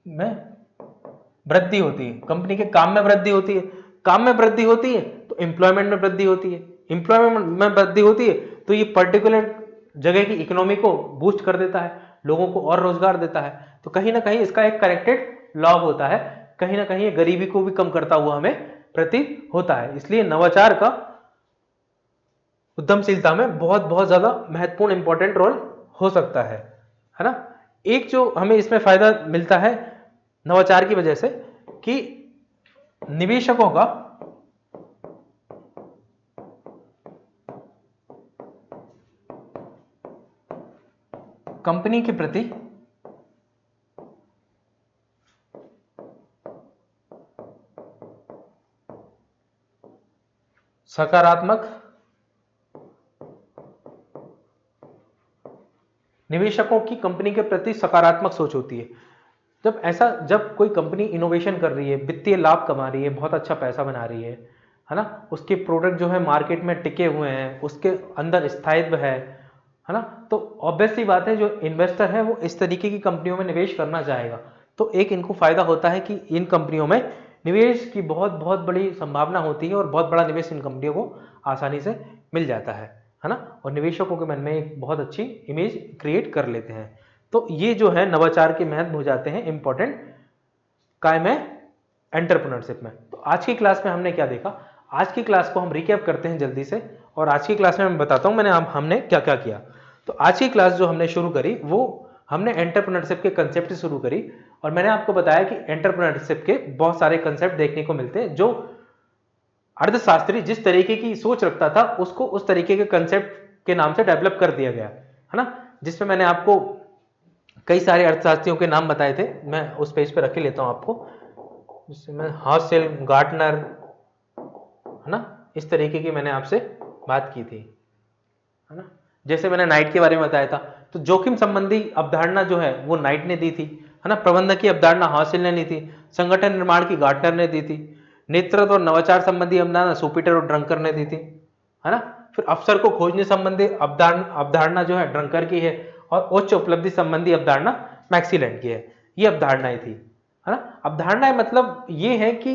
में वृद्धि होती है, कंपनी के काम में वृद्धि होती है, काम में वृद्धि होती है तो एम्प्लॉयमेंट में वृद्धि होती है, एम्प्लॉयमेंट में वृद्धि होती है तो ये पर्टिकुलर जगह की इकोनॉमी को बूस्ट कर देता है, लोगों को और रोजगार देता है। तो कहीं ना कहीं इसका एक कनेक्टेड लॉ होता है, कहीं ना कहीं ये गरीबी को भी कम करता हुआ हमें प्रतीत होता है। इसलिए नवाचार का उद्यमशीलता में बहुत बहुत ज्यादा महत्वपूर्ण इंपॉर्टेंट रोल हो सकता है ना। एक जो हमें इसमें फायदा मिलता है नवाचार की वजह से कि निवेशकों का कंपनी के प्रति सकारात्मक, निवेशकों की कंपनी के प्रति सकारात्मक सोच होती है। जब कोई कंपनी इनोवेशन कर रही है, वित्तीय लाभ कमा रही है, बहुत अच्छा पैसा बना रही है ना, उसके प्रोडक्ट जो है मार्केट में टिके हुए हैं, उसके अंदर स्थायित्व है ना, तो ऑब्वियस सी बात है जो इन्वेस्टर है वो इस तरीके की कंपनियों में निवेश करना चाहेगा। तो एक इनको फायदा होता है कि इन कंपनियों में निवेश की बहुत बहुत बड़ी संभावना होती है, और बहुत बड़ा निवेश इन कंपनियों को आसानी से मिल जाता है ना, और निवेशकों के मन में एक बहुत अच्छी इमेज क्रिएट कर लेते हैं। तो ये जो है नवाचार के महत्व हो जाते हैं इंपॉर्टेंट काय में, एंटरप्रेन्योरशिप में। तो आज की क्लास में हमने क्या देखा? आज की क्लास को हम रिकैप करते हैं जल्दी से, और आज की क्लास में मैं बताता हूं हमने क्या क्या किया। तो आज की क्लास जो हमने शुरू करी वो हमने एंटरप्रेन्योरशिप के कंसेप्ट से शुरू करी, और मैंने आपको बताया कि एंटरप्रेन्योरशिप के बहुत सारे कंसेप्ट देखने को मिलते हैं। जो अर्थशास्त्री जिस तरीके की सोच रखता था उसको उस तरीके के कंसेप्ट के नाम से डेवलप कर दिया गया, है ना, जिसमें मैंने आपको कई सारे अर्थशास्त्रियों के नाम बताए थे। मैं उस पेज पे रख के लेता हूं आपको, जिसमें हाउसेल, गार्टनर, है ना, इस तरीके की मैंने आपसे बात की थी, है ना। जैसे मैंने नाइट के बारे में बताया था, तो जोखिम संबंधी अवधारणा जो है वो नाइट ने दी थी, है ना। प्रबंधक की अवधारणा हाउसेल ने ली थी, संगठन निर्माण की गार्टनर ने दी थी, नेतृत्व और नवाचार संबंधी अवधारणा सुपीटर और ड्रंकर ने दी थी, है ना। फिर अवसर को खोजने संबंधी अवधारणा जो है ड्रंकर की है, और उच्च उपलब्धि संबंधी अवधारणा मैक्सीलैंड की है। ये अवधारणाएं थी, है ना। अवधारणाएं मतलब ये है कि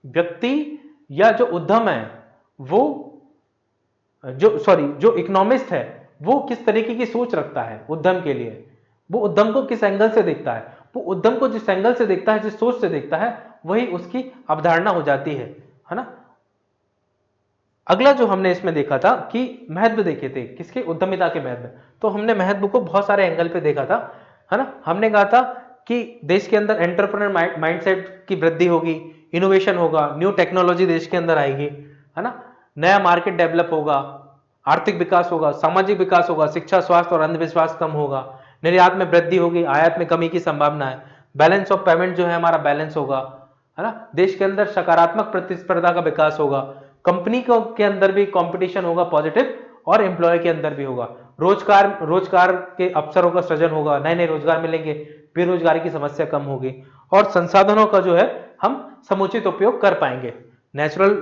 व्यक्ति या जो उद्यम है वो जो इकोनॉमिस्ट है वो किस तरीके की सोच रखता है उद्यम के लिए, वो उद्यम को किस एंगल से देखता है, वो उद्यम को जिस एंगल से देखता है, जिस सोच से देखता है, वही उसकी अवधारणा हो जाती है ना। अगला जो हमने इसमें देखा था कि महत्व देखे थे किसके, उद्यमिता के महत्व। तो हमने महत्व को बहुत सारे एंगल पे देखा था, है ना। हमने कहा था कि देश के अंदर एंटरप्रेन्योर माइंडसेट की वृद्धि होगी, इनोवेशन होगा, न्यू टेक्नोलॉजी देश के अंदर आएगी, है ना, नया मार्केट डेवलप होगा, आर्थिक विकास होगा, सामाजिक विकास होगा, शिक्षा, स्वास्थ्य और अंधविश्वास कम होगा, निर्यात में वृद्धि होगी, आयात में कमी की संभावना है, बैलेंस ऑफ पेमेंट जो है हमारा बैलेंस होगा, है ना, देश के अंदर सकारात्मक प्रतिस्पर्धा का विकास होगा, कंपनी के अंदर भी कंपटीशन होगा पॉजिटिव, और एम्प्लॉय के अंदर भी होगा, रोजगार के अवसरों का सृजन होगा, नए नए रोजगार मिलेंगे, बेरोजगारी की समस्या कम होगी, और संसाधनों का जो है हम समुचित उपयोग कर पाएंगे, नेचुरल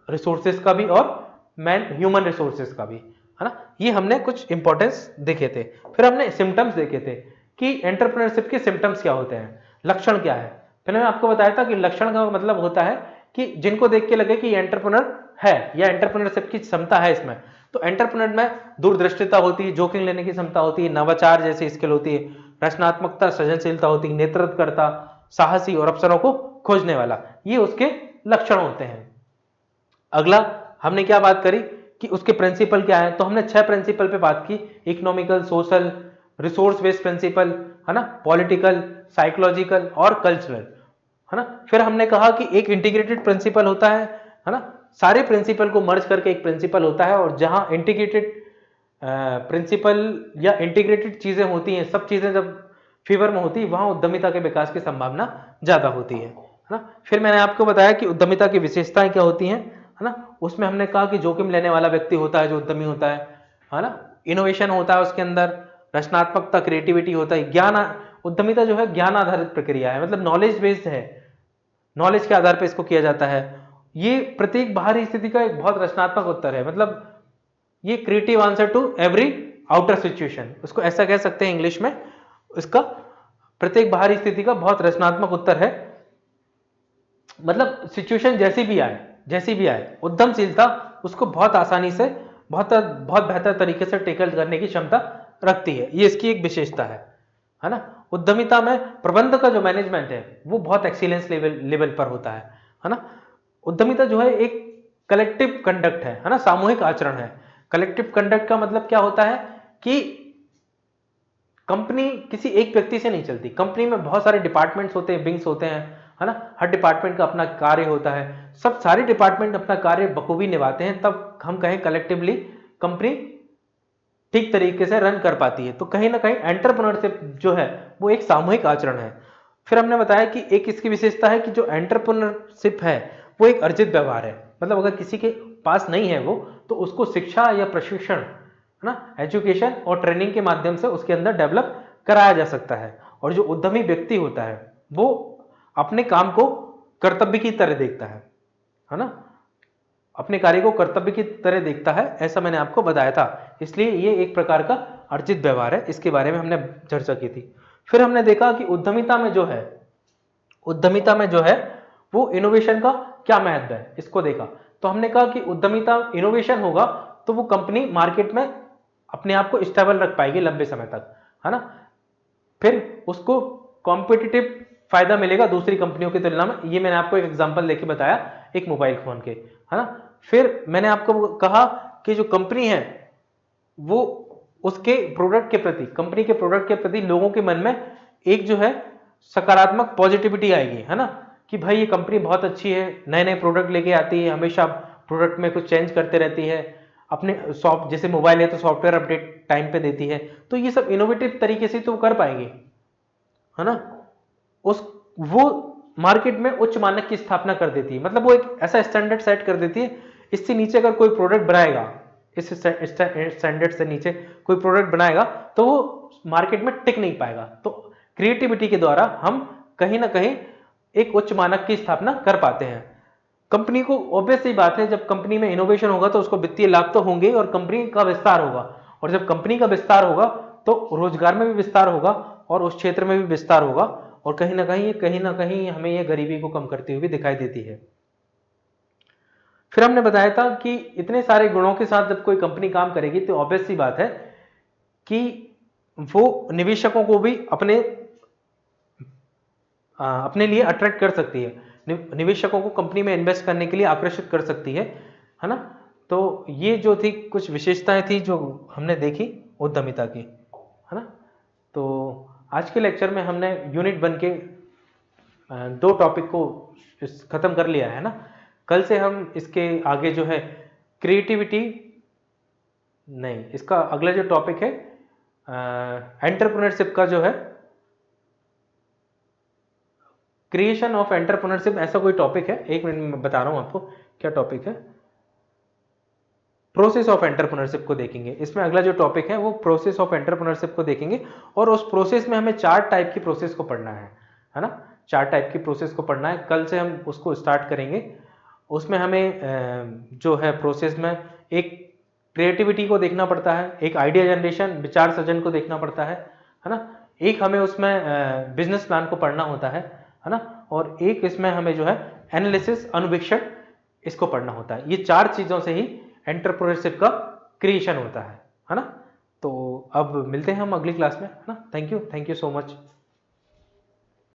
रिसोर्सेज का भी और ह्यूमन रिसोर्सेज का भी, है ना। ये हमने कुछ इंपॉर्टेंस देखे थे। फिर हमने सिम्टम्स देखे थे कि एंटरप्रेन्योरशिप के सिम्टम्स क्या होते हैं, लक्षण क्या है। फिर मैंने आपको बताया था कि लक्षण का मतलब होता है कि जिनको देख के लगे कि एंटरप्रेन्योर है या एंटरप्रेन्योरशिप की क्षमता है इसमें। तो एंटरप्रेन्योर में दूरदृष्टिता होती है, जोखिम लेने की क्षमता होती है, नवाचार जैसी स्किल होती है, रचनात्मकता, सृजनशीलता होती है, नेतृत्वकर्ता, साहसी और अवसरों को खोजने वाला, ये उसके लक्षण होते हैं। अगला हमने क्या बात करी कि उसके प्रिंसिपल क्या है। तो हमने 6 प्रिंसिपल पे बात की, economical, social, resource based principle, है ना, पॉलिटिकल, साइकोलॉजिकल और कल्चरल, है ना। फिर हमने कहा कि एक इंटीग्रेटेड प्रिंसिपल होता है ना, सारे प्रिंसिपल को मर्ज करके एक प्रिंसिपल होता है, और जहां इंटीग्रेटेड प्रिंसिपल या इंटीग्रेटेड चीजें होती हैं, सब चीजें जब फेवर में होती है, वहां उद्यमिता के विकास की संभावना ज्यादा होती है ना। फिर मैंने आपको बताया कि उद्यमिता की विशेषताएं क्या होती हैं, है ना। उसमें हमने कहा कि जोखिम लेने वाला व्यक्ति होता है जो उद्यमी होता है ना, इनोवेशन होता है उसके अंदर, रचनात्मकता, क्रिएटिविटी होता है, उद्यमिता जो है ज्ञान आधारित प्रक्रिया है, मतलब नॉलेज बेस्ड है, नॉलेज के आधार पर इसको किया जाता है। ये प्रत्येक बाहरी स्थिति का एक बहुत रचनात्मक उत्तर है, मतलब ये creative answer to every outer situation, उसको ऐसा कह सकते हैं इंग्लिश में। इसका प्रत्येक बाहरी स्थिति का बहुत रचनात्मक उत्तर है, मतलब सिचुएशन जैसी भी आए उद्यमशीलता उसको बहुत आसानी से, बहुत बहुत बेहतर तरीके से टेकल करने की क्षमता रखती है, ये इसकी एक विशेषता है ना। उद्यमिता में प्रबंध का जो मैनेजमेंट है वो बहुत एक्सीलेंस लेवल पर होता है ना। उद्यमिता जो है एक कलेक्टिव कंडक्ट है ना, सामूहिक आचरण है। कलेक्टिव कंडक्ट का मतलब क्या होता है कि कंपनी किसी एक व्यक्ति से नहीं चलती, कंपनी में बहुत सारे डिपार्टमेंट्स होते हैं, विंग्स होते हैं, है ना, हर डिपार्टमेंट का अपना कार्य होता है, सब सारे डिपार्टमेंट अपना कार्य बखूबी निभाते हैं, तब हम कहें कलेक्टिवली कंपनी ठीक तरीके से रन कर पाती है। तो कहीं ना कहीं एंटरप्रेन्योरशिप जो है वो एक सामूहिक आचरण है। फिर हमने बताया कि एक इसकी विशेषता है कि जो एंटरप्रेन्योरशिप है वो एक अर्जित व्यवहार है, मतलब अगर किसी के पास नहीं है वो, तो उसको शिक्षा या प्रशिक्षण, है ना, एजुकेशन और ट्रेनिंग के माध्यम से उसके अंदर डेवलप कराया जा सकता है। और जो उद्यमी व्यक्ति होता है वो अपने काम को कर्तव्य की तरह देखता है ना, अपने कार्य को कर्तव्य की तरह देखता है, ऐसा मैंने आपको बताया था। इसलिए ये एक प्रकार का अर्जित व्यवहार है, इसके बारे में हमने चर्चा की थी। फिर हमने देखा कि उद्यमिता में जो है वो इनोवेशन का क्या महत्व है, इसको देखा। तो हमने कहा कि उद्यमिता इनोवेशन होगा तो वो कंपनी मार्केट में अपने आप को स्टेबल रख पाएगी लंबे समय तक, है ना। फिर उसको कॉम्पिटिटिव फायदा मिलेगा दूसरी कंपनियों की तुलना में, ये मैंने आपको एक एग्जांपल लेके बताया एक मोबाइल फोन के, है ना। फिर मैंने आपको कहा कि जो कंपनी है वो उसके प्रोडक्ट के प्रति, कंपनी के प्रोडक्ट के प्रति लोगों के मन में एक जो है सकारात्मक पॉजिटिविटी आएगी, है ना, कि भाई ये कंपनी बहुत अच्छी है, नए नए प्रोडक्ट लेके आती है, हमेशा प्रोडक्ट में कुछ चेंज करते रहती है, अपने जैसे मोबाइल है तो सॉफ्टवेयर अपडेट टाइम पे देती है, तो ये सब इनोवेटिव तरीके से तो कर पाएंगे, है ना। वो मार्केट में उच्च मानक की स्थापना कर देती है, मतलब वो एक ऐसा स्टैंडर्ड सेट कर देती है, इससे नीचे अगर कोई प्रोडक्ट बनाएगा, इस स्टैंडर्ड से नीचे कोई प्रोडक्ट बनाएगा तो वो मार्केट में टिक नहीं पाएगा। तो क्रिएटिविटी के द्वारा हम कहीं ना कहीं एक उच्च मानक की स्थापना कर पाते हैं। कंपनी को ऑब्वियस सी बात है, जब कंपनी में इनोवेशन होगा तो उसको वित्तीय लाभ तो होंगे और कंपनी का विस्तार होगा, और जब कंपनी का विस्तार होगा तो रोजगार में भी विस्तार होगा और उस क्षेत्र में भी विस्तार होगा, और कहीं ना कहीं हमें यह गरीबी को कम करती हुई दिखाई देती है। फिर हमने बताया था कि इतने सारे गुणों के साथ जब कोई कंपनी काम करेगी तो ऑब्वियस सी बात है कि वो निवेशकों को भी अपने लिए अट्रैक्ट कर सकती है, निवेशकों को कंपनी में इन्वेस्ट करने के लिए आकर्षित कर सकती है ना। तो ये जो थी कुछ विशेषताएं थी जो हमने देखी उद्यमिता की, है ना। तो आज के लेक्चर में हमने यूनिट 1 के 2 टॉपिक को खत्म कर लिया है ना। कल से हम इसके आगे जो है क्रिएटिविटी नहीं, इसका अगला जो टॉपिक है एंटरप्रेन्योरशिप का जो है क्रिएशन ऑफ एंटरप्रेन्योरशिप, ऐसा कोई टॉपिक है। एक मिनट में बता रहा हूं आपको क्या टॉपिक है। प्रोसेस ऑफ एंटरप्रेन्योरशिप को देखेंगे। इसमें अगला जो टॉपिक है वो प्रोसेस ऑफ एंटरप्रेन्योरशिप को देखेंगे और उस प्रोसेस में हमें 4 टाइप की प्रोसेस को पढ़ना है ना। 4 टाइप की प्रोसेस को पढ़ना है, कल से हम उसको स्टार्ट करेंगे। उसमें हमें जो है प्रोसेस में एक क्रिएटिविटी को देखना पड़ता है, एक आइडिया जनरेशन विचार सृजन को देखना पड़ता है ना। एक हमें उसमें बिजनेस प्लान को पढ़ना होता है ना। और एक इसमें हमें जो है एनालिसिस अनुवीक्षण इसको पढ़ना होता है। ये 4 चीजों से ही एंटरप्रेन्योरशिप का क्रिएशन होता है ना। तो अब मिलते हैं हम अगली क्लास में, है ना। Thank you so much.